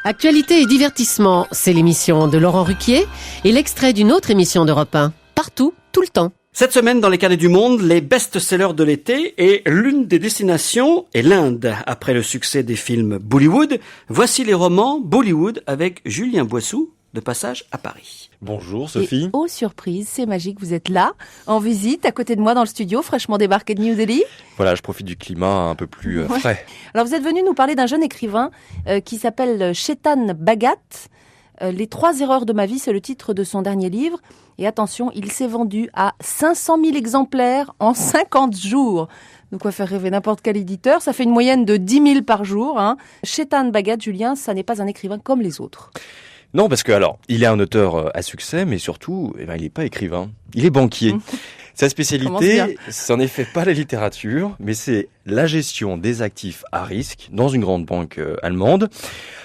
Actualité et divertissement, c'est l'émission de Laurent Ruquier et l'extrait d'une autre émission d'Europe 1. Partout, tout le temps. Cette semaine, dans les carnets du monde, les best-sellers de l'été et l'une des destinations est l'Inde. Après le succès des films Bollywood, voici les romans Bollywood avec Julien Boissou, de passage à Paris. Bonjour Sophie. Et oh surprise, c'est magique, vous êtes là, en visite, à côté de moi dans le studio, fraîchement débarqué de New Delhi. Voilà, je profite du climat un peu plus frais. Alors vous êtes venu nous parler d'un jeune écrivain qui s'appelle Chetan Bhagat. Les 3 erreurs de ma vie, c'est le titre de son dernier livre. Et attention, il s'est vendu à 500 000 exemplaires en 50 jours. De quoi faire rêver n'importe quel éditeur. Ça fait une moyenne de 10 000 par jour. Chetan Bhagat, Julien, ça n'est pas un écrivain comme les autres. Non, parce que alors, il est un auteur à succès, mais surtout, il n'est pas écrivain. Il est banquier. Sa spécialité, c'est en effet pas la littérature, mais c'est la gestion des actifs à risque dans une grande banque allemande.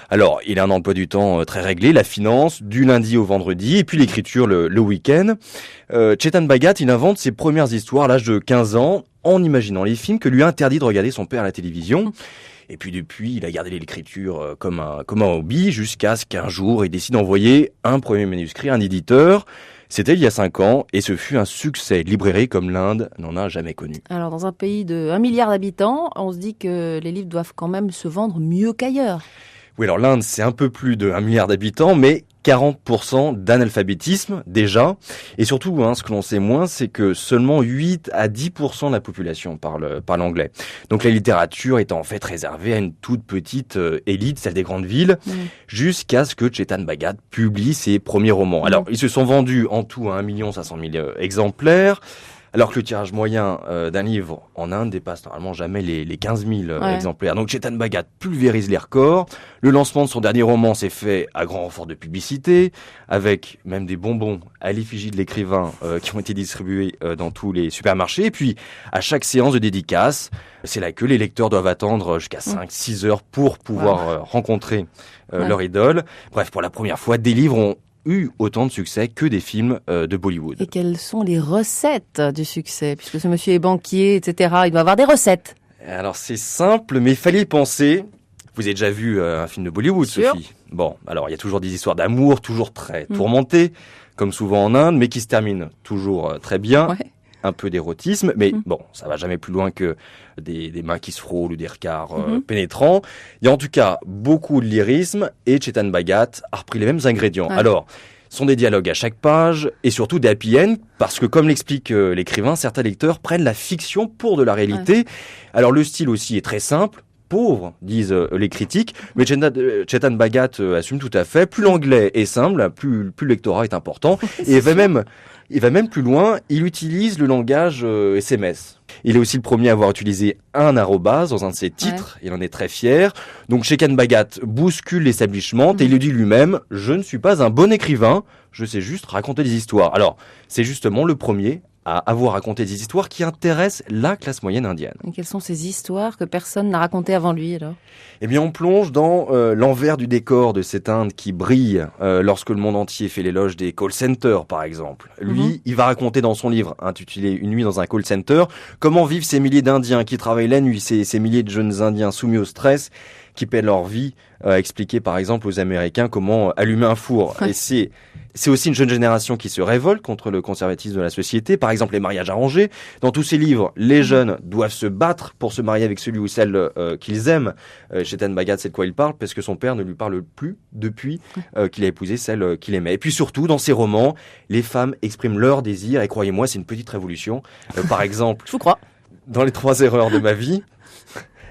Alors, il a un emploi du temps très réglé, la finance, du lundi au vendredi, et puis l'écriture le week-end. Chetan Bhagat, il invente ses premières histoires à l'âge de 15 ans, en imaginant les films que lui a interdit de regarder son père à la télévision. Et puis depuis, il a gardé l'écriture comme un hobby, jusqu'à ce qu'un jour, il décide d'envoyer un premier manuscrit à un éditeur. C'était il y a 5 ans, et ce fut un succès de librairie comme l'Inde n'en a jamais connu. Alors, dans un pays de 1 milliard d'habitants, on se dit que les livres doivent quand même se vendre mieux qu'ailleurs. Oui, alors l'Inde, c'est un peu plus de 1 milliard d'habitants, mais 40% d'analphabétisme déjà. Et surtout, ce que l'on sait moins, c'est que seulement 8 à 10% de la population parle anglais. Donc la littérature est en fait réservée à une toute petite élite, celle des grandes villes, jusqu'à ce que Chetan Bhagat publie ses premiers romans. Alors, ils se sont vendus en tout à 1 500 000 exemplaires. Alors que le tirage moyen d'un livre en Inde dépasse normalement jamais les 15 000 exemplaires. Donc Chetan Bhagat pulvérise les records. Le lancement de son dernier roman s'est fait à grand renfort de publicité, avec même des bonbons à l'effigie de l'écrivain qui ont été distribués dans tous les supermarchés. Et puis, à chaque séance de dédicace, c'est là que les lecteurs doivent attendre jusqu'à 5-6 heures pour pouvoir rencontrer leur idole. Bref, pour la première fois, des livres ont eu autant de succès que des films de Bollywood. Et quelles sont les recettes du succès? Puisque ce monsieur est banquier, etc., il doit avoir des recettes. Alors c'est simple, mais il fallait y penser. Vous avez déjà vu un film de Bollywood, Sophie? Bon, alors il y a toujours des histoires d'amour, toujours très tourmentées, comme souvent en Inde, mais qui se terminent toujours très bien. Un peu d'érotisme, mais bon, ça va jamais plus loin que des mains qui se frôlent ou des regards pénétrants. Il y a en tout cas beaucoup de lyrisme, et Chetan Bhagat a repris les mêmes ingrédients. Alors, ce sont des dialogues à chaque page, et surtout des happy end, parce que comme l'explique l'écrivain, certains lecteurs prennent la fiction pour de la réalité. Alors le style aussi est très simple, pauvre, disent les critiques, mais Chetan Bhagat assume tout à fait. Plus l'anglais est simple, plus le lectorat est important, et il va même plus loin, il utilise le langage SMS. Il est aussi le premier à avoir utilisé un arrobase dans un de ses titres, il en est très fier. Donc Chetan Bhagat bouscule l'establishment et il le dit lui-même, « Je ne suis pas un bon écrivain, je sais juste raconter des histoires ». Alors, c'est justement le premier à avoir raconté des histoires qui intéressent la classe moyenne indienne. Et quelles sont ces histoires que personne n'a racontées avant lui alors? Eh bien, on plonge dans l'envers du décor de cette Inde qui brille lorsque le monde entier fait l'éloge des call centers, par exemple. Lui, il va raconter dans son livre, intitulé « Une nuit dans un call center », comment vivent ces milliers d'Indiens qui travaillent la nuit, ces milliers de jeunes Indiens soumis au stress, qui paient leur vie à expliquer, par exemple, aux Américains comment allumer un four. Et c'est aussi une jeune génération qui se révolte contre le conservatisme de la société. Par exemple, les mariages arrangés. Dans tous ces livres, les jeunes doivent se battre pour se marier avec celui ou celle qu'ils aiment. Chetan Bhagat sait de quoi il parle, parce que son père ne lui parle plus depuis qu'il a épousé celle qu'il aimait. Et puis surtout, dans ses romans, les femmes expriment leurs désirs. Et croyez-moi, c'est une petite révolution. Par exemple, je vous crois. Dans les 3 erreurs de ma vie,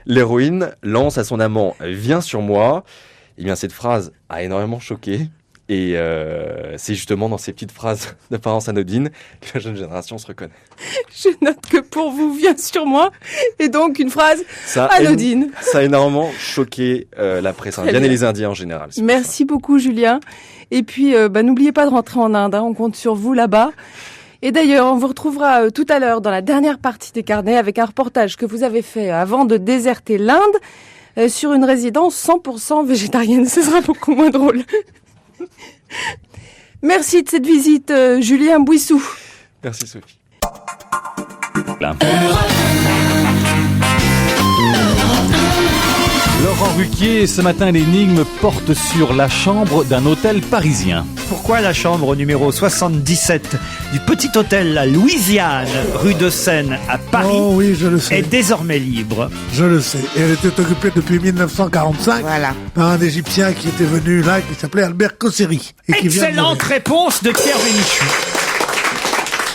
l'héroïne lance à son amant « Viens sur moi ». Eh bien, cette phrase a énormément choqué. Et c'est justement dans ces petites phrases d'apparence anodine que la jeune génération se reconnaît. Je note que pour vous, viens sur moi, et donc une phrase anodine. Ça a énormément choqué la presse indienne et les Indiens en général. Merci beaucoup, Julien. Et puis, n'oubliez pas de rentrer en Inde, on compte sur vous là-bas. Et d'ailleurs, on vous retrouvera tout à l'heure dans la dernière partie des carnets avec un reportage que vous avez fait avant de déserter l'Inde sur une résidence 100% végétarienne. Ce sera beaucoup moins drôle. Merci de cette visite, Julien Boissou. Merci, Sophie. Laurent Ruquier, ce matin l'énigme porte sur la chambre d'un hôtel parisien. Pourquoi la chambre numéro 77 du petit hôtel La Louisiane, rue de Seine à Paris, oui, je le sais. est désormais libre? Je le sais. Et elle était occupée depuis 1945 par un Égyptien qui était venu là, qui s'appelait Albert Kosseri. Excellente réponse de Pierre Bénichou.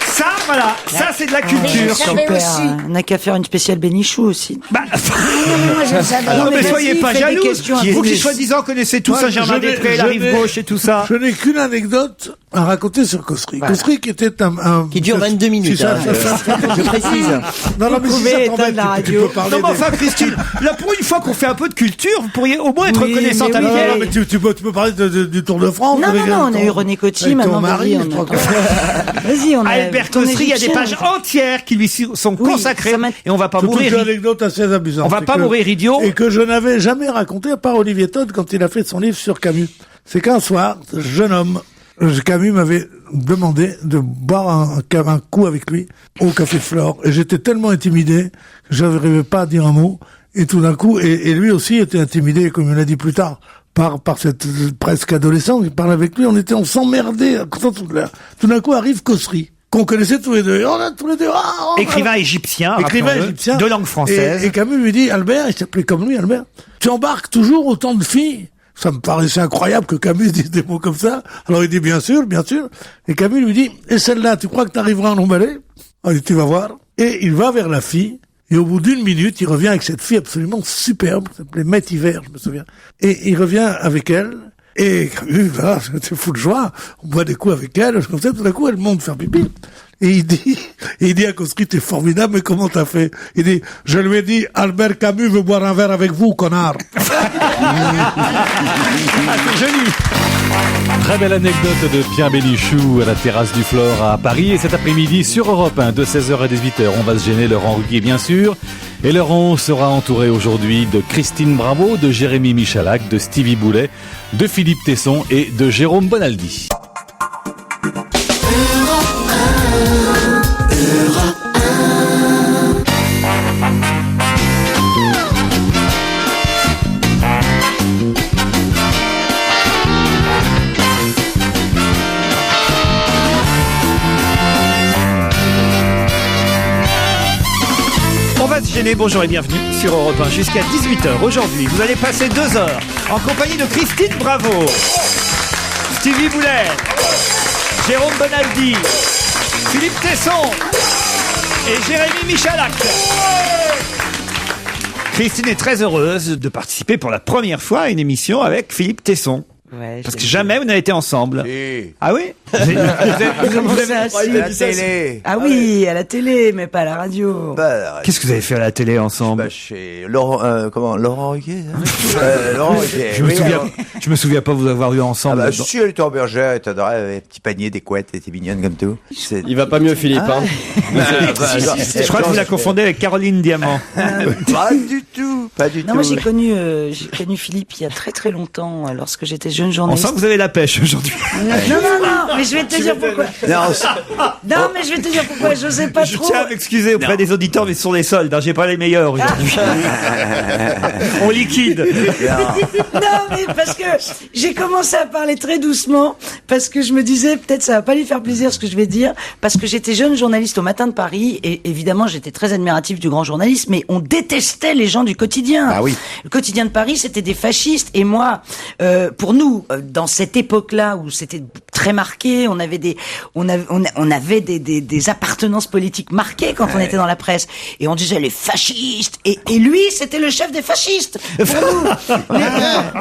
Ça, voilà, ça c'est de la culture. On n'a qu'à faire une spéciale Bénichou aussi. Bah, non, mais soyez pas jaloux. Vous qui soi-disant connaissez tout Saint-Germain-des-Prés, la rive gauche et tout ça. Je n'ai qu'une anecdote à raconter sur Kosseri. Kosseri qui était un... Qui dure 22 minutes. Je précise. Non, mais si ça t'embête, tu peux parler. Non, mais enfin, Christine, là, pour une fois qu'on fait un peu de culture, vous pourriez au moins être reconnaissante à Pierre. Mais tu peux parler du Tour de France. Non, on a eu René Coty, maintenant. Vas-y, on a... Albert Kosseri, il y a des pages entières qui lui sont consacrées. Et on va pas mourir. C'est une anecdote assez amusante. On va pas mourir idiot. Et que je n'avais jamais raconté à part Olivier Todd quand il a fait son livre sur Camus. C'est qu'un soir, ce jeune homme, Camus m'avait demandé de boire un coup avec lui au Café Flore. Et j'étais tellement intimidé que je n'arrivais pas à dire un mot. Et tout d'un coup, et lui aussi était intimidé, comme il l'a dit plus tard, par cette presque adolescente qui parlait avec lui. On s'emmerdait. Tout d'un coup arrive Kosseri, qu'on connaissait tous les deux. Et on a tous les deux... Écrivain égyptien de langue française. Et Camus lui dit, Albert, il s'appelait comme lui, Albert, tu embarques toujours autant de filles? Ça me paraissait incroyable que Camus dise des mots comme ça. Alors il dit, bien sûr. Et Camus lui dit, et celle-là, tu crois que tu arriveras à en emballer? Il dit, tu vas voir. Et il va vers la fille. Et au bout d'une minute, il revient avec cette fille absolument superbe, qui s'appelait Métiver, je me souviens. Et il revient avec elle. Et Camus, voilà, c'était fou de joie. On boit des coups avec elle. Comme ça, tout d'un coup, elle monte faire pipi. Et il dit à Kosseri, t'es formidable, mais comment t'as fait? Il dit, je lui ai dit, Albert Camus veut boire un verre avec vous, connard. C'est joli. Très belle anecdote de Pierre Bénichou à la terrasse du Flore à Paris. Et cet après-midi sur Europe 1 de 16h à 18h, on va se gêner, Laurent Ruquier bien sûr. Et Laurent sera entouré aujourd'hui de Christine Bravo, de Jérémy Michalak, de Stevie Boulet, de Philippe Tesson et de Jérôme Bonaldi. Bonjour et bienvenue sur Europe 1 jusqu'à 18h. Aujourd'hui, vous allez passer 2 heures en compagnie de Christine Bravo, Stevie Boulet, Jérôme Bonaldi, Philippe Tesson et Jérémy Michalak. Christine est très heureuse de participer pour la première fois à une émission avec Philippe Tesson. Ouais, parce que jamais vous n'avez été ensemble. Si. Ah oui? Ah oui, à la télé, mais pas à la radio. Qu'est-ce que vous avez fait à la télé ensemble? Chez Laurent Ruquier. Laurent Ruquier. Je me souviens pas vous avoir eu ensemble. Si, elle était en bergère, elle t'adorait, un petit panier, des couettes, elle était mignonne comme tout. Il va pas mieux, Philippe, hein? Je crois que vous la confondez avec Caroline Diamant. Pas du tout. Non, moi j'ai connu Philippe il y a très très longtemps, lorsque j'étais jeune journaliste. On sent que vous avez la pêche aujourd'hui. Non, mais je vais te dire pourquoi. Non, mais je vais te dire pourquoi, je sais pas trop. Je tiens à m'excuser auprès des auditeurs, mais ce sont les soldes, hein, j'ai pas les meilleurs aujourd'hui. On liquide. Non, mais parce que j'ai commencé à parler très doucement, parce que je me disais, peut-être ça va pas lui faire plaisir ce que je vais dire, parce que j'étais jeune journaliste au Matin de Paris, et évidemment j'étais très admiratif du grand journaliste, mais on détestait les gens du quotidien. Ah oui. Le quotidien de Paris, c'était des fascistes, et moi, pour nous, dans cette époque-là où c'était très marqué, on avait des appartenances politiques marquées quand on était dans la presse, et on disait les fascistes, et lui, c'était le chef des fascistes. Pour nous.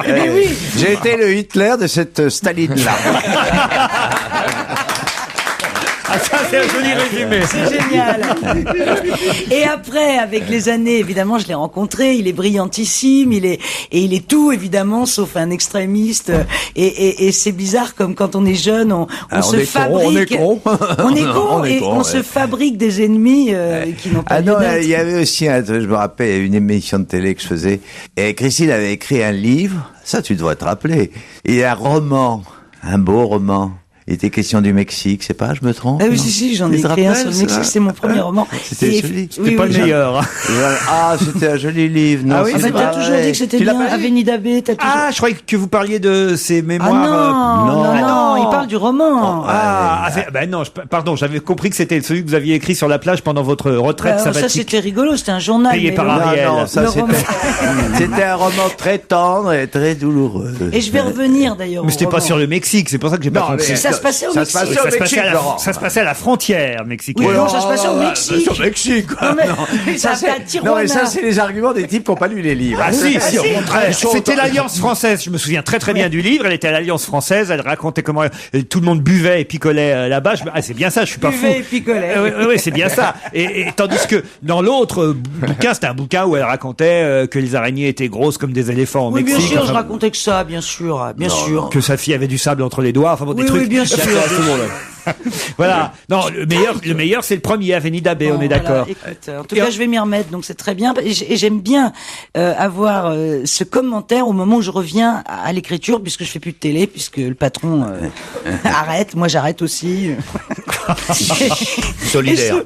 Mais oui. J'ai été le Hitler de cette Staline-là. Ah, ça, c'est un joli résumé. C'est génial. Et après, avec les années, évidemment, je l'ai rencontré. Il est brillantissime. Il est tout, évidemment, sauf un extrémiste. Et c'est bizarre, comme quand on est jeune, on se fabrique. On se fabrique des ennemis qui n'ont pas. Ah non, il y avait aussi je me rappelle, une émission de télé que je faisais. Et Christine avait écrit un livre. Ça, tu devrais te rappeler. Et un roman, un beau roman. Il était question du Mexique, c'est pas, je me trompe? Ah oui, si, j'en ai écrit un sur le Mexique, c'est mon premier roman. C'était joli. C'était pas le meilleur. Ah, c'était un joli livre. Non, Ah oui, Ah, t'as toujours dit que c'était bien. Avenida B, t'as toujours... Ah, je croyais que vous parliez de ses Ah mémoires. non, il parle du roman. Pardon, j'avais compris que c'était celui que vous aviez écrit sur la plage pendant votre retraite Ça, sabbatique. c'était rigolo, c'était un journal. Payé mais par le- Ariel. Non, ça Le c'était, roman. c'était un roman très tendre et très douloureux. Et je vais revenir d'ailleurs. Mais au c'était pas roman. sur le Mexique, c'est pour ça que j'ai pas compris. Ça se passait au Ça se Mexique. passait au Mexique, Laurent. Ça se passait à la frontière mexicaine. Oui, non, ça se passait au Mexique. Au Mexique, quoi. Non, mais ça fait un Tijuana. Non, mais ça, c'est les arguments des types qui n'ont pas lu les livres. Ah si, si. au contraire. C'était l'Alliance française. Je me souviens très très bien du livre. Elle était à l'Alliance française. Elle racontait comment tout le monde buvait et picolait là-bas. C'est bien ça. Je suis pas fou. Buvait et picolait. Oui, c'est bien ça. Et tandis que dans l'autre bouquin, c'était un bouquin où elle racontait que les araignées étaient grosses comme des éléphants au Oui, bien Mexique. sûr, Enfin, je racontais que ça, bien sûr, bien sûr. que sa fille avait du sable entre les doigts. Enfin bon, des Oui, trucs. oui, bien sûr. Voilà. Non, le meilleur, c'est le premier, Avenida B. On est Voilà, d'accord. écoute, en tout cas, je vais m'y remettre, donc c'est très bien. Et j'aime bien avoir ce commentaire au moment où je reviens à l'écriture, puisque je fais plus de télé, puisque le patron arrête. Moi, j'arrête aussi. Solidaire.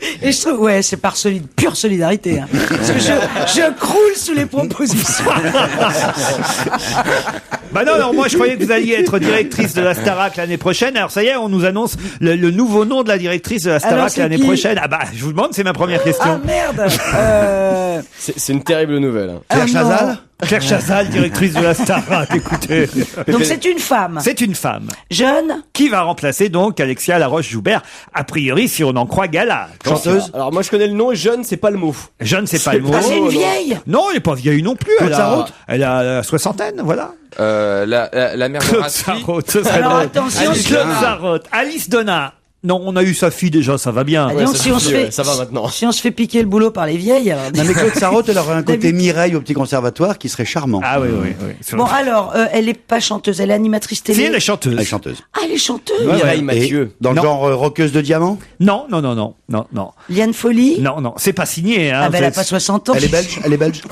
Ouais, c'est par pure solidarité. Hein. Parce que je croule sous les propositions. Bah non, moi je croyais que vous alliez être directrice de la Starac l'année prochaine. Alors ça y est, on nous annonce le nouveau nom de la directrice de la Alors, Starac c'est l'année qui prochaine. Ah bah je vous demande, c'est ma première Ah question. merde. C'est une terrible nouvelle. Hein. Claire Chazal. Claire Chazal, directrice de la Starac, écoutez. Donc c'est une femme. C'est une femme. Jeune. Qui va remplacer donc Alexia Laroche-Joubert, a priori si on en croit Gala. Chanteuse. Alors moi je connais le nom et jeune c'est pas le mot. Jeune, c'est pas le mot. Ah, c'est une non. vieille. Non, elle est pas vieille non plus. Elle a la soixantaine, voilà. La mère de Claude Raspi. Sarraute, ce serait Alors drôle. attention. Claude Sarraute, Alice Donna. Non, on a eu sa fille déjà, ça va bien. Ah, donc, ça si on suffit, se fait, ouais, ça va maintenant. Si on se fait piquer le boulot par les vieilles. Alors... Non mais Claude Sarraute, elle aurait un côté Mireille au petit conservatoire qui serait charmant. Ah oui. Bon alors, elle est pas chanteuse, elle est animatrice télé. Si, elle est chanteuse. Elle est chanteuse. Ah, elle est chanteuse. Mireille Et Mathieu. dans le Non. genre roqueuse de diamants. Non. Liane Folly. Non, c'est pas signé. Hein, Ah ben elle a pas 60 ans. Elle est belge. Elle est belge.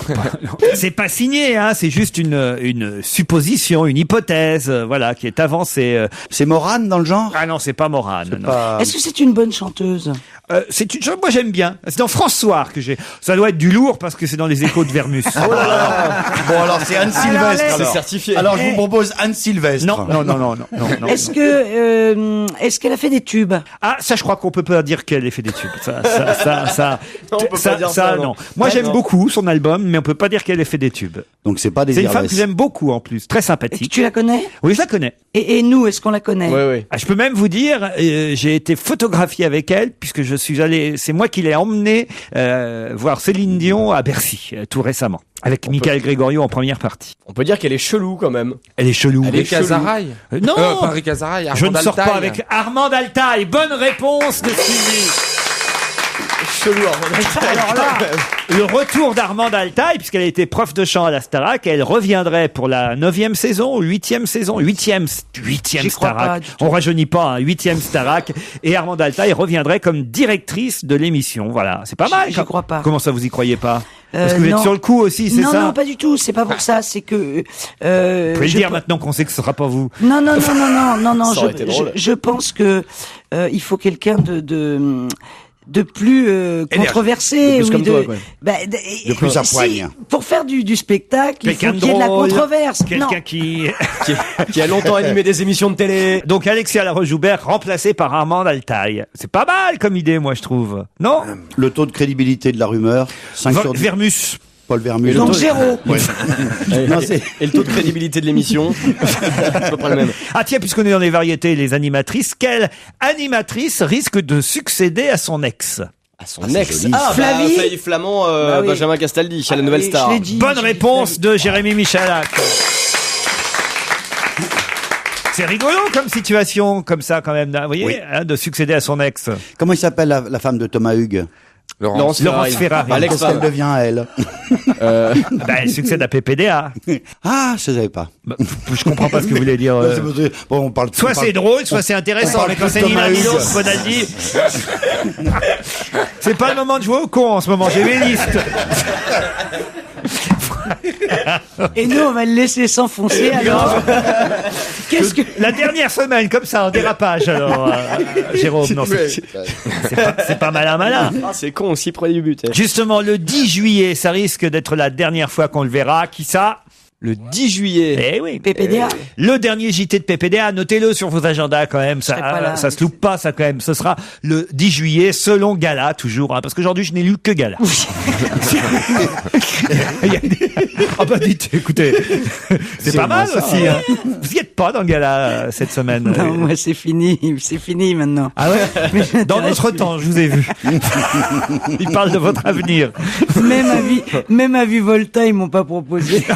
c'est pas signé, hein, c'est juste une supposition, une hypothèse, voilà, qui est avancée. C'est Morane dans le genre. Ah non, c'est pas Morane. non. Pas- Est-ce que c'est une bonne chanteuse? C'est une chose, moi j'aime bien. C'est dans François que j'ai. Ça doit être du lourd parce que c'est dans les échos de Vermus. Oh là là. Bon alors c'est Anne Sylvestre. C'est alors. certifié. Alors je vous propose Anne Sylvestre. Non. Est-ce qu'elle a fait des tubes? Ah, ça, je crois qu'on peut pas dire qu'elle ait fait des tubes. Ça, On peut pas dire ça, non. Moi, j'aime Non. beaucoup son album, mais on peut pas dire qu'elle ait fait des tubes. Donc c'est pas des C'est une femme Irles. que j'aime beaucoup, en plus. Très Et sympathique. tu la connais? Oui, je la connais. Et nous, est-ce qu'on la connaît? Oui. Ah, je peux même vous dire, j'ai été photographié avec elle, puisque je suis allé, c'est moi qui l'ai emmené voir Céline Dion à Bercy, tout récemment. Avec Michael Gregorio en première partie. On peut dire qu'elle est chelou quand même. Elle est chelou. Elle est Casaraï. Non, Pas Rick Casaraï, je Armand ne sors pas Altaï. avec Armand Altaï. Bonne réponse de Stevie. Chelou Armand Altaï. Alors là, le retour d'Armand Altaï, puisqu'elle a été prof de chant à la Starac, elle reviendrait pour la 9e saison, 8e saison, 8e J'y crois pas Starac. du tout. On rajeunit pas, hein, 8e Starac. Et Armand Altaï reviendrait comme directrice de l'émission. Voilà. C'est pas mal. J'y crois pas. Comment ça, vous y croyez pas? Parce que vous êtes non. sur le coup aussi, c'est non, ça? Non, pas du tout. C'est pas pour ça. C'est que. Vous pouvez le dire maintenant qu'on sait que ce sera pas vous. Non. Ça aurait été drôle. Je pense que il faut quelqu'un de plus controversé, De plus comme toi, quoi. de plus à poigne. Pour faire du spectacle, il Quelqu'un faut de qu'il y ait de la drôle, controverse. Non. Quelqu'un qui... Qui a longtemps animé des émissions de télé. Donc Alexia Laroche-Joubert remplacée par Armand Altaï. C'est pas mal comme idée, moi, je trouve. Non? Le taux de crédibilité de la rumeur 5 sur 10. Vermus. Paul Vermus. Donc 0. Ouais. Non, c'est- Et le taux de crédibilité de l'émission, c'est à peu près le même. Ah tiens, puisqu'on est dans les variétés et les animatrices, quelle animatrice risque de succéder à son ex? À son c'est ex. joli. Flavie. Flavie Flamand, Bah oui. Benjamin Castaldi, à la Nouvelle Oui, Star. je l'ai dit. Bonne réponse de Jérémy Michalak. C'est rigolo comme situation, comme ça quand même, vous voyez, Oui. hein, de succéder à son ex. Comment il s'appelle la femme de Thomas Hugues? Laurence Ferrari. Alex Qu'est-ce qu'elle devient elle? Bah, elle succède à PPDA. Ah, je savais pas. Bah, je comprends pas ce que vous voulez dire. Non, c'est parce que- Bon, on parle. Soit on parle- c'est drôle, soit c'est intéressant. parle Mais quand plus c'est de ni l'un Thomas ni l'autre, Hugues. Bonaldi. C'est pas le moment de jouer au con en ce moment. J'ai mes listes. Et nous, on va le laisser s'enfoncer alors. La dernière semaine, comme ça, en dérapage, alors, Jérôme. Non, c'est pas malin. Ah, c'est con, aussi près du but. Justement, le 10 juillet, ça risque d'être la dernière fois qu'on le verra. Qui ça? Le 10 juillet. Eh oui. PPDA. Le dernier JT de PPDA, notez-le sur vos agendas quand même, ça se loupe pas ça quand même. Ce sera le 10 juillet selon Gala toujours, hein, parce qu'aujourd'hui je n'ai lu que Gala. Ah bah dites, écoutez, c'est pas mal aussi. Hein. Vous y êtes pas dans Gala cette semaine. Non, moi c'est fini maintenant. Ah ouais. Dans notre temps, je vous ai vu. Il parle de votre avenir. Même à Vie Volta, ils m'ont pas proposé.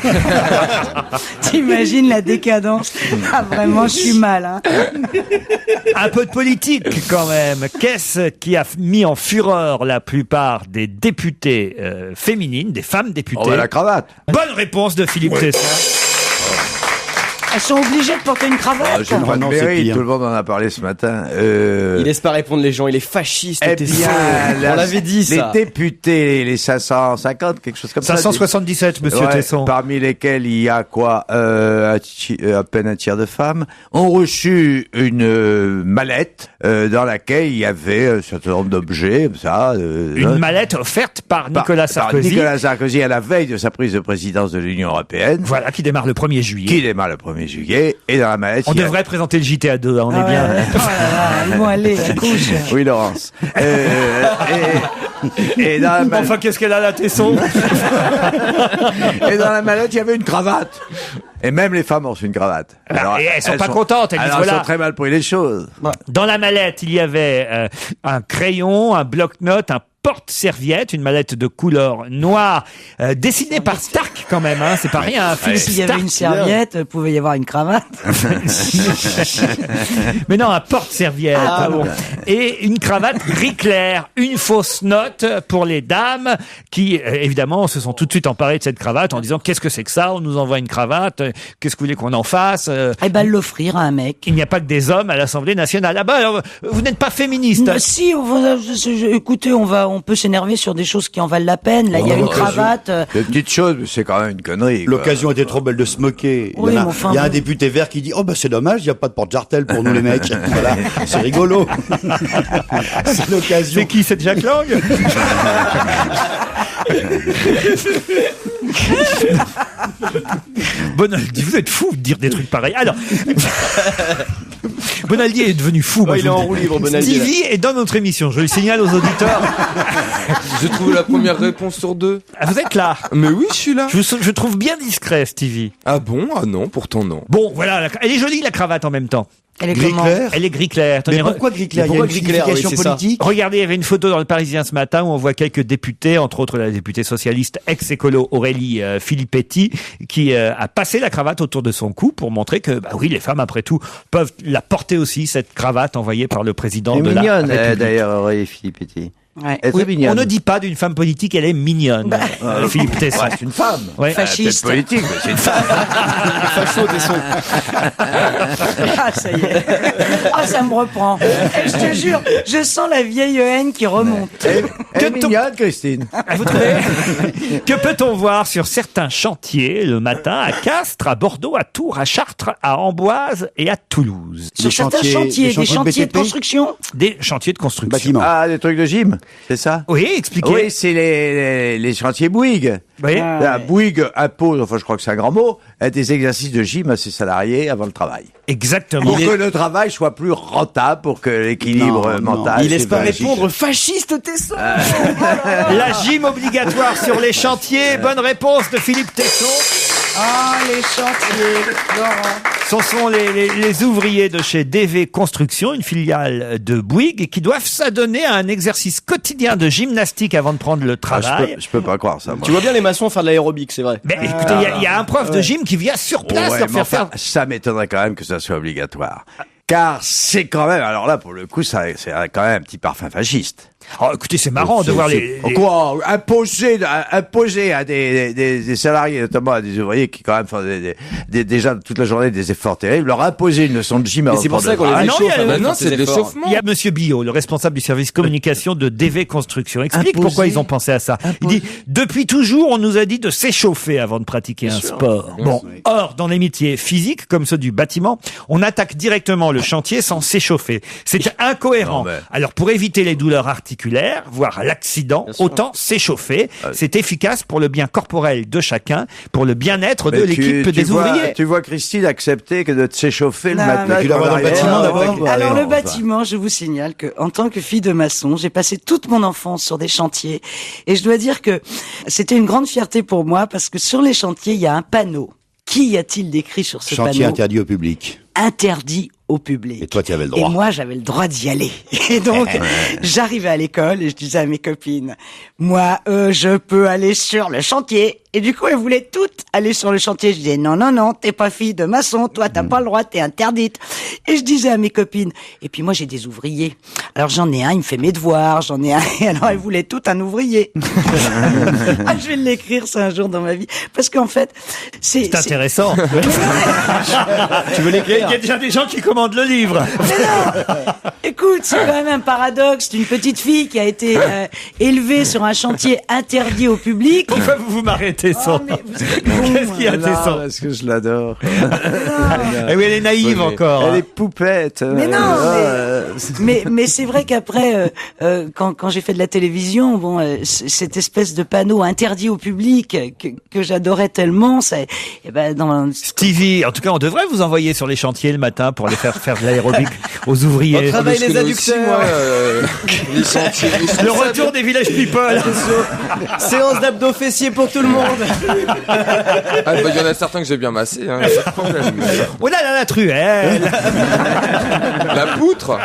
T'imagines la décadence? Ah vraiment, je suis mal. Hein. Un peu de politique quand même. Qu'est-ce qui a mis en fureur la plupart des députées féminines, des femmes députées? Oh, la cravate. Bonne réponse de Philippe Tesson. Elles sont obligées de porter une cravate. Tout le monde en a parlé ce matin. Il laisse pas répondre les gens, il est fasciste. Eh bien, on l'avait dit ça. Les députés, les 550, quelque chose comme 577, monsieur Tesson. Parmi lesquels il y a quoi, à peine un tiers de femmes, ont reçu une mallette dans laquelle il y avait un certain nombre d'objets, comme ça. Une mallette offerte par Nicolas Sarkozy. Par Nicolas Sarkozy à la veille de sa prise de présidence de l'Union européenne. Voilà, qui démarre le 1er juillet. Juillet, et dans la mallette. On devrait présenter le JT à deux, hein, on est bien. Oh là là, ils vont aller à couche. Oui, Laurence. Et dans la mallette... Enfin, qu'est-ce qu'elle a là, Tesson? Et dans la mallette, il y avait une cravate. Et même les femmes ont reçu une cravate. Alors, et elles sont pas contentes. Elles disent, voilà. Elles ont très mal pris les choses. Dans la mallette, il y avait un crayon, un bloc-notes, un porte-serviette, une mallette de couleur noire, dessinée par Stark quand même, hein, c'est pas rien. S'il y avait une serviette, il pouvait y avoir une cravate. Mais non, un porte-serviette. Bon. Et une cravate gris clair, une fausse note pour les dames qui, évidemment, se sont tout de suite emparées de cette cravate en disant qu'est-ce que c'est que ça? On nous envoie une cravate, qu'est-ce que vous voulez qu'on en fasse? Eh ben, l'offrir à un mec. Il n'y a pas que des hommes à l'Assemblée nationale. Ah bah, alors, vous n'êtes pas féministe. Si, écoutez, on peut s'énerver sur des choses qui en valent la peine. Là, il y a une cravate. Des petites choses, mais c'est quand même une connerie. L'occasion était trop belle de se moquer. Oui, il y a un député vert qui dit, oh bah c'est dommage, il n'y a pas de porte-jartel pour nous les mecs. Voilà, c'est rigolo. C'est l'occasion. C'est qui, c'est Jacques Lang? Bonaldi, vous êtes fou de dire des trucs pareils. Alors, Bonaldi est devenu fou. Il est en roue libre, Bonaldi. Stevie est dans notre émission, je le signale aux auditeurs. J'ai trouvé la première réponse sur 2. Ah, vous êtes là? Mais oui, je suis là. Je trouve bien discret, Stevie. Ah bon? Ah non, pourtant non. Bon, voilà, elle est jolie la cravate en même temps. Elle est Gris comment? clair. Elle est gris clair. Mais pourquoi gris clair? Il y a une signification politique. Regardez, il y avait une photo dans le Parisien ce matin où on voit quelques députés, entre autres la députée socialiste ex-écolo Aurélie Filippetti, qui a passé la cravate autour de son cou pour montrer que, bah oui, les femmes, après tout, peuvent la porter aussi, cette cravate envoyée par le président de la République. D'ailleurs, Aurélie Filippetti. Ouais. Oui, on ne dit pas d'une femme politique, elle est mignonne. Philippe Tesson. Ouais, c'est une femme. Ouais. Fasciste. Peut-être politique, mais c'est une femme. Facho, Tesson. Ah, ça y est. Ah, ça me reprend. Je te jure, je sens la vieille haine qui remonte. Elle est mignonne, Christine. Vous trouvez? Que peut-on voir sur certains chantiers le matin à Castres, à Bordeaux, à Tours, à Chartres, à Amboise et à Toulouse? Sur certains chantiers, des chantiers de construction? Des chantiers de construction. Bâtiment. Ah, des trucs de gym, c'est ça? Oui, expliquez. Oui, c'est les chantiers Bouygues. Oui. Bouygues impose, enfin je crois que c'est un grand mot, des exercices de gym à ses salariés avant le travail. Exactement. Pour que le travail soit plus rentable, pour que l'équilibre mental... Il laisse pas psychologique. répondre fasciste, Tesson. La gym obligatoire sur les chantiers. Bonne réponse de Philippe Tesson. Ah, les chantiers, Laurent. Ce sont les ouvriers de chez DV Construction, une filiale de Bouygues, qui doivent s'adonner à un exercice quotidien de gymnastique avant de prendre le travail. Je peux pas croire ça, moi. Tu vois bien les maçons faire de l'aérobic, c'est vrai. Mais écoutez, il y a un prof de gym qui vient sur place leur faire faire... Ça m'étonnerait quand même que ça soit obligatoire. Car c'est quand même, alors là, pour le coup, c'est quand même un petit parfum fasciste. Oh, écoutez, c'est marrant de voir les... Quoi, imposer à des salariés, notamment à des ouvriers qui quand même font déjà toute la journée des efforts terribles, leur imposer une leçon de gym. Mais c'est pour ça qu'on les échauffe. Non, c'est de l'échauffement. Il y a Monsieur Billot, le responsable du service communication de DV Construction. Explique pourquoi ils ont pensé à ça. Il dit, depuis toujours, on nous a dit de s'échauffer avant de pratiquer un sport. Bon, or, dans les métiers physiques, comme ceux du bâtiment, on attaque directement le chantier sans s'échauffer. C'est incohérent. Alors, pour éviter les douleurs articulaires, voire l'accident, autant s'échauffer. C'est efficace pour le bien corporel de chacun, pour le bien-être de l'équipe des ouvriers. Tu vois Christine accepter que de s'échauffer le matin. Alors le bâtiment, je vous signale que en tant que fille de maçon, j'ai passé toute mon enfance sur des chantiers et je dois dire que c'était une grande fierté pour moi parce que sur les chantiers, il y a un panneau. Qu'y a-t-il d'écrit sur ce panneau ? Chantier interdit au public. Interdit au public. Et toi, tu avais le droit. Et moi, j'avais le droit d'y aller. Et donc, j'arrivais à l'école et je disais à mes copines, moi, je peux aller sur le chantier. Et du coup, elles voulaient toutes aller sur le chantier. Je disais, non, t'es pas fille de maçon, toi, t'as pas le droit, t'es interdite. Et je disais à mes copines, et puis moi, j'ai des ouvriers. Alors, j'en ai un, il me fait mes devoirs, j'en ai un, et alors, elles voulaient toutes un ouvrier. Je vais l'écrire, ça, un jour dans ma vie. Parce qu'en fait, c'est intéressant. Tu veux l'écrire? Il y a déjà des gens qui commandent le livre. Mais non! Écoute, c'est quand même un paradoxe d'une petite fille qui a été élevée sur un chantier interdit au public. Pourquoi vous m'arrêtez, Tesson? Qu'est-ce qu'il y a, Tesson? Parce que je l'adore. Eh oui, elle est naïve encore. Elle est poupette. Mais non, mais c'est vrai qu'après, quand j'ai fait de la télévision, cette espèce de panneau interdit au public que j'adorais tellement, ça, Stevie, en tout cas, on devrait vous envoyer sur les chantiers le matin pour aller faire de l'aérobic aux ouvriers. On travaille les adducteurs, les chantiers. Le retour des Village People. Séance d'abdos fessiers pour tout le monde. Il y en a certains que j'ai bien massés. Hein, pas de problème. Oh là là, la truelle. La poutre.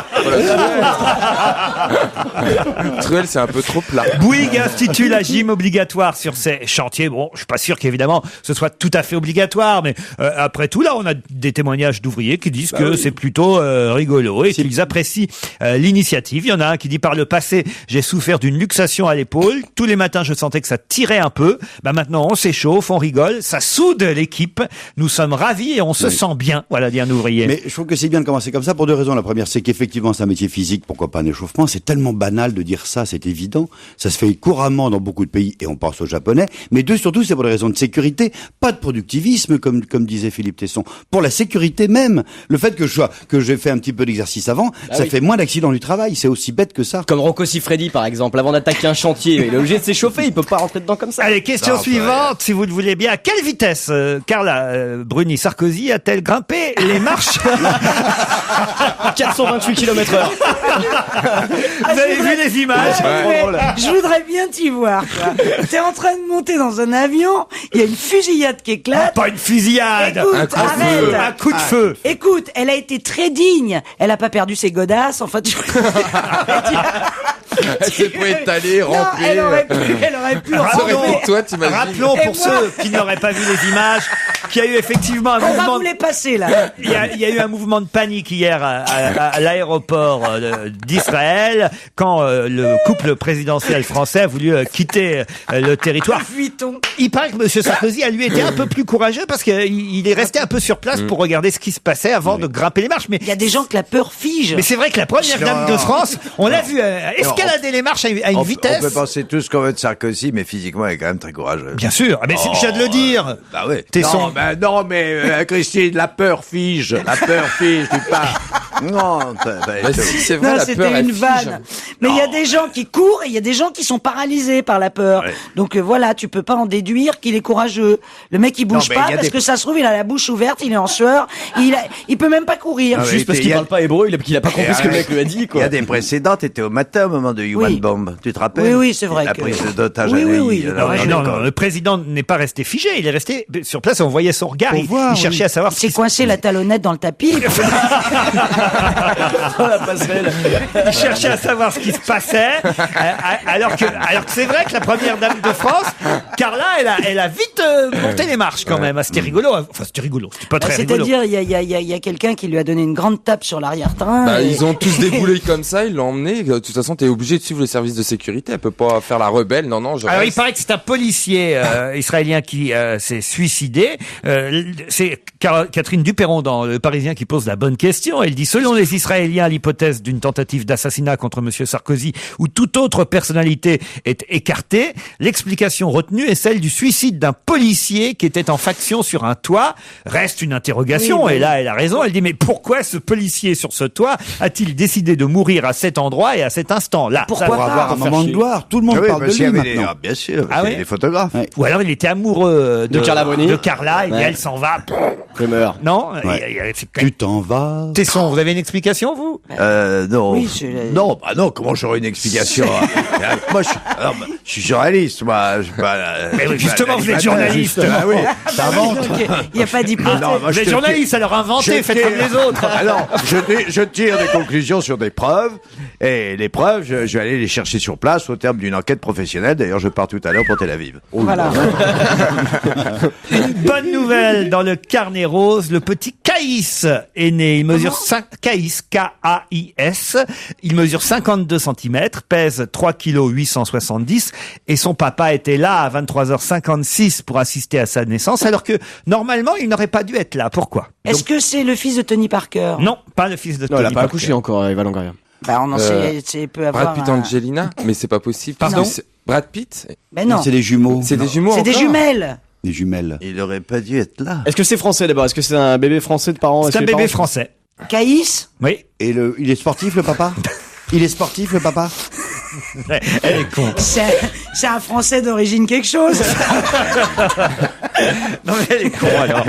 Truelle, c'est un peu trop plat. Bouygues institue la gym obligatoire sur ces chantiers. Bon, je suis pas sûr qu'évidemment ce soit tout à fait obligatoire, mais après tout, là, on a des témoignages d'ouvriers qui disent que c'est plutôt rigolo et qu'ils apprécient l'initiative. Il y en a un qui dit, par le passé, j'ai souffert d'une luxation à l'épaule. Tous les matins, je sentais que ça tirait un peu. Maintenant, on s'échauffe, on rigole, ça soude l'équipe. Nous sommes ravis et on se sent bien. Voilà, dit un ouvrier. Mais je trouve que c'est bien de commencer comme ça pour deux raisons. La première, c'est qu'effectivement, c'est un métier physique. Pourquoi pas un échauffement? C'est tellement banal de dire ça, c'est évident. Ça se fait couramment dans beaucoup de pays et on pense aux Japonais. Mais deux, surtout, c'est pour des raisons de sécurité, pas de productivisme, comme disait Philippe Tesson. Pour la sécurité même. Le fait que j'ai fait un petit peu d'exercice avant, ça fait moins d'accidents du travail. C'est aussi bête que ça. Comme Rocco Siffredi, par exemple, avant d'attaquer un chantier, il est obligé de s'échauffer, il peut pas rentrer dedans comme ça. Allez, question suivante, si vous le voulez bien. À quelle vitesse Carla Bruni Sarkozy a-t-elle grimpé les marches? 428 km/h. Vous avez vu les images? Je voudrais bien t'y voir. T'es en train de monter dans un avion, il y a une fusillade qui éclate. Pas une fusillade. Écoute, un coup de feu. Écoute, elle a été très digne. Elle a pas perdu ses godasses. Enfin, Elle s'est pas étalée, rampée. Elle aurait pu Rappelons pour ceux qui n'auraient pas vu les images qu'il y a eu effectivement un mouvement. On va vous les passer là. Il y a eu un mouvement de panique hier à l'aéroport d'Israël quand le couple présidentiel français a voulu quitter le territoire. Il paraît que M. Sarkozy a lui été un peu plus courageux parce qu'il est resté un peu sur place pour regarder ce qui se passait avant de grimper les marches. Mais il y a des gens que la peur fige. Mais c'est vrai que la première dame de France, on l'a vu escalader les marches à une vitesse. On peut penser tout ce qu'on veut de Sarkozy, mais physiquement, elle est quand même très courageuse. Bien sûr, mais c'est le cas de le dire. Bah oui. Non, mais Christine, la peur fige. La peur fige, tu pars. Non, si, c'est vrai, la peur, c'était une vanne. Mais il y a des gens qui courent et il y a des gens qui sont paralysés par la peur. Ouais. Donc voilà, tu peux pas en déduire qu'il est courageux. Le mec, il bouge pas parce que ça se trouve, il a la bouche ouverte, il est en sueur, il peut même pas courir. Juste parce qu'il parle pas hébreu, qu'il a pas compris ce que le mec lui a dit, quoi. Il y a des précédents, t'étais au matin au moment de Human Bomb. Tu te rappelles? Oui, c'est vrai. La prise d'otage à Neuilly. Non, le président n'est pas resté figé, il est resté sur place, on voyait son regard, il cherchait à savoir. Il s'est coincé la talonnette dans le tapis. Dans la passerelle. Il cherchait à savoir ce qui se passait, alors que c'est vrai que la première dame de France, Carla, elle a vite monté les marches quand même. C'était rigolo. Enfin, c'était rigolo. C'était pas très rigolo. C'est-à-dire, il y a quelqu'un qui lui a donné une grande tape sur l'arrière-train. Bah, et- ils ont tous déboulé comme ça, ils l'ont emmené. De toute façon, t'es obligé de suivre le service de sécurité. Elle peut pas faire la rebelle. Non, je Alors, il reste. paraît que c'est un policier israélien qui s'est suicidé. C'est Catherine Duperron dans Le Parisien qui pose la bonne question. Elle dit, selon les Israéliens, l'hypothèse d'une tentative d'assassinat contre Monsieur Sarkozy ou toute autre personnalité est écartée. L'explication retenue est celle du suicide d'un policier qui était en faction sur un toit. Reste une interrogation. Oui, Et là, elle a raison. Elle dit, mais pourquoi ce policier sur ce toit a-t-il décidé de mourir à cet endroit et à cet instant-là? Pourquoi Pour pas avoir un moment de gloire. Tout le monde Ah oui, parle de parce qu'il y lui avait des- maintenant. ah, bien sûr, Ah il y oui avait des photographes. Ou alors il était amoureux De Carla Bruni. de Carla et Ouais. elle s'en va. Je meurs. Non, Ouais. c'est quand même- Tu t'en vas. Tesson, vous avez une explication, vous? Non. Oui, je- Non, bah non, comment j'aurais une explication? Moi, je suis journaliste, moi. Mais oui, justement, vous êtes journaliste. Ah oui, Ah oui, donc, il n'y a pas d'hypothèse. non, moi, Vous je êtes te journaliste, alors inventez, faites comme les autres. Ah non, je tire des conclusions sur des preuves, et les preuves, je vais aller les chercher sur place au terme d'une enquête professionnelle. D'ailleurs, je pars tout à l'heure pour Tel Aviv. Voilà. Une bonne nouvelle dans le carnet rose, le petit Caïs est né. Il mesure 5, Caïs, K-A-I-S. Il mesure 52 cm, pèse 3 kg 870 et son papa était là à 23h56 pour assister à sa naissance alors que normalement il n'aurait pas dû être là. Pourquoi? Est-ce que c'est le fils de Tony Parker? Non, pas le fils de Non, elle a Tony pas Parker. accouché encore, Eva Longoria. Bah, on en sait, c'est peut avoir. Brad Pitt, Angelina, mais c'est pas possible. Pardon Brad Pitt, Mais non, C'est des jumeaux. c'est des jumeaux. c'est des encore jumelles. Des jumelles. Il aurait pas dû être là. Est-ce que c'est français d'abord? Est-ce que c'est un bébé français de parents? C'est Est-ce un que les bébé parents- français. Caïs? Oui. Et il est sportif, le papa? Il est sportif, le papa? Elle est con. C'est un Français d'origine quelque chose. Non mais elle est con alors.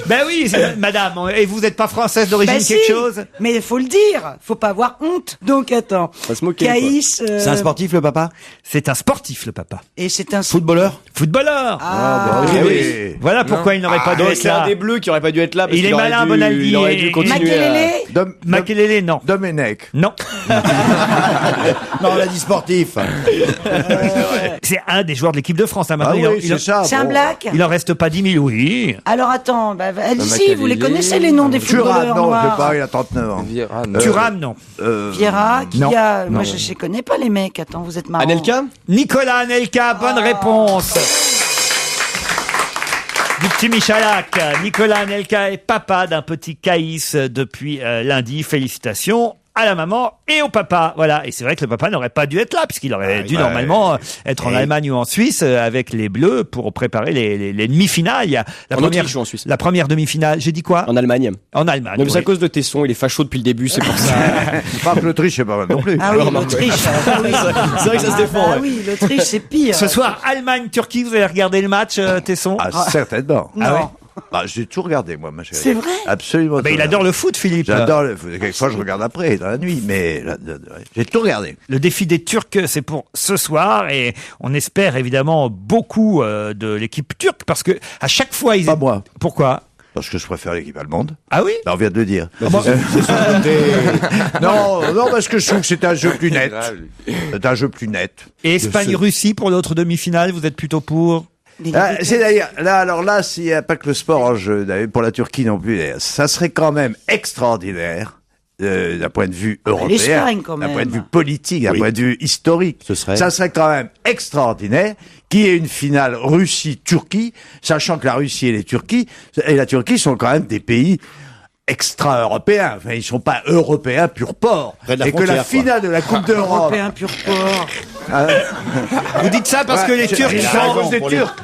Ben oui, madame. Et vous n'êtes pas française d'origine Bah si, quelque chose? mais il faut le dire. Faut pas avoir honte. Donc attends. Faut se moquer, Caïs. C'est un sportif, le papa? C'est un sportif le papa. Et c'est un Footballeur? Footballeur. Ah, bah, oui. Voilà pourquoi il n'aurait pas dû Donc être c'est un là. des bleus qui aurait pas dû être là. Parce Il est qu'il aurait malin, dû- Bonaldi, Il aurait et- dû continuer à... Makelele. Makelele, non. Domenech. Non. Non, on a dit sportif. C'est un des joueurs de l'équipe de France. Hein, Ah maintenant. oui, c'est ça. C'est un bon. black. Il en reste pas 10 000, oui. Alors attends, allez-y, Makelele, vous les connaissez les noms des Thuram, footballeurs non, je sais noirs. pas, il a 39 ans. Vieira, non. Thuram, non. Vieira, qui non, a. Moi, non. je connais pas les mecs. Attends, vous êtes marrant. Anelka? Nicolas Anelka, bonne réponse. Du petit Michalak. Nicolas Anelka est papa d'un petit Caïs depuis lundi. Félicitations à la maman et au papa. Voilà. Et c'est vrai que le papa n'aurait pas dû être là, puisqu'il aurait dû normalement être en Allemagne ou en Suisse avec les Bleus pour préparer les demi-finales. Il y a la En première, Autriche ou en Suisse? la première demi-finale. J'ai dit quoi? En Allemagne. En Allemagne. Non, mais c'est à oui. cause de Tesson, il est facho depuis le début, c'est pour ça. Pas que l'Autriche, c'est pas mal non plus. Ah oui, remarque, l'Autriche. ah oui. C'est vrai que ça se défend, Ah ouais. oui, l'Autriche, c'est pire. Ce soir, Allemagne-Turquie, vous allez regarder le match, Tesson? Ah, certainement. Non. Ah ouais. Bah, j'ai tout regardé, moi, ma chérie. C'est vrai? Absolument. Ben, tout il adore regardé. le foot, Philippe. J'adore le foot. Quelquefois, je regarde après, dans la nuit, mais j'ai tout regardé. Le défi des Turcs, c'est pour ce soir et on espère évidemment beaucoup de l'équipe turque parce que à chaque fois ils... Pas moi. Pourquoi? Parce que je préfère l'équipe allemande. Ah oui? Là, on vient de le dire. C'est son côté. Non, parce que je trouve que c'est un jeu plus net. C'est un jeu plus net. Et Espagne-Russie pour l'autre demi-finale, vous êtes plutôt pour? C'est d'ailleurs, alors là, s'il n'y a pas que le sport en jeu, d'ailleurs, pour la Turquie non plus, d'ailleurs, ça serait quand même extraordinaire, d'un point de vue européen, L'Espagne, quand d'un même. point de vue politique, d'un Oui. point de vue historique. Ça serait quand même extraordinaire qu'il y ait une finale Russie-Turquie, sachant que la Russie et la Turquie sont quand même des pays extra-européens. Enfin, ils sont pas européens pur porc. Près de la Et que la frontière, quoi. finale de la Coupe d'Europe. Européen pur porc. Vous dites ça parce que les Turcs c'est sont, à cause des Turcs.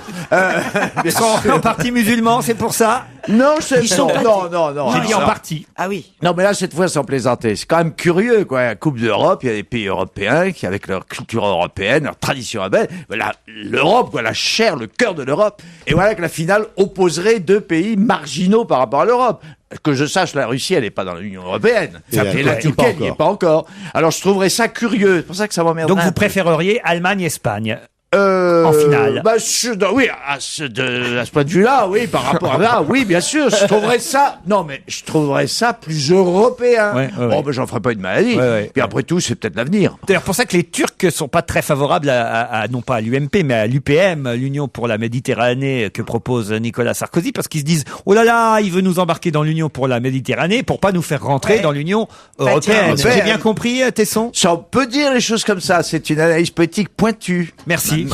sont en partie musulmans, c'est pour ça? Non, c'est Ils sont pas- non. J'ai dit en non. partie. Ah oui. Non, mais là, cette fois, sans plaisanter. C'est quand même curieux, quoi. La Coupe d'Europe, il y a des pays européens qui, avec leur culture européenne, leur tradition européenne, voilà, l'Europe, quoi, la chair, le cœur de l'Europe. Et voilà que la finale opposerait deux pays marginaux par rapport à l'Europe. Que je sache, la Russie, elle n'est pas dans l'Union européenne. Et Et la elle Turquie, pas elle n'y est encore. pas encore. Alors, je trouverais ça curieux. C'est pour ça que ça m'emmerde. Donc un vous peu. préféreriez Allemagne-Espagne? En finale. Bah, oui, à ce point de vue-là, oui, par rapport à là, oui, bien sûr, je trouverais ça plus européen. Ouais. Oh, j'en ferai pas une maladie. Puis après tout, c'est peut-être l'avenir. D'ailleurs, pour ça que les Turcs sont pas très favorables non pas à l'UMP, mais à l'UPM, l'Union pour la Méditerranée que propose Nicolas Sarkozy, parce qu'ils se disent, oh là là, il veut nous embarquer dans l'Union pour la Méditerranée pour pas nous faire rentrer dans l'Union européenne. J'ai bien compris, Tesson? Ça, on peut dire les choses comme ça. C'est une analyse politique pointue. Merci.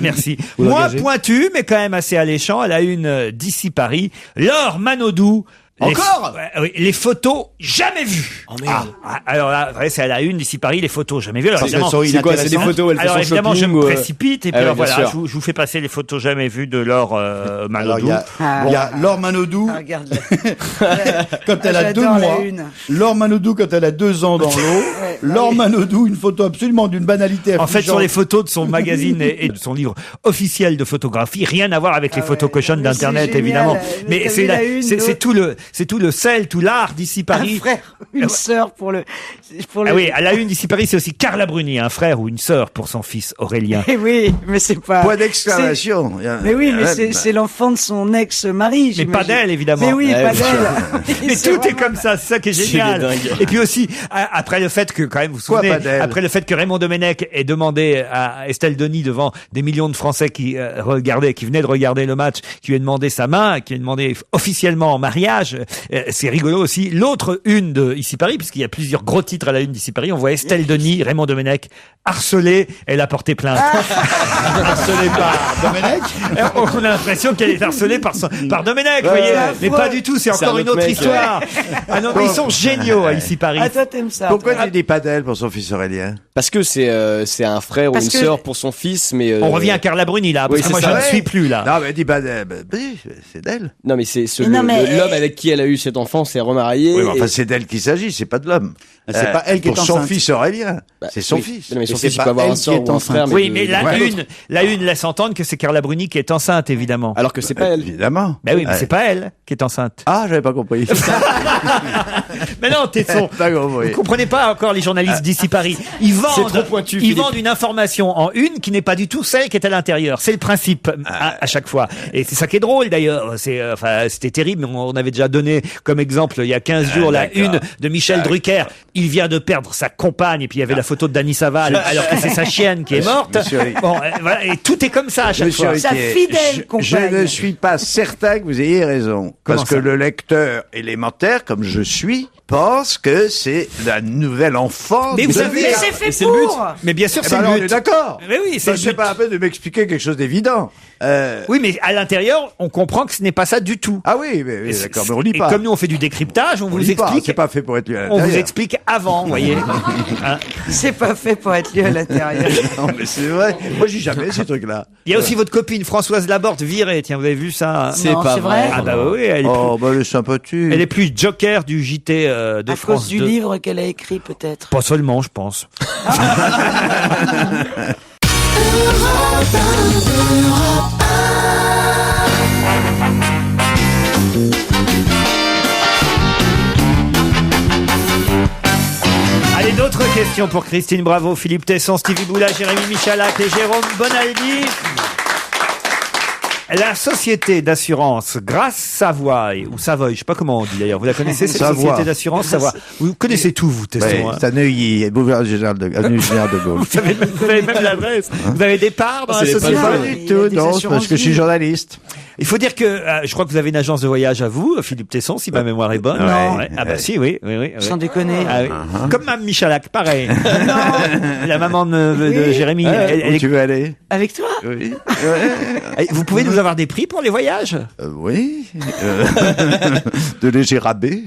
Merci. Moins pointu, mais quand même assez alléchant, à la une d'ici Paris, Laure Manodou. Encore les photos jamais vues. Oh merde. Alors là, c'est à la une d'ici Paris, les photos jamais vues. Alors évidemment, c'est quoi? C'est des photos où elle fait alors son évidemment, shopping je me précipite et puis alors voilà, je vous fais passer les photos jamais vues de Laure Manodou. Il y a Laure Manodou. Regarde. Quand elle a 2 mois. Laure Manodou quand elle a 2 ans dans l'eau. Laure Manodou, une photo absolument d'une banalité affligeante. En fait, sur les photos de son magazine et de son livre officiel de photographie, rien à voir avec les photos cochonnes d'internet, évidemment. Mais c'est tout le sel, tout l'art d'ici Paris. Un frère, une sœur pour le. Ah oui, à la une d'ici Paris, c'est aussi Carla Bruni, un frère ou une sœur pour son fils Aurélien. Eh oui, mais c'est pas. Point d'exclamation. Mais oui, mais c'est l'enfant de son ex-mari. Mais pas d'elle, évidemment. Mais oui, pas d'elle. Mais tout est comme ça, c'est ça qui est génial. C'est et puis aussi, après le fait que, quand même, vous vous souvenez, après le fait que Raymond Domenech ait demandé à Estelle Denis devant des millions de Français qui venaient de regarder le match, qui lui a demandé sa main, qui lui a demandé officiellement en mariage, c'est rigolo aussi. L'autre une de Ici Paris, puisqu'il y a plusieurs gros titres à la une d'Ici Paris, on voit Estelle Denis, Raymond Domenech, harcelée, elle a porté plainte. Harcelée par Domenech. On a l'impression qu'elle est harcelée par Domenech, vous voyez. Mais pas du tout, c'est encore une autre histoire. Ah non, mais ils sont géniaux à Ici Paris. Ah, toi, t'aimes ça. Pourquoi tu dis pas d'elle pour son fils Aurélien? Parce que c'est un frère ou une sœur pour son fils, mais on revient à Carla Bruni là, parce que moi je ne suis plus là. Non, mais dis pas d'elle. C'est d'elle. Non, mais c'est l'homme avec qui elle a eu cet enfant s'est remarié. Oui, mais enfin, c'est d'elle qu'il s'agit, c'est pas de l'homme. C'est pas elle qui est enceinte. Pour son fils Aurélien. C'est son fils. Non, mais son fils, il peut avoir un sœur ou un frère. Oui, mais la une laisse entendre que c'est Carla Bruni qui est enceinte, évidemment. Alors que c'est pas elle. Évidemment. Ben oui, mais c'est pas elle qui est enceinte. Ah, j'avais pas compris. Mais non, Tesson. Vous comprenez pas encore les journalistes d'Ici Paris. Ils vendent une information en une qui n'est pas du tout celle qui est à l'intérieur. C'est le principe à chaque fois. Et c'est ça qui est drôle d'ailleurs. C'était terrible. On avait déjà donné comme exemple il y a 15 jours la une de Michel Drucker. Il vient de perdre sa compagne et puis il y avait la photo de Dany Saval alors que c'est sa chienne qui est morte. Bon, voilà, et tout est comme ça à chaque fois. Sa fidèle compagne. Je ne suis pas certain que vous ayez raison. Parce que le lecteur élémentaire, comme je suis, pense que c'est la nouvelle enfant. Mais vous savez, mais c'est fait pour. Mais bien sûr, c'est le le but. but. On est d'accord. Mais oui, c'est c'est pas la peine de m'expliquer quelque chose d'évident. Oui, mais à l'intérieur, on comprend que ce n'est pas ça du tout. Ah oui, d'accord, mais on lit pas. Et comme nous, on fait du décryptage, on vous explique. C'est pas fait pour être lu à On l'intérieur. vous explique avant, vous voyez. C'est pas fait pour être lu à l'intérieur. Non, mais c'est vrai. Moi, j'y jamais ces trucs-là. Il y a aussi votre copine Françoise Laborde virée. Tiens, vous avez vu ça? C'est pas vrai. Ah bah oui, elle est sympathique. Elle est plus joker du JT de France. À cause du livre qu'elle a écrit, peut-être. Pas seulement, je pense. Allez, d'autres questions pour Christine Bravo, Philippe Tesson, Stevie Boulet, Jérémy Michalak et Jérôme Bonaldi. La société d'assurance Grasse Savoie, ou Savoie, je sais pas comment on dit d'ailleurs. Vous la connaissez, cette société d'assurance Savoie? Vous connaissez tout, vous, Tesson. C'est un Neuilly, boulevard général de Gaulle. Vous avez même l'adresse. Vous avez des parts dans la société? Pas du tout, non, parce que je suis journaliste. Il faut dire que je crois que vous avez une agence de voyage à vous, Philippe Tesson, si ma mémoire est bonne. Non. Ouais. Ah bah si, oui. Sans déconner. Ah, oui. Comme Mme Michalak, pareil. Non. La maman de Jérémy. Où tu veux aller? Avec toi? Oui. Vous pouvez nous avoir des prix pour les voyages? Oui. De légers rabais.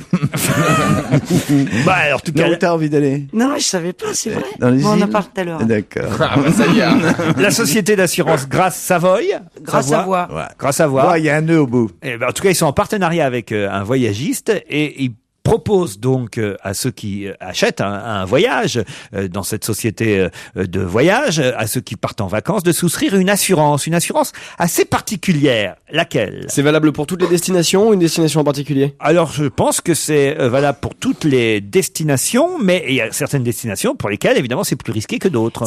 Bah alors, en tout cas. Où t'as envie d'aller? Non, je savais pas, c'est vrai. Dans les bon, on îles? en parle tout à l'heure. D'accord. Ah bah ça y est. La société d'assurance Grasse Savoie. Grasse Savoie. Ouais. Grasse Savoie. Il y a un nœud au bout. Eh ben, en tout cas, ils sont en partenariat avec un voyagiste et ils proposent donc à ceux qui achètent un voyage dans cette société de voyage, à ceux qui partent en vacances, de souscrire une assurance assez particulière. Laquelle? C'est valable pour toutes les destinations ou une destination en particulier? Alors, je pense que c'est valable pour toutes les destinations, mais il y a certaines destinations pour lesquelles, évidemment, c'est plus risqué que d'autres.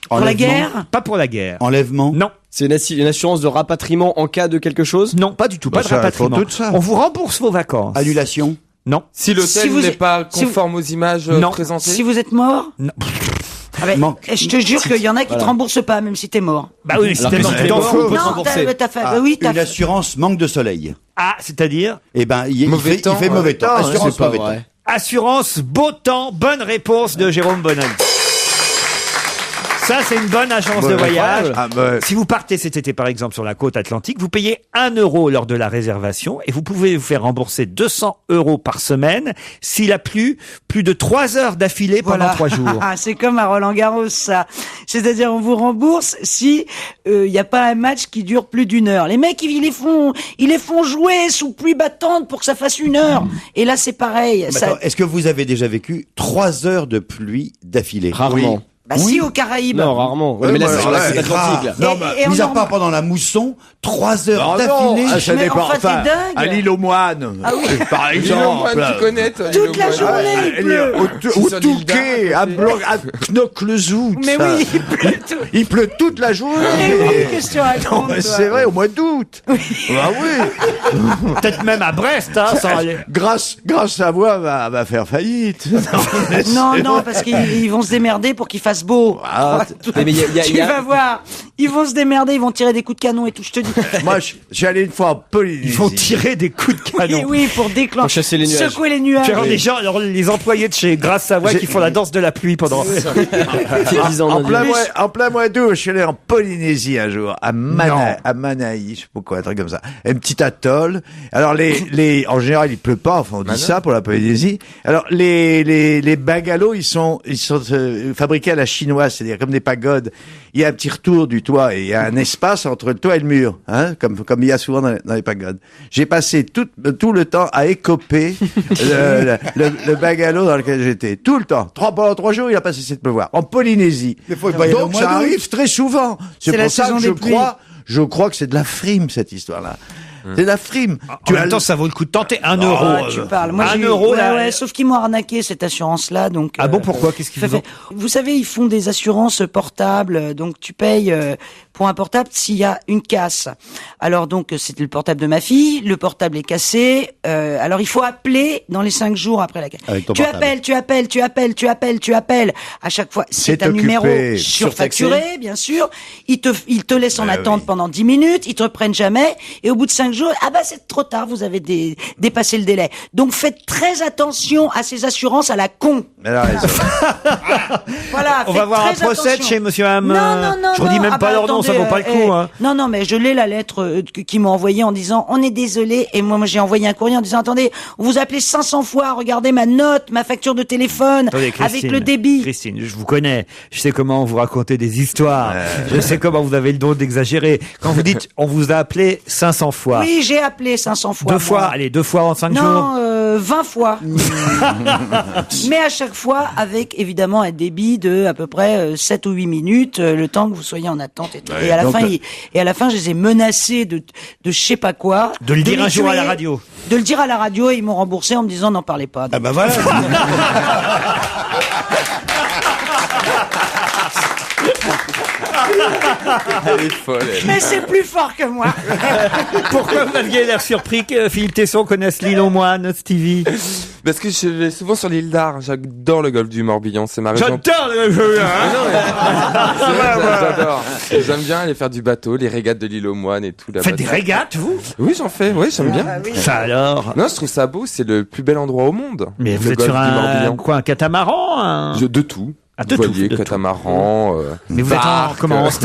Pour la guerre? Pas pour la guerre. Enlèvement? Non. C'est une assurance de rapatriement en cas de quelque chose? Non, pas du tout. Pas de rapatriement. On vous rembourse vos vacances. Annulation? Non. Si l'hôtel n'est pas conforme aux images Non. présentées? Si vous êtes mort? Non. Ah ben, je te jure qu'il y en a qui te remboursent pas, même si t'es mort. Bah oui, si t'es mort, tu t'en fous. Non, t'as fait, oui, t'as Une assurance manque de soleil. Ah, c'est-à-dire? Eh ben, il fait mauvais temps. Assurance c'est pas mauvais vrai. temps. Assurance beau temps. Bonne réponse de Jérôme Bonaldi. Ça, c'est une bonne agence de voyage. Si vous partez cet été, par exemple, sur la côte atlantique, vous payez 1 € lors de la réservation et vous pouvez vous faire rembourser 200 € par semaine s'il a plu plus de 3 heures d'affilée pendant 3 jours. C'est comme à Roland-Garros, ça. C'est-à-dire, on vous rembourse si il n'y a pas un match qui dure plus d'1 heure. Les mecs, ils les font jouer sous pluie battante pour que ça fasse 1 heure. Et là, c'est pareil. Attends, est-ce que vous avez déjà vécu 3 heures de pluie d'affilée? Rarement. Oui. Bah si, aux Caraïbes. Non, rarement. Ouais, mais là, c'est sur la côte atlantique, là. Non, mis à part pendant la mousson, 3 heures d'affilée. Ça Mais dépend. enfin, t'es dingue. À l'île aux Moines, par L'île aux Moines, exemple. tu connais, toi, Toute la journée, il pleut. Au Touquet, à Knocklezut. Mais oui, il pleut tout. Il pleut toute la journée. Mais oui, qu'est-ce que tu racontes, Non, mais toi c'est vrai, au mois d'août. Bah oui. Peut-être même à Brest, hein, sans aller. Grâce Savoie va faire faillite. Non, parce qu'ils vont se démerder pour qu'il fasse beau. Mais Tu vas voir, ils vont se démerder, ils vont tirer des coups de canon et tout, je te dis. Moi, je suis allé une fois en Polynésie. Ils vont tirer des coups de canon. Oui, pour déclencher, chasser les nuages. secouer les nuages. Les gens, alors, les employés de chez Grasse Savoie qui font la danse de la pluie pendant. En plein mois d'août, je suis allé en Polynésie un jour, à Manaï, je sais pas quoi, un truc comme ça. Un petit atoll. Alors en général, il pleut pas, enfin on dit ça pour la Polynésie. Alors les bungalows, ils sont fabriqués à la chinoise, c'est-à-dire comme des pagodes. Il y a un petit retour du toit et il y a un espace entre le toit et le mur, hein, comme il y a souvent dans les pagodes. J'ai passé tout le temps à écoper le bungalow dans lequel j'étais. Tout le temps. Pendant 3 jours, il a pas cessé de pleuvoir. En Polynésie. Donc ça arrive très souvent. C'est pour ça que je crois que c'est de la frime, cette histoire-là. C'est de la frime. En même temps, ça vaut le coup de tenter 1 €. Tu parles. Moi, 1 €, là. Ouais, sauf qu'ils m'ont arnaqué cette assurance-là, donc. Ah bon, pourquoi? Qu'est-ce qu'ils font? Vous savez, ils font des assurances portables, donc tu payes pour un portable s'il y a une casse. Alors donc, c'était le portable de ma fille, le portable est cassé, alors il faut appeler dans les 5 jours après la casse. Tu appelles. À chaque fois, c'est un numéro surfacturé, bien sûr. Ils te laissent en attente pendant 10 minutes, ils te reprennent jamais, et au bout de 5 jours, c'est trop tard, vous avez dépassé le délai. Donc faites très attention à ces assurances à la con. Voilà. On va voir un procès chez Monsieur Ham. Non. Je redis même pas leur nom, ça vaut pas le coup. Hein. Non, mais je l'ai la lettre qu'ils m'ont envoyée en disant on est désolé. Et moi j'ai envoyé un courrier en disant attendez, on vous a appelé 500 fois, regardez ma note, ma facture de téléphone, Attendez, avec le débit. Christine, je vous connais, je sais comment vous racontez des histoires, je sais comment vous avez le don d'exagérer. Quand vous dites on vous a appelé 500 fois. Oui, j'ai appelé 500 fois. 2 fois, allez, 2 fois en 5 jours. Non, 20 fois. Mais à chaque fois avec évidemment un débit de à peu près 7 ou 8 minutes, le temps que vous soyez en attente et tout. Et à la fin, je les ai menacés de je sais pas quoi. De le dire un jour à la radio. De le dire à la radio et ils m'ont remboursé en me disant n'en parlez pas. Ah bah voilà. Elle est folle. Mais c'est plus fort que moi. Pourquoi vous aviez l'air surpris que Philippe Tesson connaisse l'île aux Moines, Stevie? Parce que je vais souvent sur l'île d'Ar. J'adore le golfe du Morbihan. C'est ma région. J'adore le jeu, C'est vrai, j'adore. J'aime bien aller faire du bateau, les régates de l'île aux Moines et tout. Vous faites des régates, vous? Oui, j'en fais. Oui, j'aime bien. Ça alors? Non, je trouve ça beau. C'est le plus bel endroit au monde. Mais vous le êtes golfe sur du Morbihan. un catamaran? De tout. De voilier, tout. catamaran, Mais vous êtes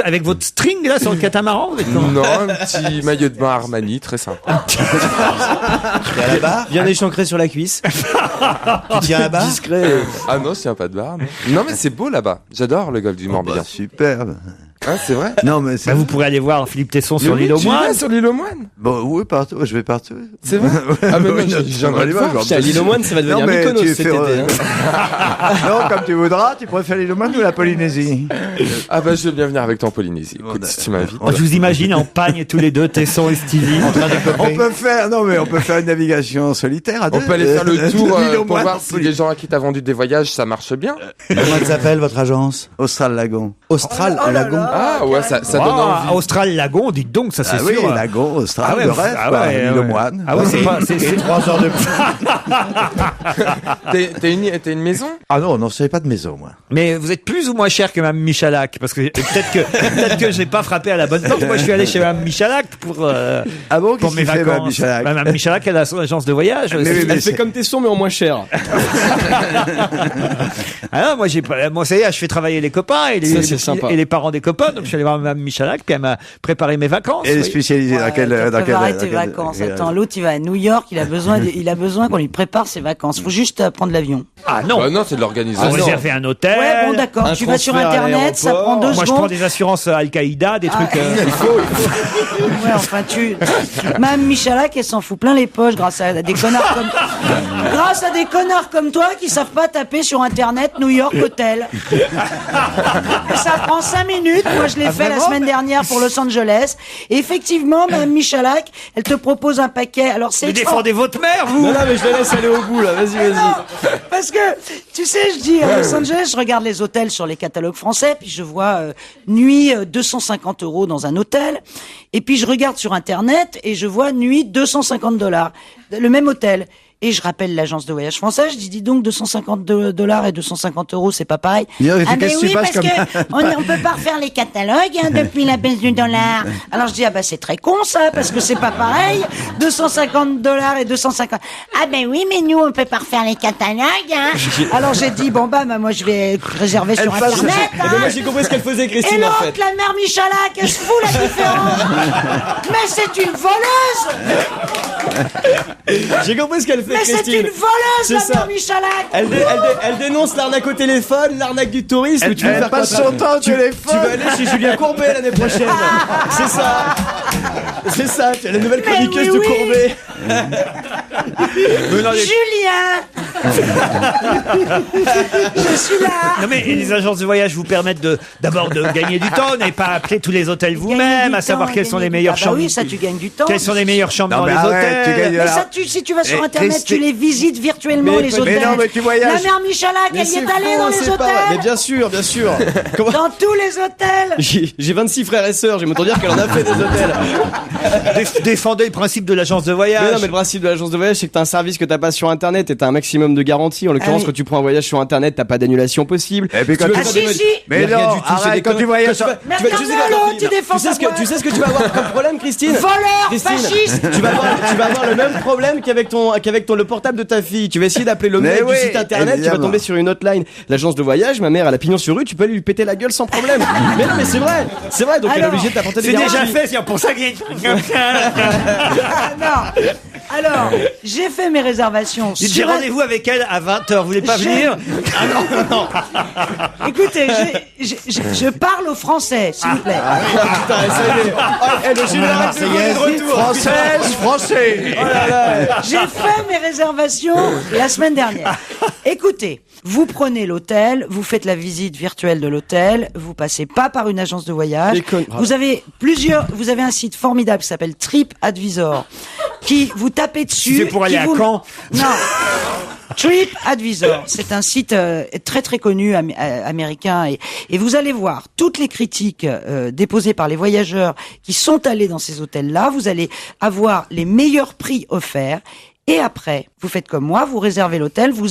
avec votre string là sur le catamaran, vous êtes comment? Non, un petit maillot de bain Armani, très sympa. Tu tiens la barre? Bien échancré sur la cuisse. Tu tiens la barre? Discret. Ah non, je tiens pas de barre. Non, mais c'est beau là-bas. J'adore le golfe du Morbihan. Superbe. Ah, c'est vrai? Non, mais c'est... Bah, vous pourrez aller voir Philippe Tesson sur Mais l'île aux tu y vas Moines. sur l'île aux Moines? Bon, oui, partout, je vais partout. C'est vrai? Ah, mais non, Oui, je viendrai le voir. À l'île aux Moines, ça va devenir Non, mais Mykonos tu cet fais, été. Hein. Non, comme tu voudras, tu préfères l'île aux Moines ou la Polynésie? Ah, bah, je veux bien venir avec toi en Polynésie. Écoute, si tu m'invites. Je vous imagine en pagne tous les deux, Tesson et Stevie. On peut faire une navigation solitaire à deux. On peut aller faire le tour l'île aux pour Moines, voir si les gens à qui t'as vendu des voyages, ça marche bien. Comment elle s'appelle, votre agence? Austral Lagon. Austral Lagon. Ah, ouais, ça donne envie. Austral Lagon, dites donc, ça c'est Ah oui, sûr. Lagon, Austral, Ah ouais, le rêve, ah quoi, ouais, l'île ouais. aux Moines. Ah ouais, c'est pas, c'est 3 heures de T'as une maison? Ah non, c'est pas de maison, moi. Mais vous êtes plus ou moins cher que Mme Michalak, parce que peut-être que j'ai pas frappé à la bonne porte. Moi, je suis allé chez Mme Michalak pour Ah bon, pour qu'est-ce mes qu'il fait, Mme vacances. Michalak? Mme Michalak, elle a son agence de voyage. Elle fait comme Tesson, mais en moins cher. Ah non, moi ça y est, je fais travailler les copains et Ça, c'est sympa. les parents des copains. Donc je suis allé voir Mme Michalak, puis elle m'a préparé mes vacances. Elle est oui. spécialisée dans quelle... Préparer tes vacances. Attends, l'autre, il va à New York, il a besoin qu'on lui prépare ses vacances. Faut juste prendre l'avion. Ah non. Bah non, c'est de Faut l'organisation. réserver un hôtel. Ouais, bon, d'accord. Tu vas sur Internet, ça prend 2 Moi, je prends secondes. des assurances Al-Qaïda, des trucs. Il faut. Ouais, enfin, Mme Michalak, elle s'en fout plein les poches grâce à des connards comme toi qui savent pas taper sur Internet New York Hotel. Ça prend 5 minutes. Moi, je l'ai fait la semaine dernière pour Los Angeles. Et effectivement, Mme Michalak, elle te propose un paquet. Alors, c'est Vous défendez votre mère, vous? Non, mais je la laisse aller au bout, là. Vas-y. Parce que, tu sais, je dis à Los Angeles, je regarde les hôtels sur les catalogues français, puis je vois nuit 250 € dans un hôtel, et puis je regarde sur Internet et je vois nuit $250, le même hôtel. Et je rappelle l'agence de voyage française, je dis donc $250 et 250 €, c'est pas pareil. Ah ben oui, parce que on peut pas refaire les catalogues depuis la baisse du dollar. Alors je dis c'est très con ça, parce que c'est pas pareil. $250 et 250. Ah ben oui, mais nous on peut pas refaire les catalogues. Alors j'ai dit moi je vais réserver sur Internet. Moi, j'ai compris ce qu'elle faisait, Et Christine, en l'autre, fait. la mère Michalak, elle se fout la différence. Mais c'est une voleuse. J'ai compris ce qu'elle fait, Mais c'est Christine. une voleuse, C'est la ça. mère Michalak. Elle dénonce l'arnaque au téléphone, l'arnaque du tourisme. Elle passe son temps au téléphone. Tu vas aller chez Julien Courbet l'année prochaine. C'est ça. C'est ça, tu es la nouvelle chroniqueuse de Courbet. Julien. Je suis là. Non mais les agences de voyage vous permettent d'abord de gagner du temps, n'avez pas appelé tous les hôtels vous-même, à savoir quelles sont les meilleures chambres. Oui, ça tu gagnes du temps. Quelles sont les meilleures chambres dans les arrête, tu hôtels. gagnes Mais ça, si tu vas sur Internet, tu les visites virtuellement, les hôtels. Mais non, mais tu voyages. La mère Michalak, elle y est allée dans les hôtels. Mais bien sûr. Dans tous les hôtels. J'ai 26 frères et sœurs, j'aime autant dire qu'elle en a fait des hôtels. Défendez le principe de l'agence de voyage. Mais non, mais le principe de l'agence de voyage, c'est que t'as un service que t'as pas sur Internet et t'as un maximum de garanties. En l'occurrence, oui. quand tu prends un voyage sur Internet, t'as pas d'annulation possible. Et puis quand Ah si, si. Mais rien non, du tout, c'est arrête, des quand tu conneries. voyages... Mais tu sais regarde-le, que- tu défends sa boîte. tu sais ce que tu vas avoir comme problème, Christine? Voleur, Christine, fasciste. tu vas avoir le même problème qu'avec le portable de ta fille. Tu vas essayer d'appeler le Mais mec oui, du site internet, tu vas évidemment. tomber sur une hotline. L'agence de voyage, ma mère, elle a pignon sur rue, tu peux aller lui péter la gueule sans problème. Mais non, mais c'est vrai, donc elle est Alors, obligée de t'apporter des C'est garanties. déjà fait, c'est pour ça qu'il y a Non. Alors, j'ai fait mes réservations. J'ai sur- rendez-vous avec elle à 20h, vous voulez pas J'ai- venir? Écoutez, je parle au français, s'il vous plaît. Putain, ça y est. Oh, le général de Gaulle est de retour. Français. J'ai fait mes réservations la semaine dernière. Écoutez, vous prenez l'hôtel, vous faites la visite virtuelle de l'hôtel, vous passez pas par une agence de voyage. Vous avez un site formidable qui s'appelle TripAdvisor, qui vous tapez dessus. C'est pour aller à Caen. Non. TripAdvisor, c'est un site très très connu américain et vous allez voir toutes les critiques déposées par les voyageurs qui sont allés dans ces hôtels-là. Vous allez avoir les meilleurs prix offerts. Et après, vous faites comme moi, vous réservez l'hôtel, vous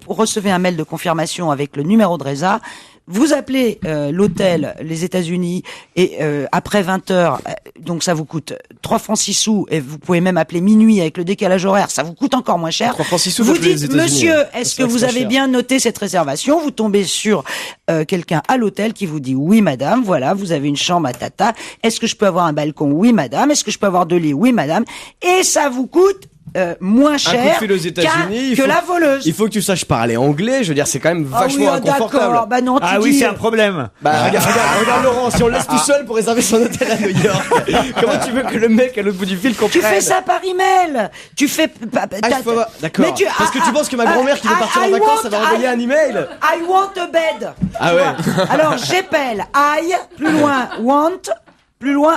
recevez un mail de confirmation avec le numéro de résa. Vous appelez l'hôtel, les États-Unis, et après 20h, donc ça vous coûte 3 francs 6 sous, et vous pouvez même appeler minuit avec le décalage horaire, ça vous coûte encore moins cher. 3 francs 6 sous, vous d'appeler les dites, États-Unis. monsieur, Ouais. est-ce C'est que vrai que vous c'est pas avez cher. bien noté cette réservation? Vous tombez sur quelqu'un à l'hôtel qui vous dit, oui madame, voilà, vous avez une chambre à tata. Est-ce que je peux avoir un balcon? Oui madame. Est-ce que je peux avoir 2 lits? Oui madame. Et ça vous coûte moins Un coup de cher fil aux États-Unis, que la voleuse. Il faut que tu saches parler anglais. Je veux dire, c'est quand même vachement inconfortable. D'accord. Bah non, tu dis, c'est un problème. Bah, regarde Laurent, si on le laisse tout seul pour réserver son hôtel à New York, comment tu veux que le mec à l'autre bout du fil comprenne? tu fais ça par email. Tu fais. D'accord. Mais Parce que tu penses que ma grand-mère qui veut partir en vacances, ça va envoyer un email? I want a bed. Ah ouais. Alors j'appelle I, plus loin want, plus loin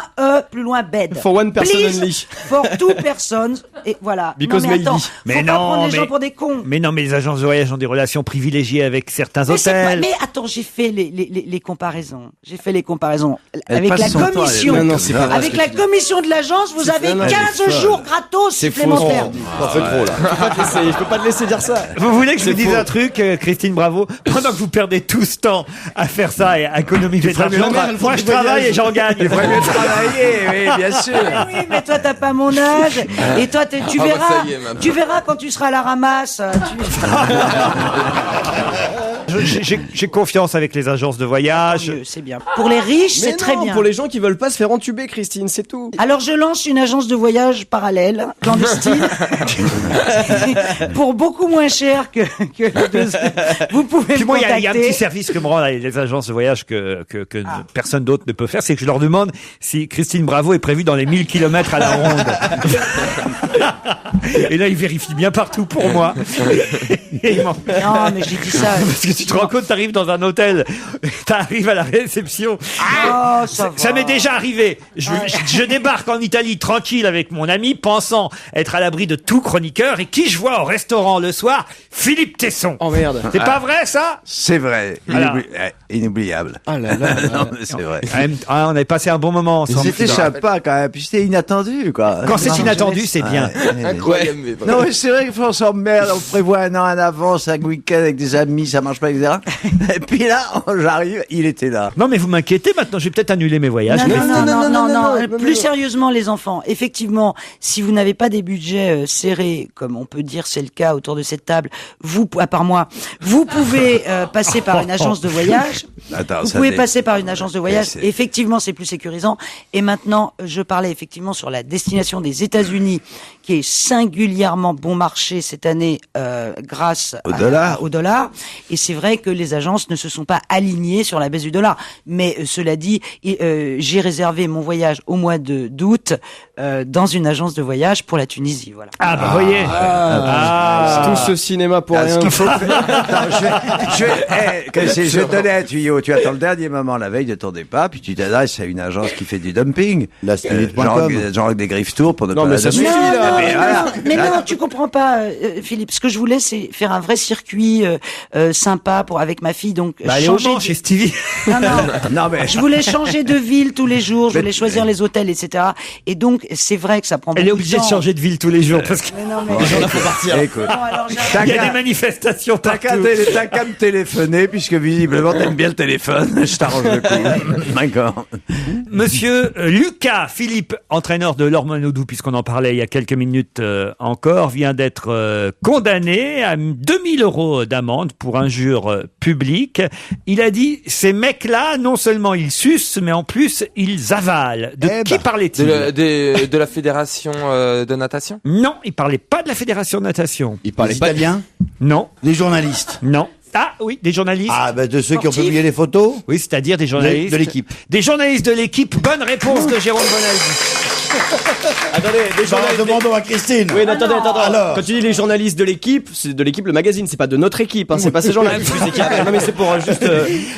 plus loin bed. For one person Please, only. For two persons. Et voilà. Because non mais maybe. attends, faut Mais pas non, prendre les mais- gens pour des cons. Mais non, mais les agences de voyage ont des relations privilégiées avec certains Mais, c'est pas- hôtels. mais attends, j'ai fait les comparaisons. J'ai fait les comparaisons Elle avec passe la son temps à commission. aller- Non, c'est pas vrai, Avec ce la que tu dis. commission de l'agence, vous avez non, 15 jours gratos C'est faux. supplémentaires. T'en fais trop là. Je peux pas te laisser dire ça. Vous voulez que je C'est vous dise faux. un truc, Christine Bravo? Pendant que vous perdez tout ce temps à faire ça et à économiser de ferais mieux l'argent, la mère, elle moi fait je du travaille voyage. et j'en gagne. Il ferait mieux de travailler, oui, bien sûr. Oui, mais toi t'as pas mon âge. Et toi tu Ah bah, verras, ça y est, maintenant. tu verras quand tu seras à la ramasse. J'ai confiance avec les agences de voyage. C'est bien. Pour les riches, Mais c'est très non, bien. pour les gens qui veulent pas se faire entuber, Christine, c'est tout. Alors je lance une agence de voyage parallèle, clandestine, pour beaucoup moins cher que les deux. Vous pouvez Puis me moi, il y a un contacter. petit service que me rendent les agences de voyage que personne d'autre ne peut faire, c'est que je leur demande si Christine Bravo est prévue dans les 1000 km à la ronde. Et là, ils vérifient bien partout pour moi. Et ils m'en- Non, mais j'ai dit ça. Parce que tu te rends compte, t'arrives dans un hôtel, t'arrives à la réception. Oh, ça Ça va. m'est déjà arrivé. Je débarque en Italie tranquille avec mon ami, pensant être à l'abri de tout chroniqueur, et qui je vois au restaurant le soir? Philippe Tesson. Oh merde. C'est pas vrai, ça? C'est vrai. Voilà. Inoubliable. Ah là là. Non, mais c'est vrai. On avait passé un bon moment ensemble. C'était sympa quand même, puis c'était inattendu quoi. Quand c'est Non, inattendu, c'est bien. Incroyable. mais vraiment. Non mais c'est vrai qu'on s'emmerde, on prévoit un an en avance, un week-end avec des amis, ça marche pas, etc. Et puis là, j'arrive, il était là. Non, mais vous m'inquiétez maintenant, je vais peut-être annuler mes voyages. Non, Christine. non. Plus sérieusement, les enfants. Effectivement, si vous n'avez pas des budgets serrés, comme on peut dire c'est le cas autour de cette table, vous, à part moi, vous pouvez passer par une agence de voyage. Attends, Vous ça pouvez dé- passer par une agence de voyage. c'est- Effectivement, c'est plus sécurisant. Et maintenant, je parlais effectivement sur la destination des États-Unis, qui est singulièrement bon marché cette année grâce Au dollar. au dollar. Et c'est vrai que les agences ne se sont pas alignées sur la baisse du dollar. Mais cela dit, j'ai réservé mon voyage au mois d'août dans une agence de voyage pour la Tunisie. Voilà. Ah, bah, voyez. Tout ce cinéma pour Ah, rien. ce qu'il faut faire. Attends, je vais te donner un tuyau. Tu attends le dernier moment, la veille de ton départ, puis tu t'adresses à une agence qui fait du dumping. Genre des griffes tours pour ne Non, pas mais la ça donner. suffit, là. Mais voilà. Mais non, tu comprends pas, Philippe. Ce que je voulais, c'est faire un vrai circuit sympa pour avec ma fille. Donc Bah, allez au changer Mans chez Stevie. Non, non. Non, mais Je voulais changer de ville tous les jours. Je voulais choisir les hôtels, etc. Et donc, c'est vrai que ça prend Elle beaucoup est obligée de temps. changer de ville tous les jours parce qu'il Mais non, mais... Les gens là, faut partir. écoute, Bon, alors, j'arrête. t'as y a qu'à- des manifestations t'as partout. qu'à me téléphoner, puisque visiblement t'aimes bien le téléphone. Je t'arrange le coup. D'accord. Monsieur Lucas Philippe, entraîneur de l'Ormanodou, puisqu'on en parlait il y a quelques minutes encore, vient d'être condamné à 2000 € d'amende pour injure publique. Il a dit, ces mecs-là, non seulement ils sucent, mais en plus ils avalent. De Eh qui ben, parlait-il? De la fédération de natation. Non, il parlait pas de la Fédération de natation. Il parlait italien. Non, Des journalistes. non. Ah oui, des journalistes. Ah, ben de ceux qui ont Sportifs. publié les photos Oui, c'est-à-dire des journalistes. de l'équipe. Des journalistes de l'équipe. Bonne réponse de Jérôme Bonaldi. Attendez, des journalistes. Demandons à Christine. Oui, attendez. Alors. Quand tu dis les journalistes de l'équipe, c'est de l'équipe le magazine, c'est pas de notre équipe, hein, c'est pas ces gens-là qui font équipe. Non mais c'est pour juste.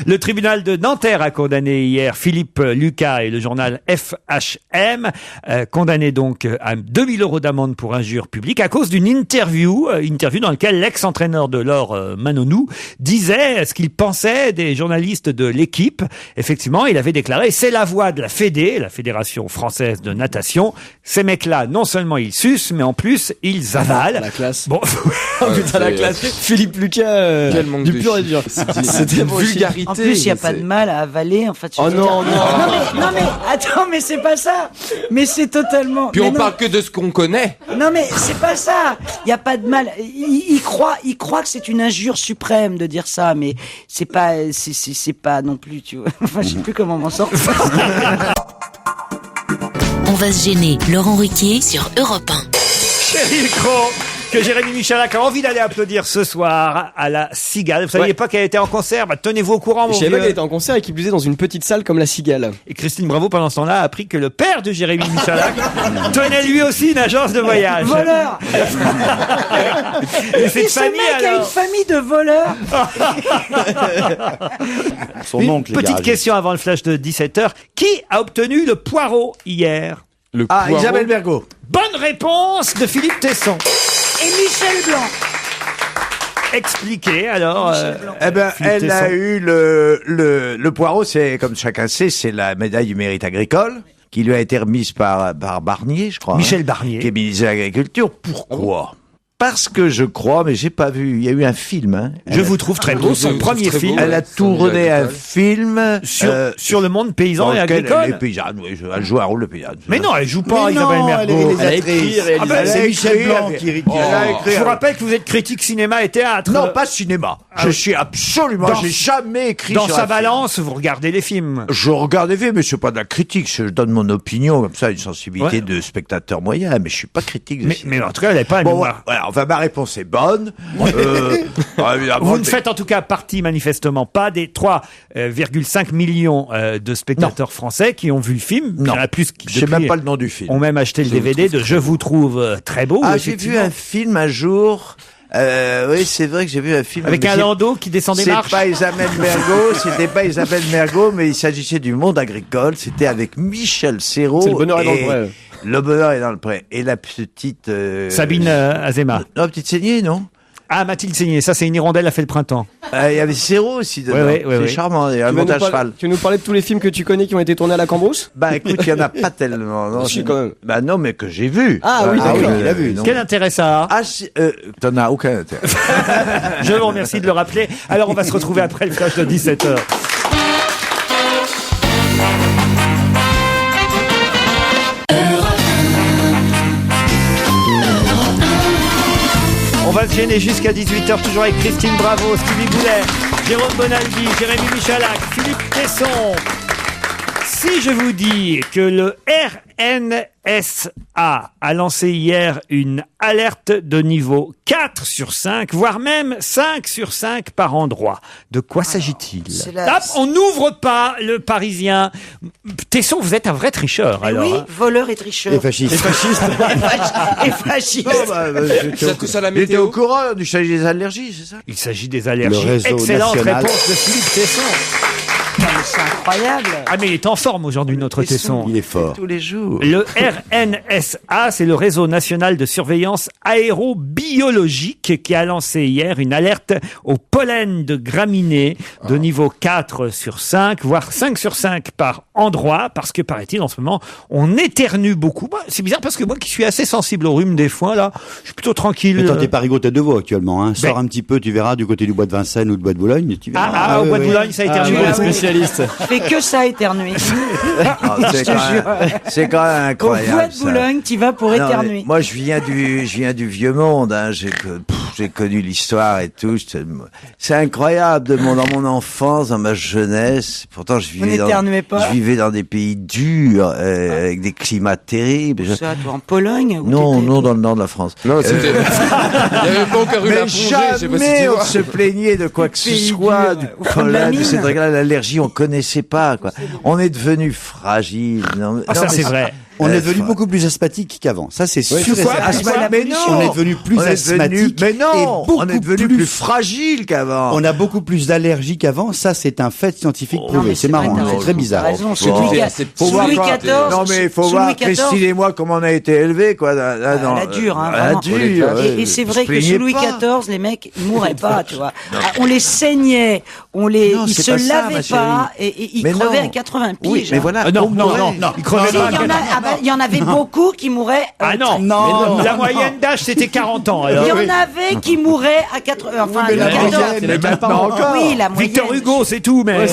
Le tribunal de Nanterre a condamné hier Philippe Lucas et le journal FHM, condamné donc à 2000 € d'amende pour injure publique à cause d'une interview dans laquelle l'ex-entraîneur de l'Or Manonou disait ce qu'il pensait des journalistes de l'équipe. Effectivement, il avait déclaré: c'est la voix de la Fédé, la Fédération française de natation. Ces mecs-là, non seulement ils sucent, mais en plus ils avalent. La classe. Bon, Oh putain, la c'est- classe. Philippe Lucas, Quel manque du de pur et chi- dur. C'était une vulgarité. En plus, il n'y a pas de mal à avaler. En fait, je Oh veux dire. non, Non, mais attends, mais c'est pas ça. Mais c'est totalement. Puis mais on non. parle que de ce qu'on connaît. Non, mais c'est pas ça. Il y a pas de mal. Il croit que c'est une injure suprême de dire ça, mais c'est pas non plus, tu vois. Enfin, je sais plus comment m'en sortir. On va se gêner. Laurent Ruquier sur Europe 1. Sheryl Crow, que Jérémy Michalak a envie d'aller applaudir ce soir à la Cigale. Vous saviez pas qu'elle était en concert? Bah, tenez-vous au courant, mon Je savais pas vieux. qu'elle était en concert et qu'il plus est dans une petite salle comme la Cigale. Et Christine Bravo, pendant ce temps-là, a appris que le père de Jérémy Michalak tenait lui aussi une agence de voyage. Voleur. Et cette Et ce famille, mec a une alors. famille de voleurs. Son Une oncle, les petite garagistes. question avant le flash de 17h. Qui a obtenu le poireau hier? Le Ah, poireau. Isabelle Bergot. Bonne réponse de Philippe Tesson. Et Michel Blanc. Expliquez alors. Eh ben, Philippe elle a Tesson. eu le poireau, c'est, comme chacun sait, c'est la médaille du mérite agricole, qui lui a été remise par Barnier, je crois. Michel Barnier. Qui est ministre de l'Agriculture. Pourquoi? Parce que je crois, mais j'ai pas vu, il y a eu un film, hein. Je vous trouve très beau, son premier film. Elle a tourné un film sur le monde paysan dans et lequel agricole. Elle est paysanne, oui, elle joue un rôle de paysanne. Mais non, elle joue pas, Mais Isabelle non, Mergo. elle est réalisatrice. Ah ben, C'est Michel Blanc qui elle a écrit. Je vous rappelle que vous êtes critique cinéma et théâtre. Non, pas cinéma. Je suis absolument, j'ai jamais écrit Dans sur sa un film. balance, vous regardez les films. Je regarde des films, mais c'est pas de la critique. Je donne mon opinion, comme ça, une sensibilité Ouais. de spectateur moyen, mais je suis pas critique. de cinéma. Mais en tout cas, elle n'est pas Bon, mémoire. voilà, enfin, ma réponse est bonne. Évidemment, Vous ne faites en tout cas partie manifestement pas des 3,5 millions de spectateurs français qui ont vu le film. Il y en a plus qui je sais depuis même pas le nom du film. ont même acheté le Je vous DVD trouve de Je vous trouve très beau. Ah, j'ai vu effectivement. un film un jour. Oui, c'est vrai que j'ai vu un film Avec mais un c'est- landau qui descend des marches. C'était pas Isabelle Mergo, mais il s'agissait du monde agricole. C'était avec Michel Serrault. C'est Le bonheur est dans le et- pré. Le bonheur est dans le pré. Et la petite Sabine Azéma. Non, petite saignée, non? Ah, Mathilde Seigné, ça c'est une hirondelle a fait le printemps. Il y avait Serrault aussi dedans. Ouais, c'est ouais. charmant. Il y a un Tu vas montage nous parler- cheval. Tu veux nous parler de tous les films que tu connais qui ont été tournés à la Cambrousse? Bah écoute, il y en a pas tellement. Non, Si, quand même. Bah non, mais que j'ai vu. Ah oui, d'accord. il a vu. non. Quel intérêt ça a? Ah, t'en as aucun intérêt. Je vous remercie de le rappeler. Alors on va se retrouver après le flash de 17h. On va se gêner jusqu'à 18h, toujours avec Christine Bravo, Stevie Boulet, Jérôme Bonaldi, Jérémy Michalak, Philippe Tesson. Si je vous dis que le RNSA a lancé hier une alerte de niveau 4 sur 5, voire même 5 sur 5 par endroit, de quoi s'agit-il? Hop, on n'ouvre pas le Parisien. Tesson, vous êtes un vrai tricheur, Eh alors. oui, hein. voleur et tricheur. Et fasciste. Et fasciste. J'étais que ça, la il était météo au courant, il s'agit des allergies, c'est ça? Il s'agit des allergies. Le réseau Excellente national. réponse de Philippe Tesson. Non, mais c'est incroyable. Ah, mais il est en forme aujourd'hui, notre Tesson. Il est fort. Tous les jours. Le RNSA, c'est le réseau national de surveillance aérobiologique qui a lancé hier une alerte au pollen de graminées de niveau 4 sur 5, voire 5 sur 5 par endroit, parce que paraît-il en ce moment, on éternue beaucoup. Bah, c'est bizarre parce que moi qui suis assez sensible au rhume des fois, là, je suis plutôt tranquille. Mais toi, t'es pas rigolo tête de veau actuellement, hein. Sors un petit peu, tu verras, du côté du bois de Vincennes ou du bois de Boulogne, tu verras. Au bois de Boulogne, ça a éternué. Ah, spécialiste. Fais que ça éternuer. Ah, Je te jure. c'est quand même Au incroyable. bois de ça. Boulogne, tu vas pour Non, éternuer. mais moi, je viens du vieux monde. Hein. J'ai connu l'histoire et tout. C'est incroyable dans mon enfance, dans ma jeunesse. Pourtant, je n'éternuez pas. je vivais dans des pays durs, avec des climats terribles. Ça, toi, en Pologne où Non, t'étais, non, toi dans le nord de la France. Non, c'était. Il n'y avait pas encore eu la Mais plongée, je sais pas si jamais tu on vois. se plaignait de quoi que ce Pays soit, dur, du au fond de la pollen, de mine. ces trucs-là, l'allergie, on connaissait pas, quoi. On est devenu fragile. Non, Ah, non, ça mais c'est vrai. On est devenu beaucoup plus asthmatique qu'avant. Ça, c'est sûr. et Quoi certain. Pourquoi mais non, On est devenu plus on est devenu, asthmatique. mais et non, beaucoup on est devenu plus fragile qu'avant. On a beaucoup plus d'allergies qu'avant. Ça, c'est un fait scientifique Non, prouvé. mais C'est vrai, marrant. t'as hein. C'est raison, très bizarre. t'as raison. Sous Bon. Louis Faut sous voir Louis quoi. XIV. Non, mais il faut sous voir, Louis XIV, Christine et moi, comment on a été élevés, quoi. Dans, la dure, hein, la vraiment. dure. Et c'est vrai que sous Louis XIV, les mecs, ils mouraient pas, tu vois. Non. Ah, on les saignait, Non, ils c'est se pas ça, lavaient ma chérie. pas, et ils Mais crevaient non. à 80 piges. Oui, mais voilà. Non, on non, mourait. non, il crevait Si, pas. il y en avait beaucoup qui mouraient. Ah non, Non, la moyenne d'âge c'était 40 ans. Il y Alors. en avait qui mouraient à 80. Enfin, mais la 14. moyenne, Mais maintenant encore. Oui, la moyenne. Victor Hugo, c'est tout, mais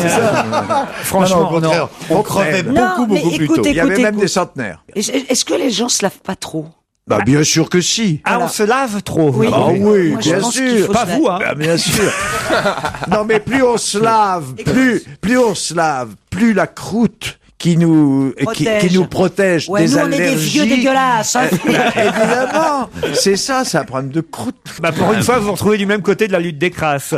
franchement, au contraire, on crevait Non, beaucoup, mais beaucoup plus écoute, tôt. Il y avait même écoute. des centenaires. Est-ce que les gens se lavent pas trop? Bah, bien sûr que si. Ah, on se lave trop. Oui. Ah oui, Moi, je bien pense qu'il sûr. faut Pas se vous, hein. Bah, bien sûr. Non, mais plus on se lave, plus on se lave, plus la croûte qui nous protège Ouais, des nous, on allergies. est des vieux dégueulasses. Hein. Évidemment, c'est ça, c'est un problème de croûte. Bah pour une fois, vous vous retrouvez du même côté de la lutte des crasses.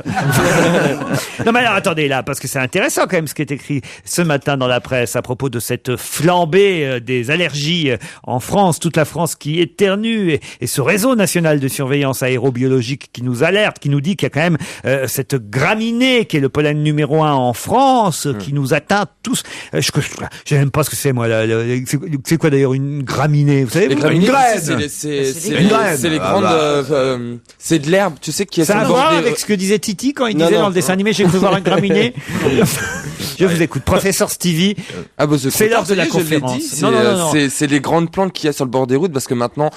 Non mais alors attendez là, parce que c'est intéressant quand même ce qui est écrit ce matin dans la presse à propos de cette flambée des allergies en France, toute la France qui éternue, et ce réseau national de surveillance aérobiologique qui nous alerte, qui nous dit qu'il y a quand même cette graminée qui est le pollen numéro 1 en France, qui nous atteint tous. Je sais même pas ce que c'est moi. C'est quoi d'ailleurs une graminée? Vous savez, Les graminées, c'est les grandes, c'est de l'herbe, tu sais, qui est ça a à voir avec ce que disait Titi quand il disait dans le dessin animé, j'ai cru voir un graminé. Je vous écoute, professeur Stevie. Ah bah c'est l'heure de la conférence. Non. C'est les grandes plantes qu'il y a sur le bord des routes, parce que maintenant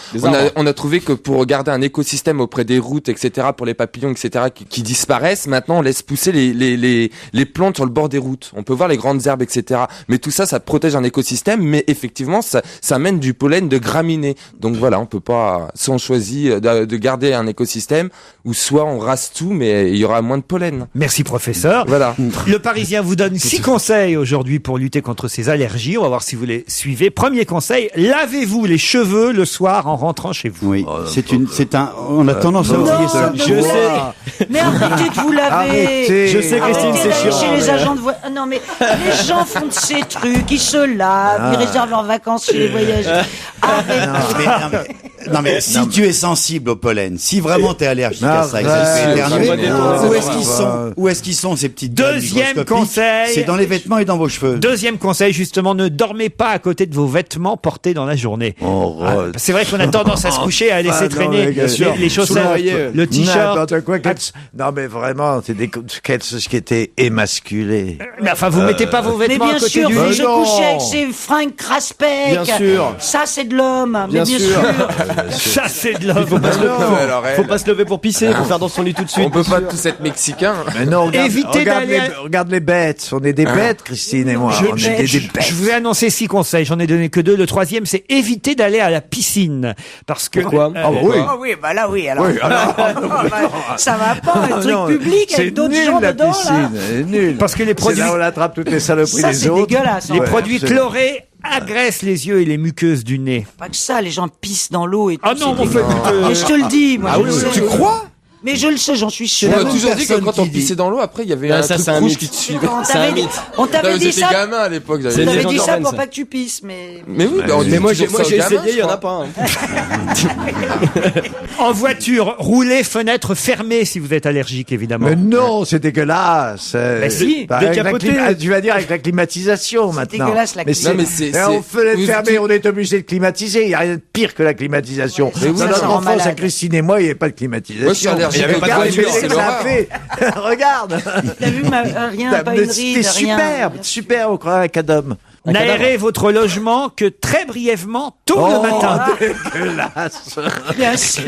on a trouvé que pour garder un écosystème auprès des routes, etc., pour les papillons, etc., qui disparaissent, maintenant on laisse pousser les plantes sur le bord des routes. On peut voir les grandes herbes, etc. Mais tout ça, ça protège un écosystème, mais effectivement ça amène du pollen de graminées. Donc voilà, on peut pas, soit on choisit de garder un écosystème, ou soit on rase tout, mais il y aura moins de pollen. Merci professeur. Voilà. Le Parisien vous donne 6 conseils aujourd'hui pour lutter contre ces allergies. On va voir si vous les suivez. Premier conseil, lavez-vous les cheveux le soir en rentrant chez vous. Oui, on a tendance à oublier ça. Je sais. Mais arrêtez de vous laver. Arrêtez. Je sais, Christine, c'est chiant. Chez les agents de voyage. Non, mais les gens font de ces trucs, ils se lavent, ils réservent leurs vacances chez les voyageurs. Arrêtez. Non mais si tu es sensible au pollen, si vraiment t'es allergique à ça, et que ça te fait éternuer, où est-ce qu'ils sont ces petites graines Deuxième microscopiques? conseil. C'est dans les vêtements et dans vos cheveux. Deuxième conseil, justement, ne dormez pas à côté de vos vêtements portés dans la journée. C'est vrai qu'on a tendance à se coucher, à laisser traîner les chaussettes, le t-shirt. N'importe quoi. Non mais vraiment, c'est quelle société émasculée. Mais enfin, vous mettez pas vos vêtements Mais à bien côté sûr, du vous lit. se couchez avec ces fringues craspec. Bien sûr. Ça, c'est de l'homme. Mais bien sûr. Ça, c'est de l'homme. Faut pas se lever pour pisser, pour faire dans son lit tout de suite. On peut pas tous être mexicains. Mais non, Évitez d'aller regarde les bêtes. On est des bêtes, Christine et moi. On est des bêtes. Je vous ai annoncé 6 conseils, j'en ai donné que 2. Le troisième, c'est éviter d'aller à la piscine. Parce que. Pourquoi Oui, bah là, oui. Alors, ça va pas, un truc public avec d'autres gens la dedans, là. piscine, c'est nul. Parce que les produits. C'est là où on attrape toutes les saloperies Ça, des c'est autres. dégueulasse. Les hein. produits absolument. chlorés agressent les yeux et les muqueuses du nez. Pas que ça, les gens pissent dans l'eau et tout. Ah non, c'est mon fait. dégueulasse. Mais je te le dis, moi. je le sais. Tu crois? Mais je le sais, j'en suis sûr. On m'a toujours dit que quand on pissait dans l'eau, après il y avait un ça, truc c'est un rouge mythe. qui te suivait. On t'avait dit J'étais ça. gamin à l'époque. On C'est une t'avait légende dit ça urbaine, pour ça. pas que tu pisses, mais. Mais oui, on dit Mais moi j'ai toujours ça aux gamins, essayé, il y en a je crois. pas. En voiture, roulez fenêtre fermée si vous êtes allergique, évidemment. Mais non, c'est dégueulasse. Mais si, Avec la décapoté. tu vas dire avec la climatisation maintenant. dégueulasse, la Mais clim. Non, mais c'est- on fenêtre vous- fermée, on est obligé de climatiser. Il n'y a rien de pire que la climatisation. Ouais, Dans ça, notre ça rend enfance, à malade. Christine et moi, il n'y avait pas de climatisation. Moi, je suis allergique Il y avait aux pas de gramines, climatisation, c'est ça a l'horreur. fait. Regarde. T'as vu, rien, pas une ride, C'était rien. superbe, super, on croirait un cadom. N'aérez votre logement que très brièvement tôt le matin. Dégueulasse. Bien sûr.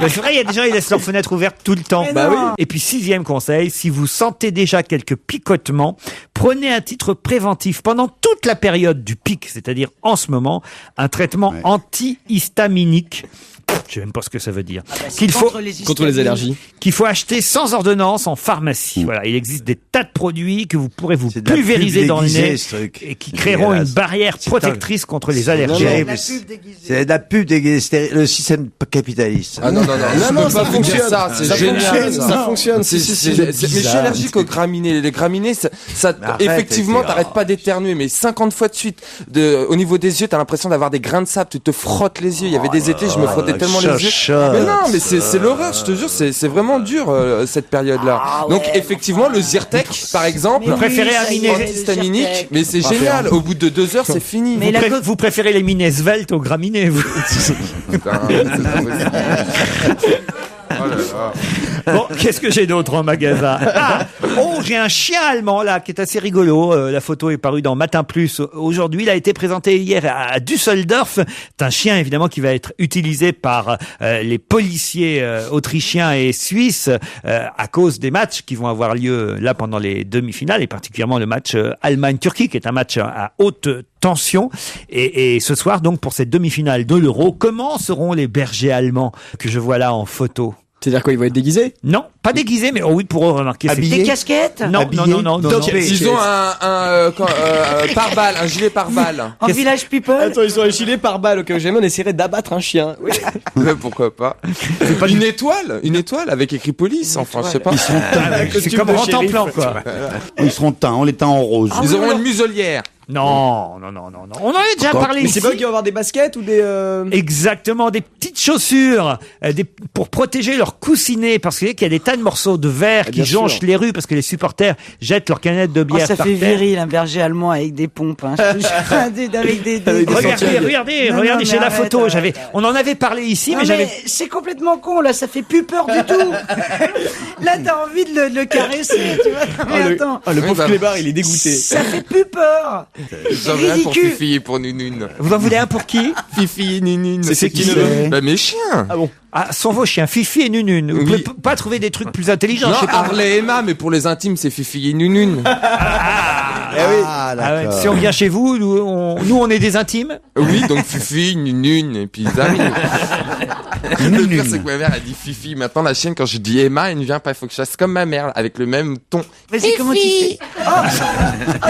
Mais c'est vrai, il y a des gens, ils laissent leur fenêtre ouverte tout le temps. Mais Bah non. oui. Et puis, 6e conseil, si vous sentez déjà quelques picotements, prenez à titre préventif pendant toute la période du pic, c'est-à-dire en ce moment, un traitement antihistaminique. Je sais même pas ce que ça veut dire. Qu'il faut, Contre les allergies. qu'il faut acheter sans ordonnance en pharmacie. Voilà, il existe des tas de produits que vous pourrez vous C'est de la pulvériser pub dans le déguisée, nez ce truc. et qui créeront une barrière protectrice contre les allergies. Terrible. C'est de la pub déguisée, le système capitaliste. Ah non, Non, je ça peux pas vous dire fonctionne. ça, c'est Ça génial. fonctionne, ça. ça fonctionne. Mais je suis allergique aux graminées. Les graminées, arrête, effectivement, c'est- t'arrêtes pas d'éternuer, mais 50 fois de suite, au niveau des yeux, t'as l'impression d'avoir des grains de sable, tu te frottes les yeux. Il y avait des étés, je me frottais tellement les yeux. Mais non, mais c'est l'horreur, je te jure, c'est vraiment dur, cette période-là. Donc, effectivement, le Zyrtec, par exemple, Mais oui, préférez ça un y est, miné- le antihistaminique, Zyrtec. mais c'est génial. Au bout de 2 heures, c'est fini. Mais la Vous préférez les mines sveltes aux graminées, vous. Putain, c'est pas possible. Oh là là. Bon, qu'est-ce que j'ai d'autre en magasin? Oh, j'ai un chien allemand là qui est assez rigolo. La photo est parue dans Matin Plus aujourd'hui. Il a été présenté hier à Düsseldorf. C'est un chien évidemment qui va être utilisé par les policiers autrichiens et suisses à cause des matchs qui vont avoir lieu là pendant les demi-finales et particulièrement le match Allemagne-Turquie qui est un match à haute tension. Et ce soir donc pour cette demi-finale de l'Euro, comment seront les bergers allemands que je vois là en photo? C'est-à-dire quoi, ils vont être déguisés? Non, pas déguisés, mais oui, pour remarquer. Des casquettes? Non. Ils ont un pare-balles, un gilet pare-balles. En Village People? Attends, ils ont un gilet pare-balles, ok, jamais on essaierait d'abattre un chien. Oui. Mais pourquoi pas? Une étoile avec écrit police, enfin, je sais pas. Ils seront teints. C'est comme Rantanplan, quoi. Ils seront teints, on les teint en rose. Ils auront une muselière. Non. On en a déjà parlé Mais ici. c'est pas eux qui vont avoir des baskets ou des... Exactement, des petites chaussures pour protéger leurs coussinets, parce qu'il y a des tas de morceaux de verre qui bien jonchent sûr. les rues parce que les supporters jettent leurs canettes de bière Ça par fait terre. viril, un berger allemand avec des pompes. Hein. Avec des Regardez, Non, j'ai mais la arrête, photo. arrête. On en avait parlé ici, Non, mais j'avais. c'est complètement con, là, ça fait plus peur du tout. Là, t'as envie de le caresser, tu vois. Non, mais attends. le pauvre clébard, il est dégoûté. Ça fait plus peur. J'en veux un pour Fifi et pour Nunune. Vous en voulez un pour qui? Fifi et Nunune. C'est qui Bah, mes chiens. Ah bon? Ah, sont vos chiens, Fifi et Nunune. Vous Oui. pouvez pas trouver des trucs plus intelligents, Non, je sais pas. Harley et Emma, mais pour les intimes, c'est Fifi et Nunune. Ah, Ah ouais, d'accord. si on vient chez vous, nous on est des intimes. Oui, donc Fifi, Nunune, et puis ils arrivent. Le pire, c'est que ma mère a dit Fifi. Maintenant, la chienne, quand je dis Emma, elle ne vient pas. Il faut que je fasse comme ma mère, avec le même ton. Vas-y, comment tu fais? Oh,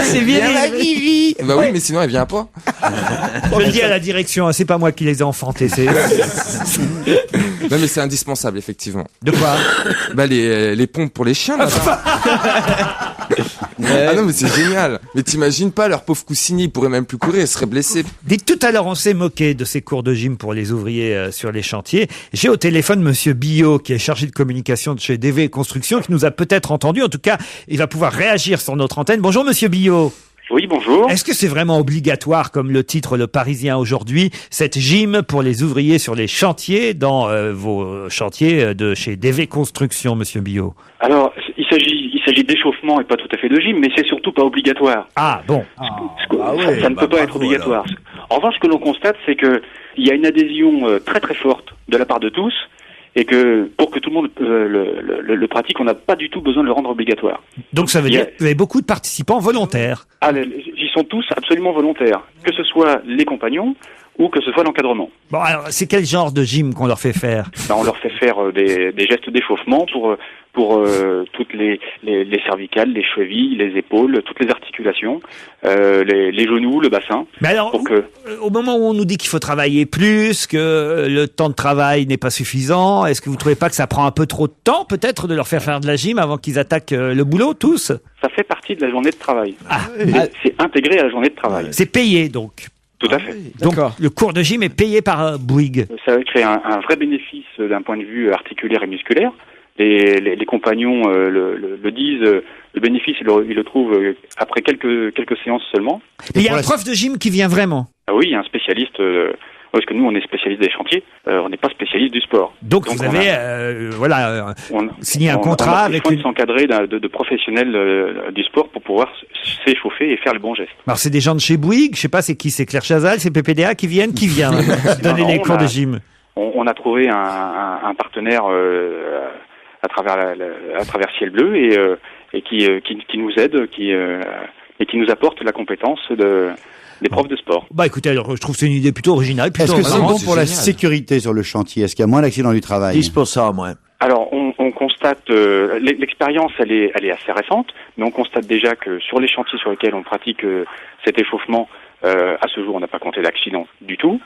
c'est viril. Bah oui, mais sinon, elle vient pas. Je le dis à la direction, hein, c'est pas moi qui les ai enfantés. Non, mais c'est indispensable, effectivement. De quoi? Bah, les pompes pour les chiens, là. Ah non, mais c'est génial. Mais t'imagines pas, leur pauvre coussinet, ils pourraient même plus courir, ils seraient blessés. Dites, tout à l'heure, on s'est moqué de ces cours de gym pour les ouvriers sur les chantiers. J'ai au téléphone Monsieur Billot, qui est chargé de communication de chez DV Construction, qui nous a peut-être entendu. En tout cas, il va pouvoir réagir sur notre antenne. Bonjour Monsieur Billot. Oui, bonjour. Est-ce que c'est vraiment obligatoire, comme le titre Le Parisien aujourd'hui, cette gym pour les ouvriers sur les chantiers, dans vos chantiers de chez DV Construction, Monsieur Billot? Alors, il s'agit d'échauffement et pas tout à fait de gym, mais c'est surtout pas obligatoire. Ah bon. Ça ne peut pas être obligatoire. En revanche, ce que l'on constate, c'est que il y a une adhésion très très forte de la part de tous, et que pour que tout le monde le pratique, on n'a pas du tout besoin de le rendre obligatoire. Donc ça veut dire que vous avez beaucoup de participants volontaires. Ah, ils sont tous absolument volontaires, que ce soit les compagnons ou que ce soit l'encadrement. Bon, alors c'est quel genre de gym qu'on leur fait faire? Ben, on leur fait faire des gestes d'échauffement pour toutes les cervicales, les chevilles, les épaules, toutes les articulations, les genoux, le bassin. Mais alors, au moment où on nous dit qu'il faut travailler plus, que le temps de travail n'est pas suffisant, est-ce que vous trouvez pas que ça prend un peu trop de temps, peut-être, de leur faire de la gym avant qu'ils attaquent le boulot, tous? Ça fait partie de la journée de travail. C'est intégré à la journée de travail. C'est payé, donc. Tout à fait. Donc, le cours de gym est payé par Bouygues. Ça crée un vrai bénéfice d'un point de vue articulaire et musculaire. Les compagnons le disent, le bénéfice, ils le trouvent après quelques séances seulement. Et il y a un prof de gym qui vient vraiment? Ah oui, il y a un spécialiste, parce que nous, on est spécialiste des chantiers, on n'est pas spécialiste du sport. Donc vous avez signé un contrat avec une... s'encadrer de professionnels du sport pour pouvoir s'échauffer et faire le bon geste. Alors c'est des gens de chez Bouygues, je sais pas, c'est qui? C'est Claire Chazal, c'est PPDA qui vient donner les cours de gym? On a trouvé un partenaire à travers Ciel Bleu et qui nous aide, et qui nous apporte la compétence des profs de sport. Bah écoutez, alors je trouve que c'est une idée plutôt originale. Est-ce que c'est bon pour la sécurité sur le chantier? Est-ce qu'il y a moins d'accidents du travail? 10% moins. Alors, on constate, l'expérience, elle est assez récente, mais on constate déjà que sur les chantiers sur lesquels on pratique cet échauffement, à ce jour, on n'a pas compté d'accidents du tout.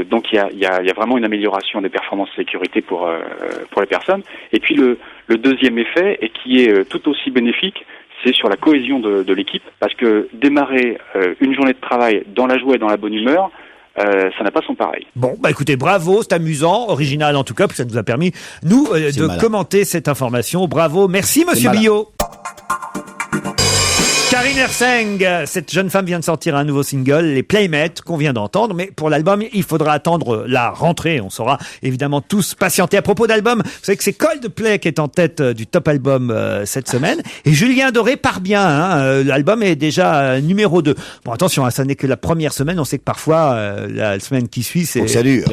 Donc, il y a vraiment une amélioration des performances de sécurité pour les personnes. Et puis, le deuxième effet, et qui est tout aussi bénéfique, c'est sur la cohésion de l'équipe, parce que démarrer une journée de travail dans la joie et dans la bonne humeur, ça n'a pas son pareil. Bon, bah écoutez, bravo, c'est amusant, original en tout cas, parce que ça nous a permis, nous, de commenter cette information. Bravo, merci Monsieur Billot. Karine Herseng, cette jeune femme vient de sortir un nouveau single, Les Playmates, qu'on vient d'entendre, mais pour l'album, il faudra attendre la rentrée. On saura évidemment tous patienter. À propos d'album, vous savez que c'est Coldplay qui est en tête du top album cette semaine, et Julien Doré part bien, hein. L'album est déjà numéro 2. Bon, attention, hein, ça n'est que la première semaine, on sait que parfois, la semaine qui suit, c'est... Faut que ça dure.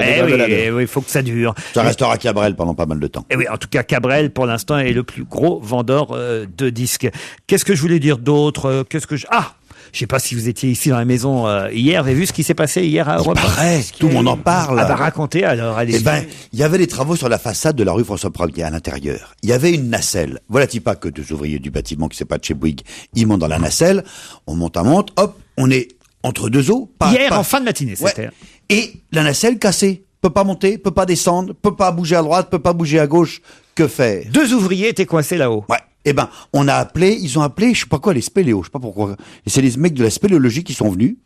Oui, faut que ça dure. Ça restera Cabrel pendant pas mal de temps. Et oui, en tout cas, Cabrel, pour l'instant, est le plus gros vendeur de disques. Qu'est-ce que je voulais dire d'autre? Je sais pas si vous étiez ici dans la maison hier. Vous avez vu ce qui s'est passé hier à Europe 1? Pareil, tout le monde en parle. Ah bah racontez alors, allez. Eh ben, il y avait des travaux sur la façade de la rue François 1er à l'intérieur. Il y avait une nacelle. Voilà-t-il pas que deux ouvriers du bâtiment qui c'est pas de chez Bouygues, ils montent dans la nacelle, on monte, hop, on est entre deux eaux. Hier en fin de matinée, c'était. Ouais. Et la nacelle cassée. Peut pas monter, peut pas descendre, peut pas bouger à droite, peut pas bouger à gauche. Que faire? Deux ouvriers étaient coincés là-haut. Ouais. Eh ben, ils ont appelé, je sais pas quoi, les spéléos, je sais pas pourquoi. Et c'est les mecs de la spéléologie qui sont venus.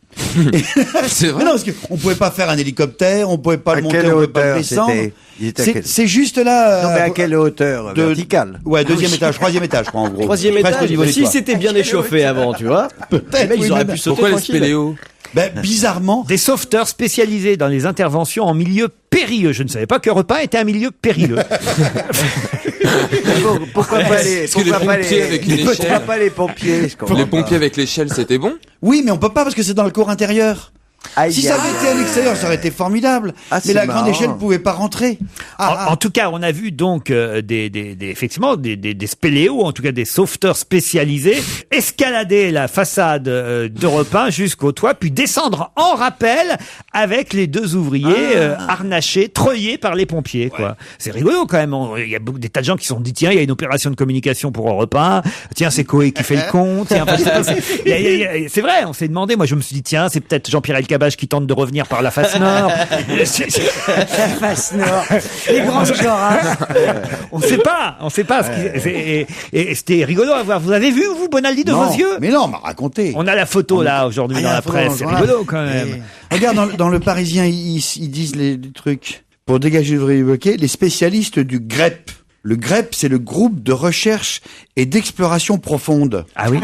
C'est vrai. Mais non, parce qu'on pouvait pas faire un hélicoptère, on pouvait pas le monter, on pouvait pas le descendre. C'est juste là. Non, mais à quelle hauteur? Verticale. Ouais, deuxième étage, troisième étage, je crois, en gros. Troisième Presque étage. au niveau des Si toits. c'était bien échauffé avant, tu vois. Peut-être. Ils auraient pu sauter. Pourquoi les tranquille. spéléos? Ben, bizarrement. Des sauveteurs spécialisés dans les interventions en milieu périlleux. Je ne savais pas que Europe 1 était un milieu périlleux. Pourquoi pas les, Parce que les pompiers avec une pourquoi échelle. pas les pompiers? je comprends Les pas. pompiers avec l'échelle, c'était bon? Oui, mais on peut pas parce que c'est dans le cours intérieur. Si ça avait été à l'extérieur, ça aurait été formidable. Ah, mais c'est la marrant. grande échelle pouvait pas rentrer. En tout cas, on a vu donc effectivement des spéléos, en tout cas des sauveteurs spécialisés, escalader la façade d'Europe 1 jusqu'au toit, puis descendre en rappel avec les deux ouvriers harnachés, treuillés par les pompiers. Quoi. C'est rigolo quand même. Il y a des tas de gens qui se sont dit tiens, il y a une opération de communication pour Europe 1. Tiens, c'est Coé qui fait le compte. Tiens, c'est vrai. On s'est demandé. Moi, je me suis dit tiens, c'est peut-être Jean-Pierre Elkabbach qui tente de revenir par la face nord. La face nord. Les grands Joras. On sait pas. Et c'était rigolo à voir. Vous avez vu, vous, Bonaldi, de vos yeux? Mais non, on m'a raconté. On a la photo là aujourd'hui il y a dans la la photo presse. dans le C'est journal. rigolo quand même. Et regarde, dans le Parisien, ils disent les trucs. Pour dégager l'ouvrier bloqué, les spécialistes du GREP. Le GREP, c'est le groupe de recherche et d'exploration profonde. Ah oui.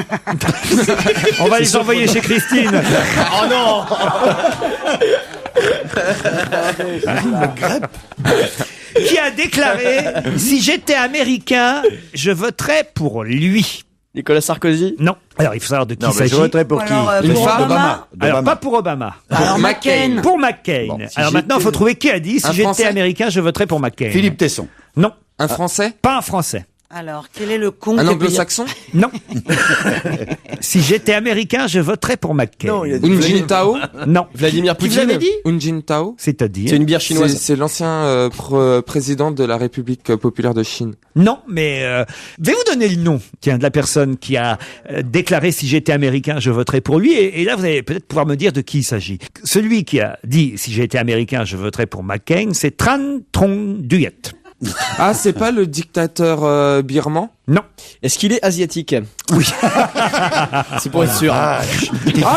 On va les envoyer chez Christine. Oh non. Le GREP. Qui a déclaré si j'étais américain, je voterais pour lui. Nicolas Sarkozy? Non. Alors, il faut savoir de qui Non, il mais je s'agit. voterais pour qui? Une femme Obama. Alors, pas pour Obama. Alors McCain. Pour McCain. Bon, si Alors maintenant, il faut trouver qui a dit si Un j'étais Français américain, je voterais pour McCain. Philippe Tesson. Non, Un Français? pas un Français. Alors, quel est le con Un qui a anglo-saxon? Non. Si j'étais américain, je voterais pour McCain. Non, il a dit- Un Jintao? Non. Vladimir Qui vous Poutine? avez dit Un Jintao? C'est-à-dire C'est une bière chinoise. C'est l'ancien président de la République populaire de Chine. Non, mais je vais vous donner le nom, tiens, de la personne qui a déclaré si j'étais américain, je voterais pour lui. Et là, vous allez peut-être pouvoir me dire de qui il s'agit. Celui qui a dit si j'étais américain, je voterais pour McCain, c'est Tran Trong Duyet. Ah, c'est pas le dictateur birman? Non. Est-ce qu'il est asiatique? Oui. C'est pour être sûr. Ah,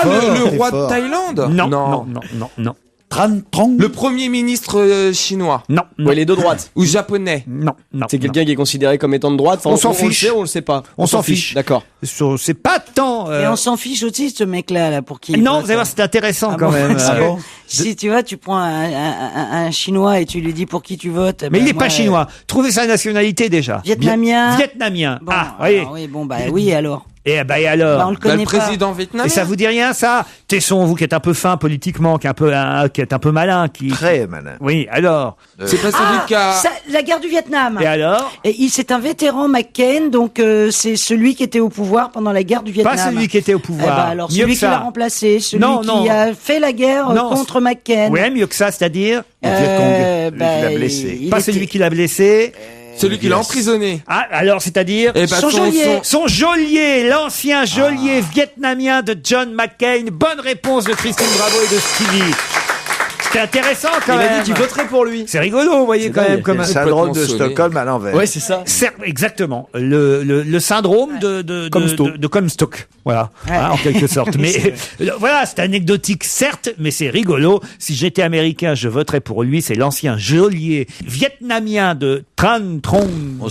le roi de Thaïlande? Non, non, non, non, non. Tran Trong. Le premier ministre chinois? Non, non. Ouais, il est de droite. Ou japonais? Non, non. C'est quelqu'un qui est considéré comme étant de droite. Enfin, On s'en le fiche. sait, on le sait pas. On s'en fiche. D'accord. non. C'est pas tant... Et on s'en fiche aussi, ce mec-là, là, pour qui il Non, vote, vous allez voir, c'est intéressant Ah quand bon, même. parce que si tu vois, tu prends un Chinois et tu lui dis pour qui tu votes. Mais ben, il n'est moi, pas chinois. Trouvez sa nationalité déjà. Vietnamien. Vietnamien. Bon, Ah, voyez. alors, oui, bon, bah oui, alors. Et alors Bah, on le Bah, connaît le président vietnamien? Et ça vous dit rien, ça? Tesson, vous qui êtes un peu fin politiquement, qui est un peu malin, qui... Très malin. Oui, alors? C'est pas celui qui a... La guerre du Vietnam. Et alors? Et c'est un vétéran McCain, donc c'est celui qui était au pouvoir pendant la guerre du Vietnam. Pas celui qui était au Eh pouvoir. ben, alors Mieux celui que qui ça. l'a remplacé, celui Non, qui non. a fait la guerre Non, contre McCain. Ouais, mieux que ça, c'est-à-dire? Celui qui l'a blessé. il Pas était- celui qui l'a blessé. Celui qui l'a emprisonné. Ah, alors, c'est-à-dire? Eh ben, Son geôlier. Son geôlier, l'ancien geôlier vietnamien de John McCain. Bonne réponse de Christine Bravo et de Stevie. C'était intéressant quand Il même. a dit qu'il voterait pour lui. C'est rigolo, vous voyez, C'est quand dingue. même. Comme Le un... syndrome de sonné. Stockholm à l'envers. Ouais, c'est ça. Exactement. Le syndrome de Comstock. Voilà. Hein, en quelque sorte. Mais voilà, c'est anecdotique, certes, mais c'est rigolo. Si j'étais américain, je voterais pour lui. C'est l'ancien geôlier vietnamien de Tran Trong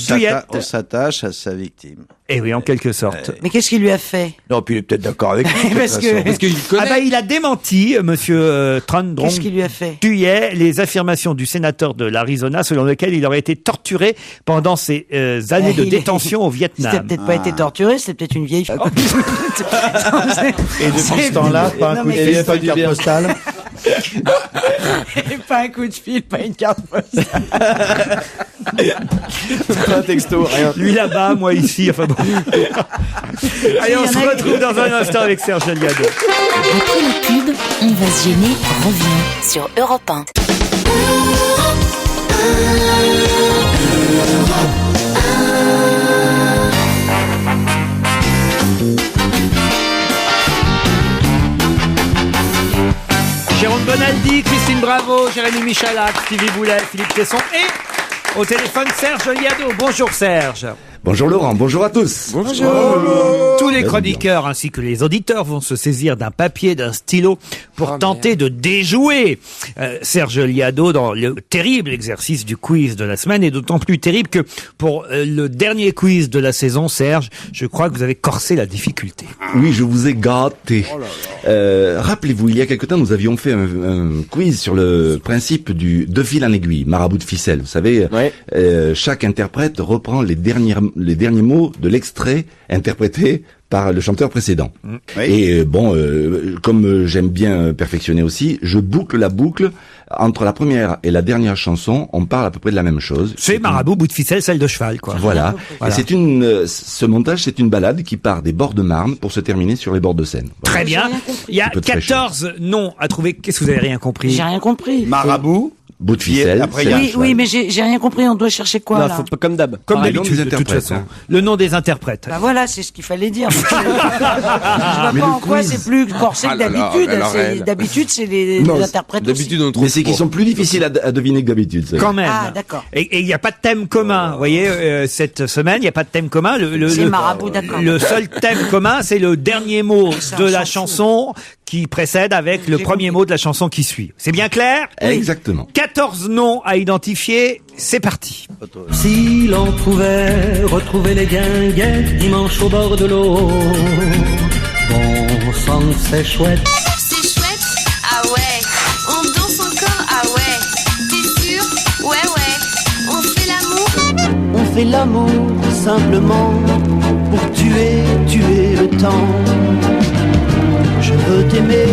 Duyet. On s'attache à sa victime. Eh oui, en quelque sorte. Mais qu'est-ce qu'il lui a fait? Non, puis il est peut-être d'accord avec nous. de toute Parce que- façon. Parce qu'il connaît. Ah bah, il a démenti, monsieur Tran Trong Qu'est-ce qu'il lui a fait? Duyet, les affirmations du sénateur de l'Arizona selon lesquelles il aurait été torturé pendant ses années de Il est- détention au Il n'a Vietnam. peut-être pas été torturé, c'est peut-être une vieille. Et depuis ce temps-là, pas un Non, coup de mais- fil, pas une carte postale. pas un coup de fil, pas une carte postale. Pas un texto, rien. Lui là-bas, moi ici, enfin bon. Allez, on se retrouve dans un instant avec Serge Liado. Après le pub, on va se gêner, revient sur Europe 1. Jérôme Bonaldi, Christine Bravo, Jérémy Michalak, Stevie Boulet, Philippe Tesson et au téléphone Serge Liado. Bonjour Serge. Bonjour Laurent, bonjour à tous. Bonjour. Tous les chroniqueurs ainsi que les auditeurs vont se saisir d'un papier, d'un stylo pour tenter de déjouer Serge Liado dans le terrible exercice du quiz de la semaine, et d'autant plus terrible que pour le dernier quiz de la saison, Serge, je crois que vous avez corsé la difficulté. Oui, je vous ai gâté. Rappelez-vous, il y a quelque temps, nous avions fait un quiz sur le principe du de fil en aiguille, marabout de ficelle. Vous savez, chaque interprète reprend les derniers mots de l'extrait interprété par le chanteur précédent. Et comme j'aime bien perfectionner aussi, je boucle la boucle. Entre la première et la dernière chanson, on parle à peu près de la même chose. C'est marabout, bout de ficelle, selle de cheval, quoi. Voilà. Et c'est ce montage, c'est une balade qui part des bords de Marne pour se terminer sur les bords de Seine. Voilà. Très bien. Il y a 14 noms à trouver. Qu'est-ce que vous avez rien compris? J'ai rien compris. Marabout. Bout de ficelle. Oui, mais j'ai rien compris. On doit chercher quoi, là? Comme d'hab. Comme d'habitude, de toute façon. Le nom des interprètes. Bah voilà, c'est ce qu'il fallait dire. Je vois pas en quoi c'est plus corsé que d'habitude. D'habitude, c'est les interprètes aussi. Mais c'est qu'ils sont plus difficiles à deviner que d'habitude. Quand même. Ah, d'accord. Et il n'y a pas de thème commun. Vous voyez, cette semaine, il n'y a pas de thème commun. C'est marabout, d'accord. Le seul thème commun, c'est le dernier mot de la chanson qui précède avec le premier mot de la chanson qui suit. C'est bien clair? Exactement. 14 noms à identifier, c'est parti. Si l'on pouvait retrouver les guinguettes dimanche au bord de l'eau, bon sang, c'est chouette. C'est chouette? Ah ouais. On danse encore? Ah ouais. T'es sûr? Ouais, ouais. On fait l'amour? On fait l'amour simplement pour tuer le temps. Je veux t'aimer,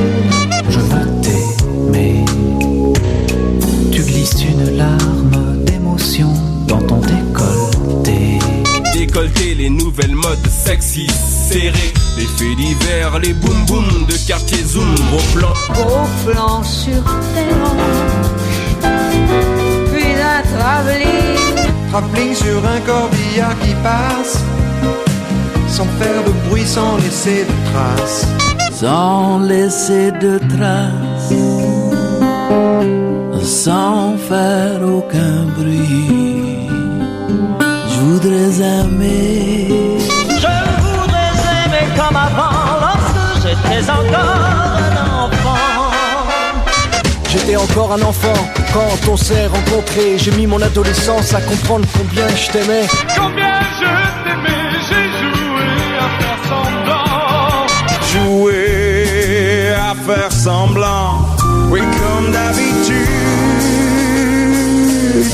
je veux t'aimer. Tu glisses une larme d'émotion dans ton décolleté. Décolleté, les nouvelles modes sexy serrées, les faits divers, les boum boum de quartier zoom, Au plan sur tes hanches, puis un travelling sur un corbillard qui passe, sans faire de bruit, sans laisser de traces. Sans laisser de traces, sans faire aucun bruit. Je voudrais aimer. Je voudrais aimer comme avant, lorsque j'étais encore un enfant. J'étais encore un enfant quand on s'est rencontrés. J'ai mis mon adolescence à comprendre combien je t'aimais. Combien je t'aimais, j'ai joué à faire semblant. Jouer à faire semblant, oui comme d'habitude.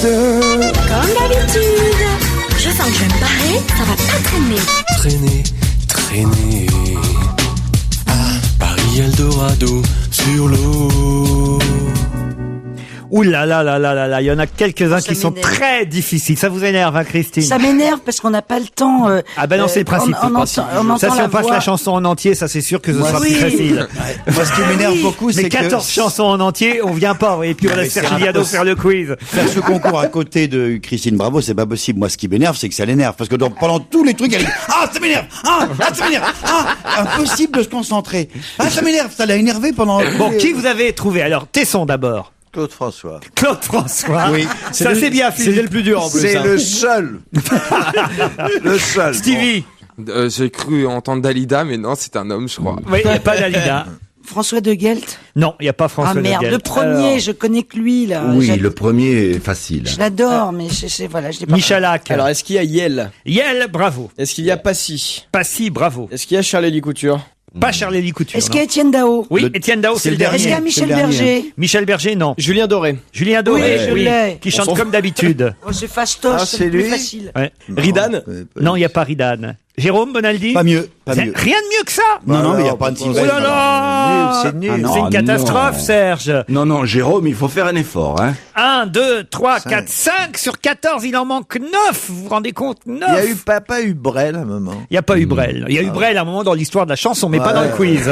Comme d'habitude. Je sens que je vais me barrer, ça va pas traîner. Traîner. Ah, Paris Eldorado sur l'eau. Ouh là là là là là là, il y en a quelques-uns qui sont très difficiles. Ça vous énerve, hein, Christine? Ça m'énerve parce qu'on n'a pas le temps. Ah ben non, c'est le principe. On ça, si on passe la chanson en entier, ça c'est sûr que ce sera plus facile. Moi, ce qui m'énerve beaucoup, c'est mais 14 chansons en entier, on vient pas. Et puis on laisse Serge Liado faire le quiz. Faire ce concours à côté de Christine Bravo, c'est pas possible. Moi, ce qui m'énerve, c'est que ça l'énerve. Parce que pendant tous les trucs, elle dit « Ah, ça m'énerve! Ah, ça m'énerve! Ah, impossible de se concentrer. Ah, ça m'énerve! » Ça l'a énervé pendant... Bon, qui vous avez trouvé? Alors, Tesson d'abord. Claude François. Claude François. Oui. Ça c'est bien, Philippe. C'était le plus dur en plus. C'est le seul. Le seul. Stevie. J'ai cru entendre Dalida, mais non, c'est un homme, je crois. Oui, il n'y a pas Dalida. François de Guelt? Non, il n'y a pas François de Guelt. Ah merde, le premier, alors... je connais que lui, là. Oui, le premier est facile. Je l'adore, mais voilà, je l'ai pas. Michalak. Alors, est-ce qu'il y a Yel? Yel, bravo. Est-ce qu'il y a Passy? Passy, bravo. Est-ce qu'il y a Charles-Élie Couture? Pas Charles-Élie Couture. Est-ce qu'il y a Étienne Dao? Oui, Étienne Dao, c'est le dernier. Est-ce qu'il y a Michel Berger? Michel Berger, non. Julien Doré. Julien Doré, oui, je l'ai. Qui chante comme d'habitude. Oh, c'est fastoche, c'est plus facile. Ouais. Ridan? Non, il n'y a pas Ridan. Jérôme Bonaldi? Pas mieux, pas C'est mieux. rien de mieux que ça? Non, mais il n'y a pas de Oh là là! C'est nul. C'est une catastrophe, Serge. Non, Jérôme, il faut faire un effort, hein. 1, 2, 3, 4, 5 sur 14, il en manque 9. Vous vous rendez compte? 9. Il y a eu pas eu Brel à un moment. Il n'y a pas eu Brel. Il y a eu Brel à un moment dans l'histoire de la chanson, mais pas dans le quiz.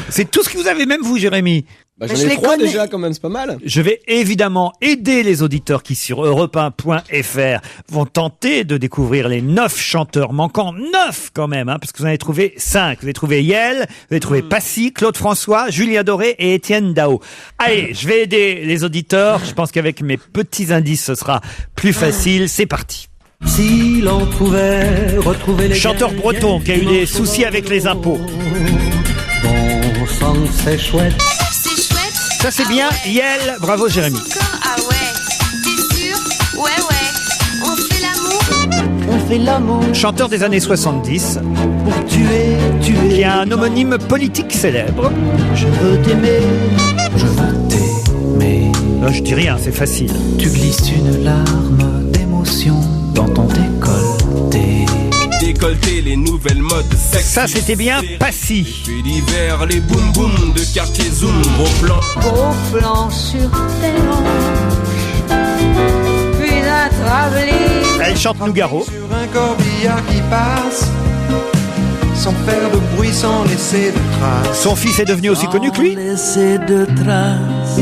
C'est tout ce que vous avez, même vous, Jérémy. Bah, j'en ai 3 déjà, quand même, c'est pas mal. Je vais évidemment aider les auditeurs qui, sur europe1.fr, vont tenter de découvrir les 9 chanteurs manquants. 9 quand même, hein, parce que vous en avez trouvé 5. Vous avez trouvé Yael, vous avez trouvé Passy, Claude François, Julien Doré et Étienne Dao. Allez, je vais aider les auditeurs. Je pense qu'avec mes petits indices, ce sera plus facile. C'est parti. Si l'on pouvait retrouver les chanteur breton qui a eu des soucis avec les impôts. Bon sang, c'est chouette. Ça c'est bien, Yael, bravo Jérémy. Ah ouais, t'es sûr? Ouais, on fait l'amour. On fait l'amour. Chanteur des années 70. Pour tuer. Qui a un homonyme politique célèbre. Je veux t'aimer. Je veux t'aimer. Non, je dis rien, c'est facile. Tu glisses une larme d'émotion dans ton décolleté. Décolleté, les nouvelles modes sexy. Ça c'était bien, Passy. Fait l'hiver, les boum boum de quartier zoom. Gros plan sur tes hanches. Puis un travelling. Elle chante Nougaro. Sur un corbillard qui passe, sans faire de bruit, sans laisser de traces. Son fils est devenu aussi connu que lui. Laisser de traces.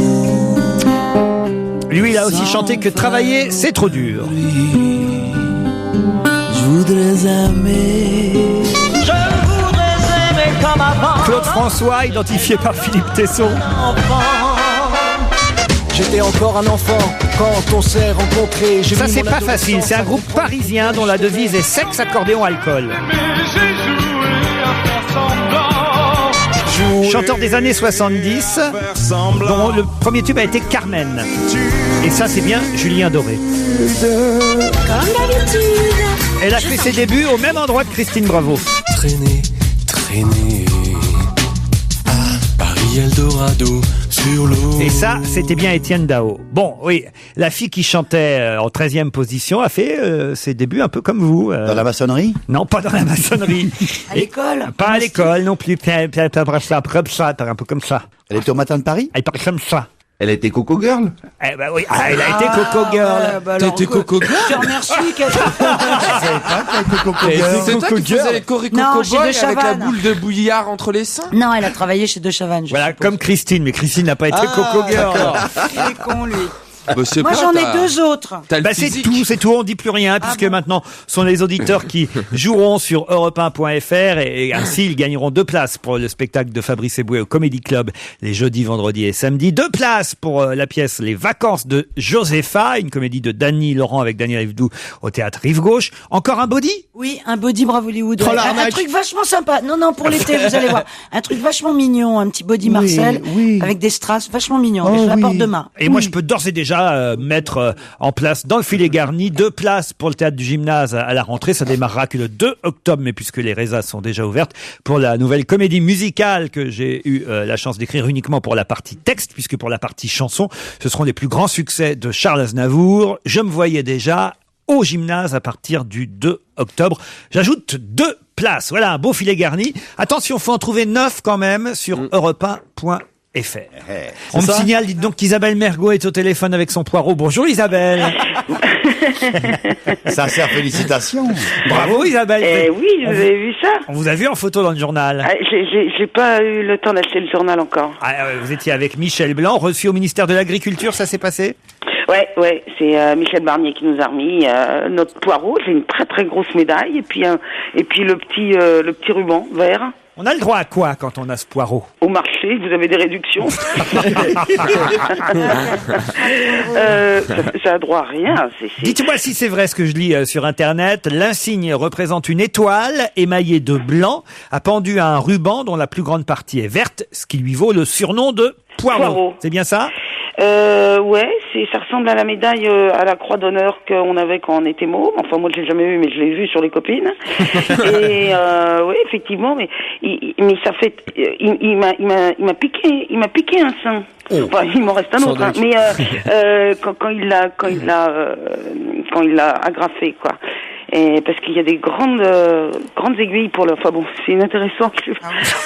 Lui, il a aussi chanté que travailler, c'est trop dur. Je voudrais aimer. Je voudrais aimer comme avant. Claude François, identifié par Philippe Tesson. J'étais encore un enfant quand on s'est rencontrés. Ça, c'est pas facile. C'est un groupe parisien dont la devise est sexe, accordéon, alcool. Chanteur des années 70, dont le premier tube a été Carmen. Et ça, c'est bien Julien Doré. Comme d'habitude. Elle a fait ses débuts au même endroit que Christine Bravo. Traîner à Paris Eldorado sur l'eau. Et ça, c'était bien Étienne Dao. Bon, oui, la fille qui chantait en 13e position a fait ses débuts un peu comme vous. Dans la maçonnerie? Non, pas dans la maçonnerie. À l'école? Pas à l'école non plus. Un peu comme ça. Elle était au Matin de Paris? Elle parle comme ça. Elle a été Coco Girl? Eh ben oui, elle a été Coco Girl. T'as été Coco Girl? Je te remercie. C'est toi qui faisais les Coco Non, chez Boy De avec la Chavannes. boule de bouillard entre les seins? Non, elle a travaillé chez De Chavannes. Voilà, comme Christine, mais Christine n'a pas été Coco Girl. Il est con, lui. Bah, Moi, j'en ai 2 autres. Bah, c'est tout, on dit plus rien, puisque maintenant, ce sont les auditeurs qui joueront sur europe1.fr et ainsi, ils gagneront 2 places pour le spectacle de Fabrice Eboué au Comedy Club les jeudis, vendredis et samedis. 2 places pour la pièce Les Vacances de Josepha, une comédie de Dany Laurent avec Daniel Rivedoux au théâtre Rive Gauche. Encore un body? Oui, un body Bravo Hollywood. Oh, Ouais. l'arnaque. Un truc vachement sympa. Non, pour l'été, vous allez voir. Un truc vachement mignon, un petit body Marcel avec des strass vachement mignon. Mais je l'apporte demain. Et moi, je peux d'ores et déjà mettre en place dans le filet garni 2 places pour le théâtre du gymnase à la rentrée. Ça démarrera que le 2 octobre, mais puisque les résas sont déjà ouvertes pour la nouvelle comédie musicale que j'ai eu la chance d'écrire uniquement pour la partie texte, puisque pour la partie chanson, ce seront les plus grands succès de Charles Aznavour. Je me voyais déjà au gymnase à partir du 2 octobre. J'ajoute 2 places. Voilà, un beau filet garni. Attention, faut en trouver 9 quand même sur europe1.fr. On me signale, dites donc qu'Isabelle Mergo est au téléphone avec son poireau. Bonjour Isabelle. Sincère félicitations. Bravo Isabelle. Oui, vous avez vu ça? On vous a vu en photo dans le journal. J'ai pas eu le temps d'acheter le journal encore. Vous étiez avec Michel Blanc, reçu au ministère de l'Agriculture, ça s'est passé? Ouais, c'est Michel Barnier qui nous a remis notre poireau. C'est une très très grosse médaille et puis le petit ruban vert. On a le droit à quoi quand on a ce poireau? Au marché, vous avez des réductions. Ça a droit à rien. Dites-moi si c'est vrai ce que je lis sur Internet. L'insigne représente une étoile émaillée de blanc, appendue à un ruban dont la plus grande partie est verte, ce qui lui vaut le surnom de poireau. C'est bien ça? Ouais, ça ressemble à la médaille à la croix d'honneur qu'on avait quand on était môme. Enfin, moi, je l'ai jamais eu, mais je l'ai vu sur les copines. Et ouais, effectivement, mais ça fait, il m'a piqué un sein. Enfin, il m'en reste un autre, hein. Mais quand il l'a agrafé, quoi. Et parce qu'il y a des grandes aiguilles pour le. Enfin bon, c'est inintéressant.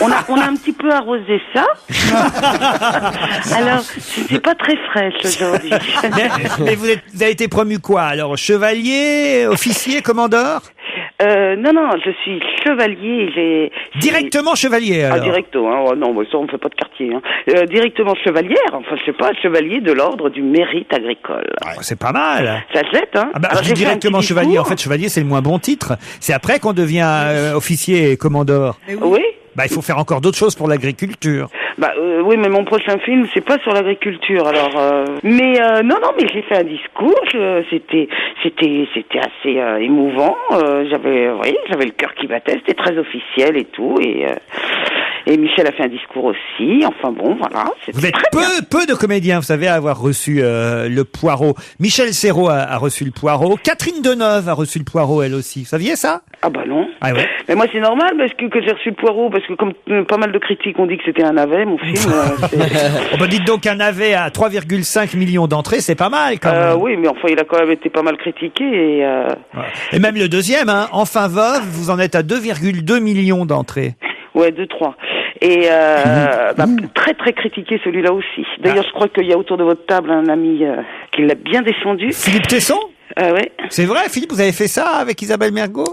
On a un petit peu arrosé ça. Alors, c'est pas très fraîche aujourd'hui. Mais vous avez été promu quoi? Alors, chevalier, officier, commandeur? Non, je suis chevalier. Directement chevalier, alors. Directo, hein. Oh, non, ça on fait pas de quartier. Hein. Directement chevalière, enfin je sais pas, chevalier de l'ordre du mérite agricole. Ouais, c'est pas mal. Ça se jette, hein. Ah bah, je dis directement chevalier. En fait, chevalier, c'est le moins bon titre. C'est après qu'on devient officier et commandeur. Oui. Bah, il faut faire encore d'autres choses pour l'agriculture. Oui, mais mon prochain film, c'est pas sur l'agriculture. Alors, mais j'ai fait un discours. C'était assez émouvant. J'avais le cœur qui battait. C'était très officiel et tout. Et Michel a fait un discours aussi. Enfin bon, voilà. Vous êtes peu de comédiens, vous savez, à avoir reçu le Poirot. Michel Serrault a reçu le Poirot. Catherine Deneuve a reçu le Poirot, elle aussi. Vous saviez ça? Ah bah non. Ah ouais. Mais moi, c'est normal parce que j'ai reçu le Poirot, parce que comme pas mal de critiques ont dit que c'était un navet, mon film. On peut dire donc un navet à 3,5 millions d'entrées, c'est pas mal quand même. Oui, mais enfin, il a quand même été pas mal critiqué. Et même le deuxième, hein, Enfin Veuve, vous en êtes à 2,2 millions d'entrées. Ouais, 2-3. Et très très critiqué celui-là aussi. D'ailleurs, je crois qu'il y a autour de votre table un ami qui l'a bien descendu. Philippe Tesson? Ouais. C'est vrai, Philippe, vous avez fait ça avec Isabelle Mergo?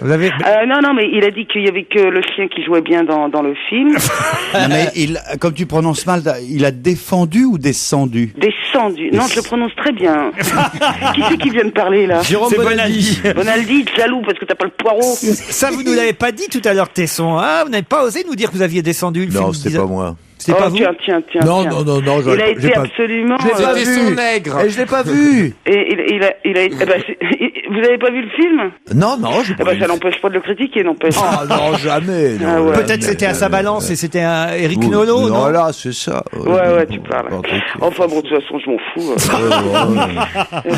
Vous avez... Non, mais il a dit qu'il y avait que le chien qui jouait bien dans le film. Non, mais comme tu prononces mal, il a défendu ou descendu? Descendu. Non, je le prononce très bien. Qui c'est qui vient de parler, là? Jérôme Bonaldi. Bonaldi, jaloux parce que t'as pas le Poirot. Ça, vous nous l'avez pas dit tout à l'heure, Tesson, hein? Vous n'avez pas osé nous dire que vous aviez descendu le film? Non, c'était pas moi. C'est pas vous? Tiens. Non, il a été absolument. C'était son nègre. Et je l'ai pas vu. Et vous avez pas vu le film? Non, j'ai pas vu. Ça n'empêche pas de le critiquer, n'empêche. Ah non, jamais. Ouais. Peut-être c'était à sa balance et c'était un Éric Nolot, non? Voilà, c'est ça. Ouais, tu parles. Enfin bon, de toute façon, je m'en fous.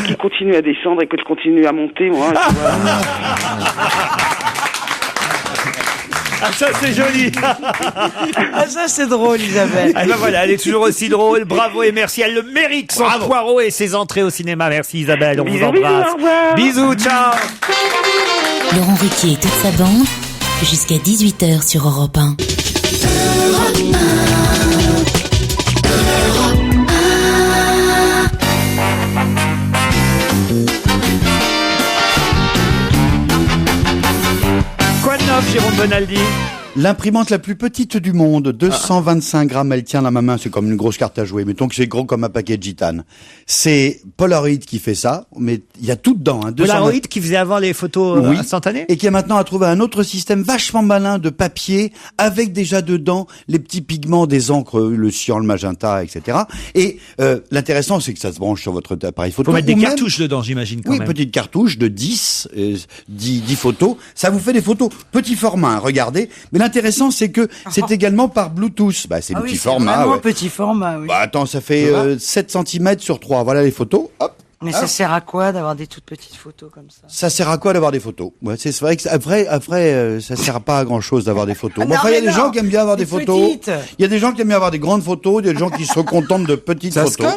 Qu'il continue à descendre et que je continue à monter, moi. Tu vois. Ah, ça c'est joli. Ah, ça c'est drôle, Isabelle. Ah ben voilà, elle est toujours aussi drôle. Bravo et merci. Elle le mérite, son Poirot et ses entrées au cinéma. Merci Isabelle, on vous embrasse. Bisous, ciao. Laurent Ruquier et toute sa bande, jusqu'à 18h sur Europe 1. Quoi de neuf, Jérôme Bonaldi? L'imprimante la plus petite du monde, 225 grammes, elle tient dans ma main, c'est comme une grosse carte à jouer, mettons que c'est gros comme un paquet de gitane. C'est Polaroid qui fait ça, mais il y a tout dedans. Hein, Polaroid qui faisait avant les photos instantanées? Et qui a maintenant trouvé un autre système vachement malin de papier, avec déjà dedans les petits pigments des encres, le cyan, le magenta, etc. Et l'intéressant, c'est que ça se branche sur votre appareil photo. Faut mettre des cartouches dedans, j'imagine, quand même. Oui, petite cartouche de 10 photos. Ça vous fait des photos petit format, hein, regardez. Mais l'intéressant, c'est que c'est également par Bluetooth. Bah, c'est petit format. Vraiment petit format, oui. Bah, attends, ça fait 7 cm sur 3. Voilà les photos. Hop. Mais ça sert à quoi d'avoir des toutes petites photos comme ça? Ça sert à quoi d'avoir des photos? Ouais, c'est vrai que après, ça sert pas à grand chose d'avoir des photos. Bon, il y a des gens qui aiment bien avoir des photos. Il y a des gens qui aiment bien avoir des grandes photos, des gens qui se contentent de petites photos.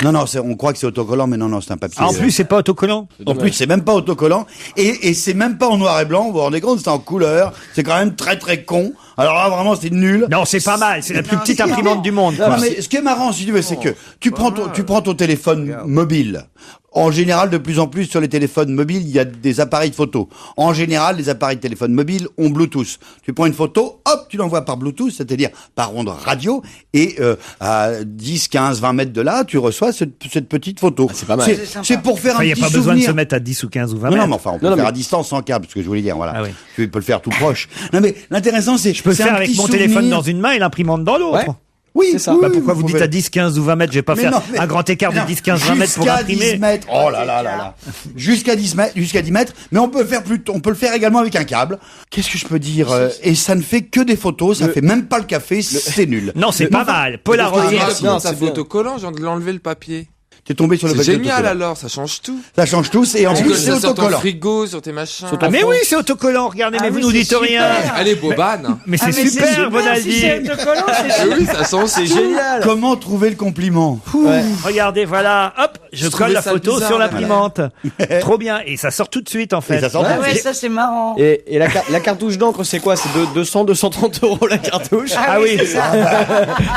Non, on croit que c'est autocollant, mais non, c'est un papier. En plus, c'est pas autocollant. En plus, c'est même pas autocollant. Et c'est même pas en noir et blanc. Vous vous rendez compte, c'est en couleur. C'est quand même très très con. Alors là, vraiment, c'est nul. Non, c'est pas mal. C'est la plus petite imprimante du monde. Non, mais ce qui est marrant, si tu veux, c'est que tu prends ton téléphone mobile. En général, de plus en plus, sur les téléphones mobiles, il y a des appareils de photo. En général, les appareils de téléphone mobile ont Bluetooth. Tu prends une photo, hop, tu l'envoies par Bluetooth, c'est-à-dire par onde radio, et à 10, 15, 20 mètres de là, tu reçois cette petite photo. C'est pas mal. C'est pour faire un petit souvenir. Il n'y a pas besoin de se mettre à 10 ou 15 ou 20 mètres. Non, mais enfin, on peut le faire à distance sans câble, ce que je voulais dire, voilà. Ah oui. Tu peux le faire tout proche. Non, mais l'intéressant, c'est... Je peux le faire avec mon téléphone dans une main et l'imprimante dans l'autre. Ouais. Oui, c'est ça. Bah pourquoi vous dites à 10, 15 ou 20 mètres? Je vais pas faire un grand écart de 10, 15, 20 mètres pour imprimer. Jusqu'à 10 mètres. Oh là là. Jusqu'à 10 mètres. Mais on peut le faire également avec un câble. Qu'est-ce que je peux dire? Et ça ne fait que des photos. Ça fait même pas le café. C'est nul. Non, c'est pas mal. Polaroid. Non, c'est autocollant, genre de l'enlever le papier. T'es tombé sur le C'est papier génial autocollant. alors, ça change tout. Ça change tout, et en Tu plus colles c'est ça sur ton autocollant. frigo, sur tes machins. Ah mais oui, c'est autocollant, regardez, mais vous nous dites rien. Allez, Bobane. Mais c'est super, Bonaldi. Si c'est autocollant, Ah oui, ça change. C'est génial. Comment trouver le compliment? Regardez, voilà, hop, je colle la photo sur l'imprimante. Trop bien, et ça sort tout de suite en fait. Et ça sort Ah ouais, ça c'est marrant. Et la cartouche d'encre, c'est quoi? C'est 230 € la cartouche? Ah oui, c'est ça.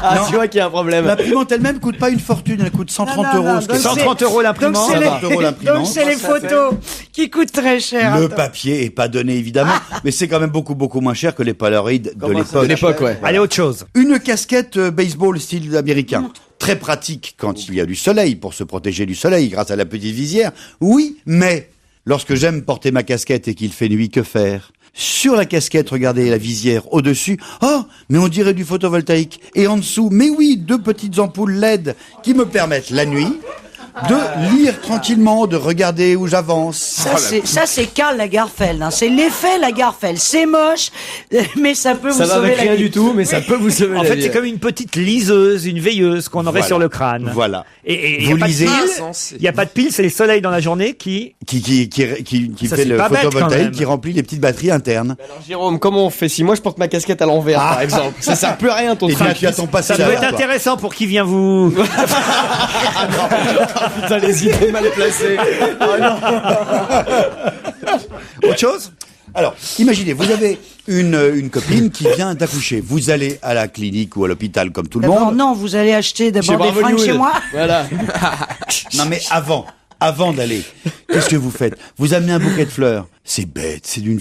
Ah, Non. tu vois qu'il y a un problème. L'imprimante elle-même coûte pas une fortune, elle coûte 130 Non, non, €. non, ce qui est- donc 130 € l'imprimante. Donc c'est les, 130 € l'imprimante. donc c'est les photos qui coûtent très cher. Le Attends. papier est pas donné évidemment, mais c'est quand même beaucoup moins cher que les Polaroid de l'époque. ouais. Allez, autre chose. Une casquette baseball style américain. Très pratique quand il y a du soleil, pour se protéger du soleil grâce à la petite visière. Oui, mais lorsque j'aime porter ma casquette et qu'il fait nuit, que faire? Sur la casquette, regardez la visière au-dessus. Oh, mais on dirait du photovoltaïque. Et en dessous, mais oui, 2 petites ampoules LED qui me permettent la nuit de lire tranquillement, de regarder où j'avance. Ça c'est Karl Lagerfeld, hein. C'est l'effet Lagerfeld. C'est moche, mais ça peut Ça vous va sauver avec la rien vie. du tout, mais ça peut vous sauver En la fait, vie. c'est comme une petite liseuse, une veilleuse qu'on aurait Voilà. sur le crâne. Voilà. Et Vous lisez. il n'y a pas de pile, c'est les soleils dans la journée qui... Qui Ça, fait c'est le pas bête, quand photovoltaïque, même. qui remplit les petites batteries internes. Alors, Jérôme, comment on fait si moi je porte ma casquette à l'envers, par exemple? Ça sert plus à rien ton Et truc. bien, tu as ton passé Ça peut être derrière, toi. intéressant pour qui vient vous... Putain, les idées mal placées. Autre chose? Alors, imaginez, vous avez une copine qui vient d'accoucher. Vous allez à la clinique ou à l'hôpital comme tout le D'abord, monde. non, vous allez acheter d'abord des fringues chez moi. Voilà. Non, mais avant d'aller, qu'est-ce que vous faites? Vous amenez un bouquet de fleurs. C'est bête, c'est d'une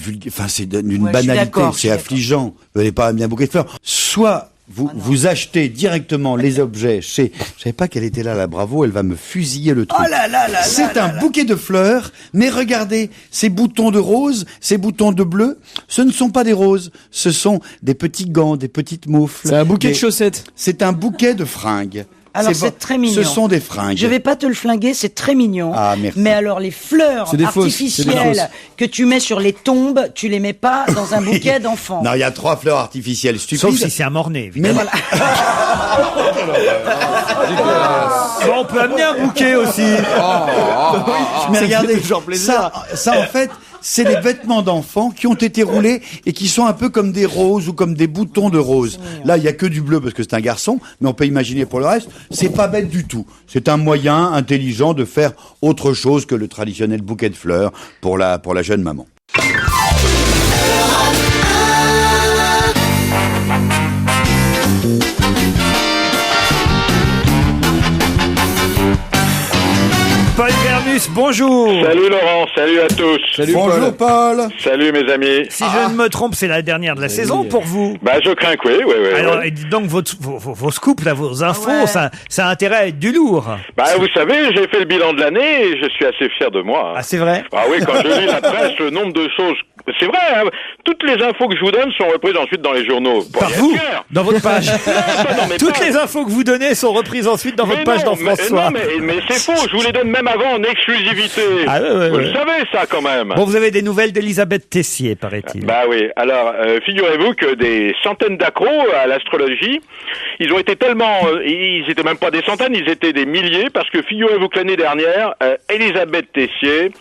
c'est d'une Ouais, je suis banalité, d'accord, je suis c'est affligeant. Vous n'allez pas amener un bouquet de fleurs. Soit vous achetez directement les objets chez... Je savais pas qu'elle était là, la Bravo, elle va me fusiller le truc. Oh là là là C'est là un bouquet de fleurs, mais regardez, ces boutons de rose, ces boutons de bleu, ce ne sont pas des roses, ce sont des petits gants, des petites moufles. C'est un bouquet de chaussettes. C'est un bouquet de fringues. Alors C'est c'est bon. très mignon. Ce sont des fringues. Je vais pas te le flinguer, c'est très mignon. Ah, merci. Mais alors les fleurs C'est des fausses, c'est des artificielles fausses. que tu mets sur les tombes, tu les mets pas dans un bouquet d'enfants. Non, il y a 3 fleurs artificielles stupides. Sauf si c'est un mornay, évidemment. Mais Bon, on peut amener un bouquet aussi. Mais regardez, toujours plaisir. ça en fait, c'est des vêtements d'enfants qui ont été roulés et qui sont un peu comme des roses ou comme des boutons de rose. Là, il y a que du bleu parce que c'est un garçon, mais on peut imaginer pour le reste, c'est pas bête du tout. C'est un moyen intelligent de faire autre chose que le traditionnel bouquet de fleurs pour la jeune maman. Paul Vermus, bonjour. Salut Laurent, salut à tous. Bonjour Paul. Salut mes amis. Si je ne me trompe, c'est la dernière de la saison pour vous. Bah je crains que oui. Alors, et dites donc, vos scoops, là, vos infos, ça a intérêt à être du lourd. Bah vous savez, j'ai fait le bilan de l'année et je suis assez fier de moi. Ah, c'est vrai? Ah oui, quand je lis la presse, le nombre de choses... C'est vrai, hein, toutes les infos que je vous donne sont reprises ensuite dans les journaux. Bon, Par bien vous? sûr. Dans votre page. pas dans mes Toutes pages. les infos que vous donnez sont reprises ensuite dans votre page dans François. Non, mais c'est faux, je vous les donne même avant en exclusivité. Ah, ouais, vous ouais. le savez ça quand même. Bon, vous avez des nouvelles d'Elisabeth Tessier, paraît-il. Bah oui, alors figurez-vous que des centaines d'accros à l'astrologie, ils ont été tellement... ils étaient même pas des centaines, ils étaient des milliers, parce que figurez-vous que l'année dernière, Elisabeth Tessier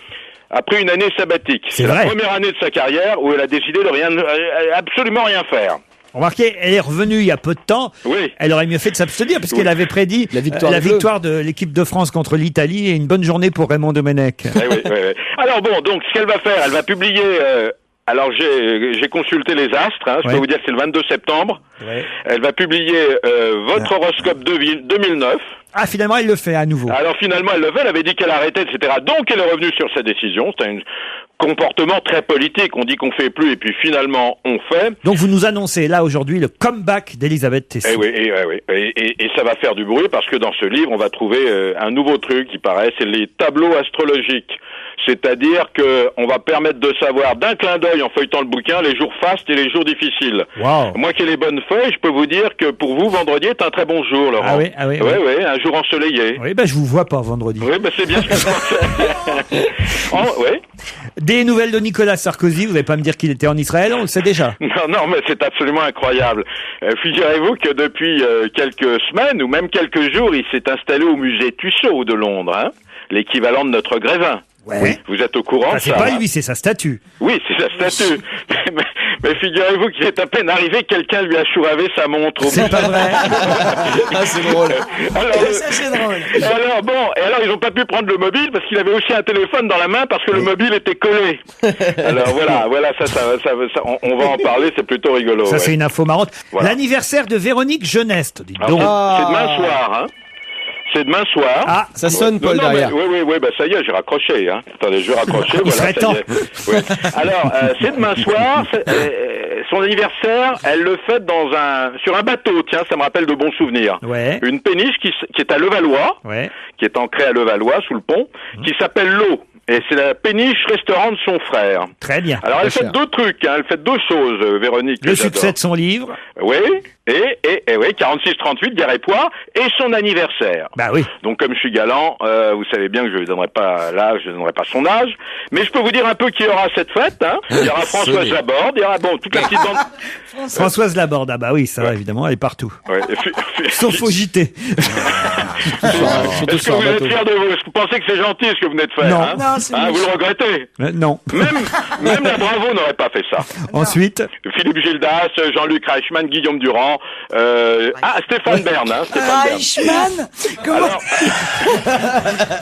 a pris une année sabbatique. C'est la vrai. première année de sa carrière où elle a décidé de absolument rien faire. Remarquez, elle est revenue il y a peu de temps. Oui. Elle aurait mieux fait de s'abstenir, parce Oui. qu'elle avait prédit la victoire de l'équipe de France contre l'Italie et une bonne journée pour Raymond Domenech. Eh oui, oui, oui. Alors bon, donc ce qu'elle va faire, elle va publier... alors j'ai consulté les astres, hein, je peux vous dire que c'est le 22 septembre. Ouais. Elle va publier votre horoscope 2009. Ah, finalement, elle le fait à nouveau. Alors finalement, elle le fait, elle avait dit qu'elle arrêtait, etc. Donc elle est revenue sur sa décision. C'est un comportement très politique. On dit qu'on fait plus et puis finalement on fait. Donc vous nous annoncez là aujourd'hui le comeback d'Elisabeth Tessier. Eh oui, et ça va faire du bruit parce que dans ce livre, on va trouver un nouveau truc qui paraît, c'est les tableaux astrologiques. C'est-à-dire que on va permettre de savoir d'un clin d'œil en feuilletant le bouquin les jours fastes et les jours difficiles. Wow. Moi qui ai les bonnes feuilles, je peux vous dire que pour vous, vendredi est un très bon jour, Laurent. Ah oui. Oui, un jour ensoleillé. Oui, je vous vois pas vendredi. Oui, c'est bien ce que je pensais. Oui. Des nouvelles de Nicolas Sarkozy, vous n'allez pas me dire qu'il était en Israël, on le sait déjà. Non, mais c'est absolument incroyable. Figurez-vous que depuis quelques semaines ou même quelques jours, il s'est installé au musée Tussaud de Londres, hein, l'équivalent de notre Grévin. Ouais. Oui, vous êtes au courant de c'est ça? pas lui, c'est sa statue. Oui, c'est sa statue. mais figurez-vous qu'il est à peine arrivé, quelqu'un lui a chouravé sa montre. C'est pas vrai. C'est drôle. Ça, c'est drôle. Alors ils ont pas pu prendre le mobile parce qu'il avait aussi un téléphone dans la main parce que le mobile était collé. Alors voilà, ça, on va en parler, c'est plutôt rigolo. Ça, c'est une info marrante. Voilà. L'anniversaire de Véronique Jeuneste, dites donc. C'est demain soir, hein. C'est demain soir. Ah, ça sonne, Paul, derrière. Oui, ça y est, j'ai raccroché, hein. Attendez, je vais raccrocher, Il voilà, serait temps. Oui. Alors, c'est demain soir, son anniversaire, elle le fête sur un bateau, tiens, ça me rappelle de bons souvenirs. Ouais. Une péniche qui est à Levallois, qui est ancrée à Levallois, sous le pont, qui s'appelle l'Eau. Et c'est la péniche restaurant de son frère. Très bien. Alors, elle fait deux trucs, hein. Elle fait deux choses, Véronique. Le succès de son livre. Oui, et oui, 46-38, Guerre et Poire, et son anniversaire. Bah oui. Donc, comme je suis galant, vous savez bien que je ne donnerai pas l'âge, je ne donnerai pas son âge. Mais je peux vous dire un peu qui aura cette fête, hein. Il y aura Françoise Laborde, il y aura, toute la petite bande. Françoise Laborde, ah bah oui, ça va, évidemment, elle est partout. Ouais. Sauf au JT. Est-ce que vous êtes fiers de vous? Est-ce que vous pensez que c'est gentil ce que vous venez de faire? Non. Hein? Non, vous le regrettez? Non. Même la Bravo n'aurait pas fait ça. Ensuite. Philippe Gildas, Jean-Luc Reichmann, Guillaume Durand, Stéphane Bern, hein. Reichmann? Comment?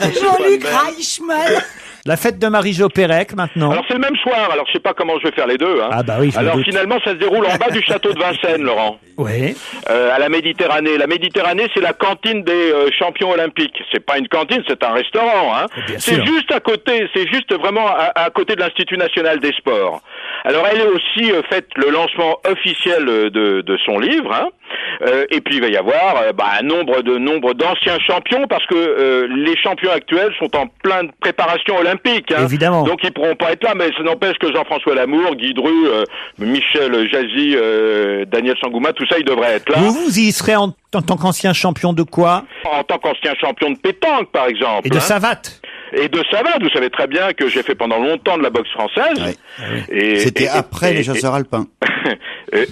Jean-Luc Reichmann? La fête de Marie-Jo Pérec, maintenant. Alors, c'est le même soir. Alors, je sais pas comment je vais faire les deux, hein. Ah, bah oui, alors, finalement, ça se déroule en bas du château de Vincennes, Laurent. Oui. À la Méditerranée. La Méditerranée, c'est la cantine des champions olympiques. C'est pas une cantine, c'est un restaurant, hein. C'est juste à côté, c'est juste vraiment à côté de l'Institut National des Sports. Alors, elle est aussi faite le lancement officiel de son livre, hein. Et puis il va y avoir un nombre d'anciens champions parce que les champions actuels sont en pleine préparation olympique. Hein. Évidemment. Donc ils pourront pas être là, mais ça n'empêche que Jean-François Lamour, Guy Dru, Michel Jazzy, Daniel Sangouma, tout ça, ils devraient être là. Vous y serez en tant qu'ancien champion de quoi? En tant qu'ancien champion de pétanque, par exemple. Et de savate. Et de savate, vous savez très bien que j'ai fait pendant longtemps de la boxe française. Ouais. C'était après les chasseurs alpins.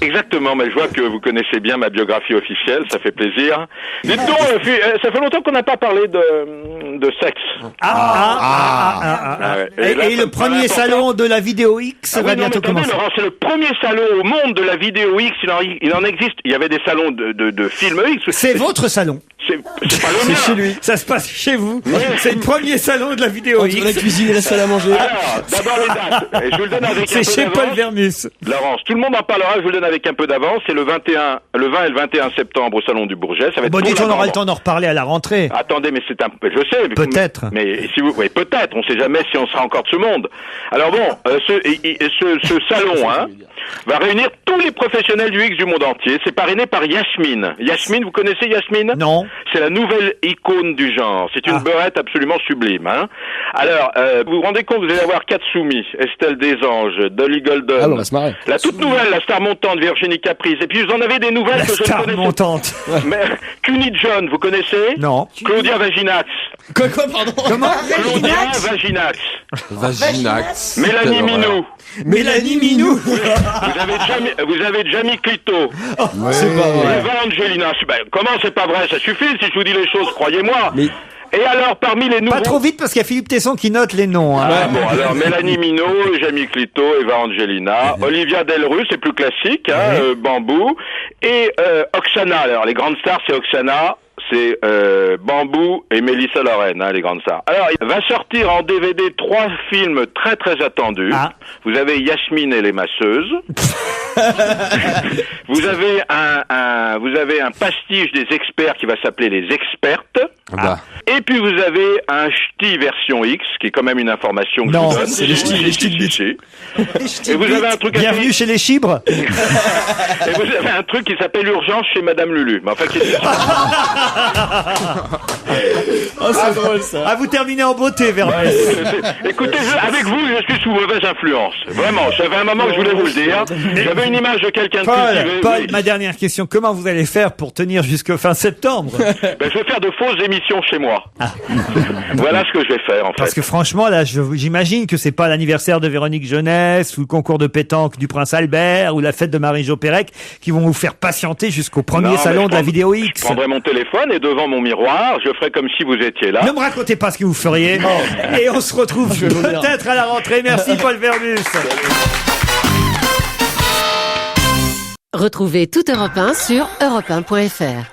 Exactement, mais je vois que vous connaissez bien ma biographie officielle, ça fait plaisir. Dites donc, ça fait longtemps qu'on n'a pas parlé de sexe. Et le premier salon de la vidéo X va bientôt commencer. Laurent, c'est le premier salon au monde de la vidéo X, il en existe. Il y avait des salons de films X. C'est votre salon. C'est pas le mien. C'est chez lui. Ça se passe chez vous. C'est le premier salon de la vidéo X. La cuisine et la salle à manger. Alors, d'abord les dates. Et je vous le donne avec un peu d'avance. C'est chez Paul Vermus. Laurence, tout le monde en parlera, je vous le donne avec un peu d'avance. C'est le 20 et le 21 septembre au Salon du Bourget. Ça va être on aura le temps d'en reparler à la rentrée. Attendez, mais je sais. Peut-être. Mais si oui, peut-être. On sait jamais si on sera encore de ce monde. Alors bon, ce salon, hein, va réunir tous les professionnels du X du monde entier. C'est parrainé par Yasmine. Yasmine, vous connaissez Yasmine? Non. C'est la nouvelle icône du genre. C'est une beurette absolument sublime, hein. Alors, vous vous rendez compte, vous allez avoir Katsumi, Estelle Desanges, Dolly Golden. Ah, on va se marrer. La toute nouvelle, la star montante, Virginie Caprice. Et puis vous en avez des nouvelles que je ne connaissais pas. La star montante. Mais Cuny John, vous connaissez? Non. Claudia Vaginax. Quoi, pardon? Comment? Claudia Vaginax. Vaginax. Mélanie Minou. Mélanie Minou. Vous avez Jamie Clito. C'est pas vrai. Eva Angelina. Comment c'est pas vrai? Ça suffit si je vous dis les choses, croyez-moi. Mais... Et alors, parmi les nouveaux... Pas trop vite parce qu'il y a Philippe Tesson qui note les noms. Hein. Bon, alors Mélanie Minot, Jamie Clito, Eva Angelina, Olivia Delru, c'est plus classique, hein, Bambou, et Oksana. Alors, les grandes stars, c'est Oksana, c'est Bambou et Mélissa Lorraine, hein, les grandes stars. Alors, il va sortir en DVD 3 films très très attendus. Vous avez Yasmine et les masseuses. Vous avez un pastiche des experts qui va s'appeler Les Expertes. Et puis vous avez un ch'ti version X, qui est quand même une information que je vous donne. C'est les ch'tis. Et vous avez un truc Bienvenue chez les chibres. Et vous avez un truc qui s'appelle Urgence chez Madame Lulu. Mais enfin, Oh, c'est drôle ça. Ah, vous terminez en beauté, Vermès. Écoutez, avec vous, je suis sous mauvaise influence. Vraiment, j'avais un moment que je voulais vous le dire. J'avais une image de quelqu'un de cultivé. Paul, ma dernière question. Comment vous allez faire pour tenir jusqu'à fin septembre? Ben, je vais faire de fausses émissions chez moi. Voilà ce que je vais faire, en fait. Parce que franchement, là, j'imagine que c'est pas l'anniversaire de Véronique Jeunesse ou le concours de pétanque du Prince Albert ou la fête de Marie-Jo Pérec qui vont vous faire patienter jusqu'au premier salon de la vidéo X. Je prendrai mon téléphone et devant mon miroir, je ferai comme si vous étiez là. Ne me racontez pas ce que vous feriez. Et on se retrouve peut-être à la rentrée. Merci Paul Vermus. Retrouvez toute Europe 1 sur europe1.fr.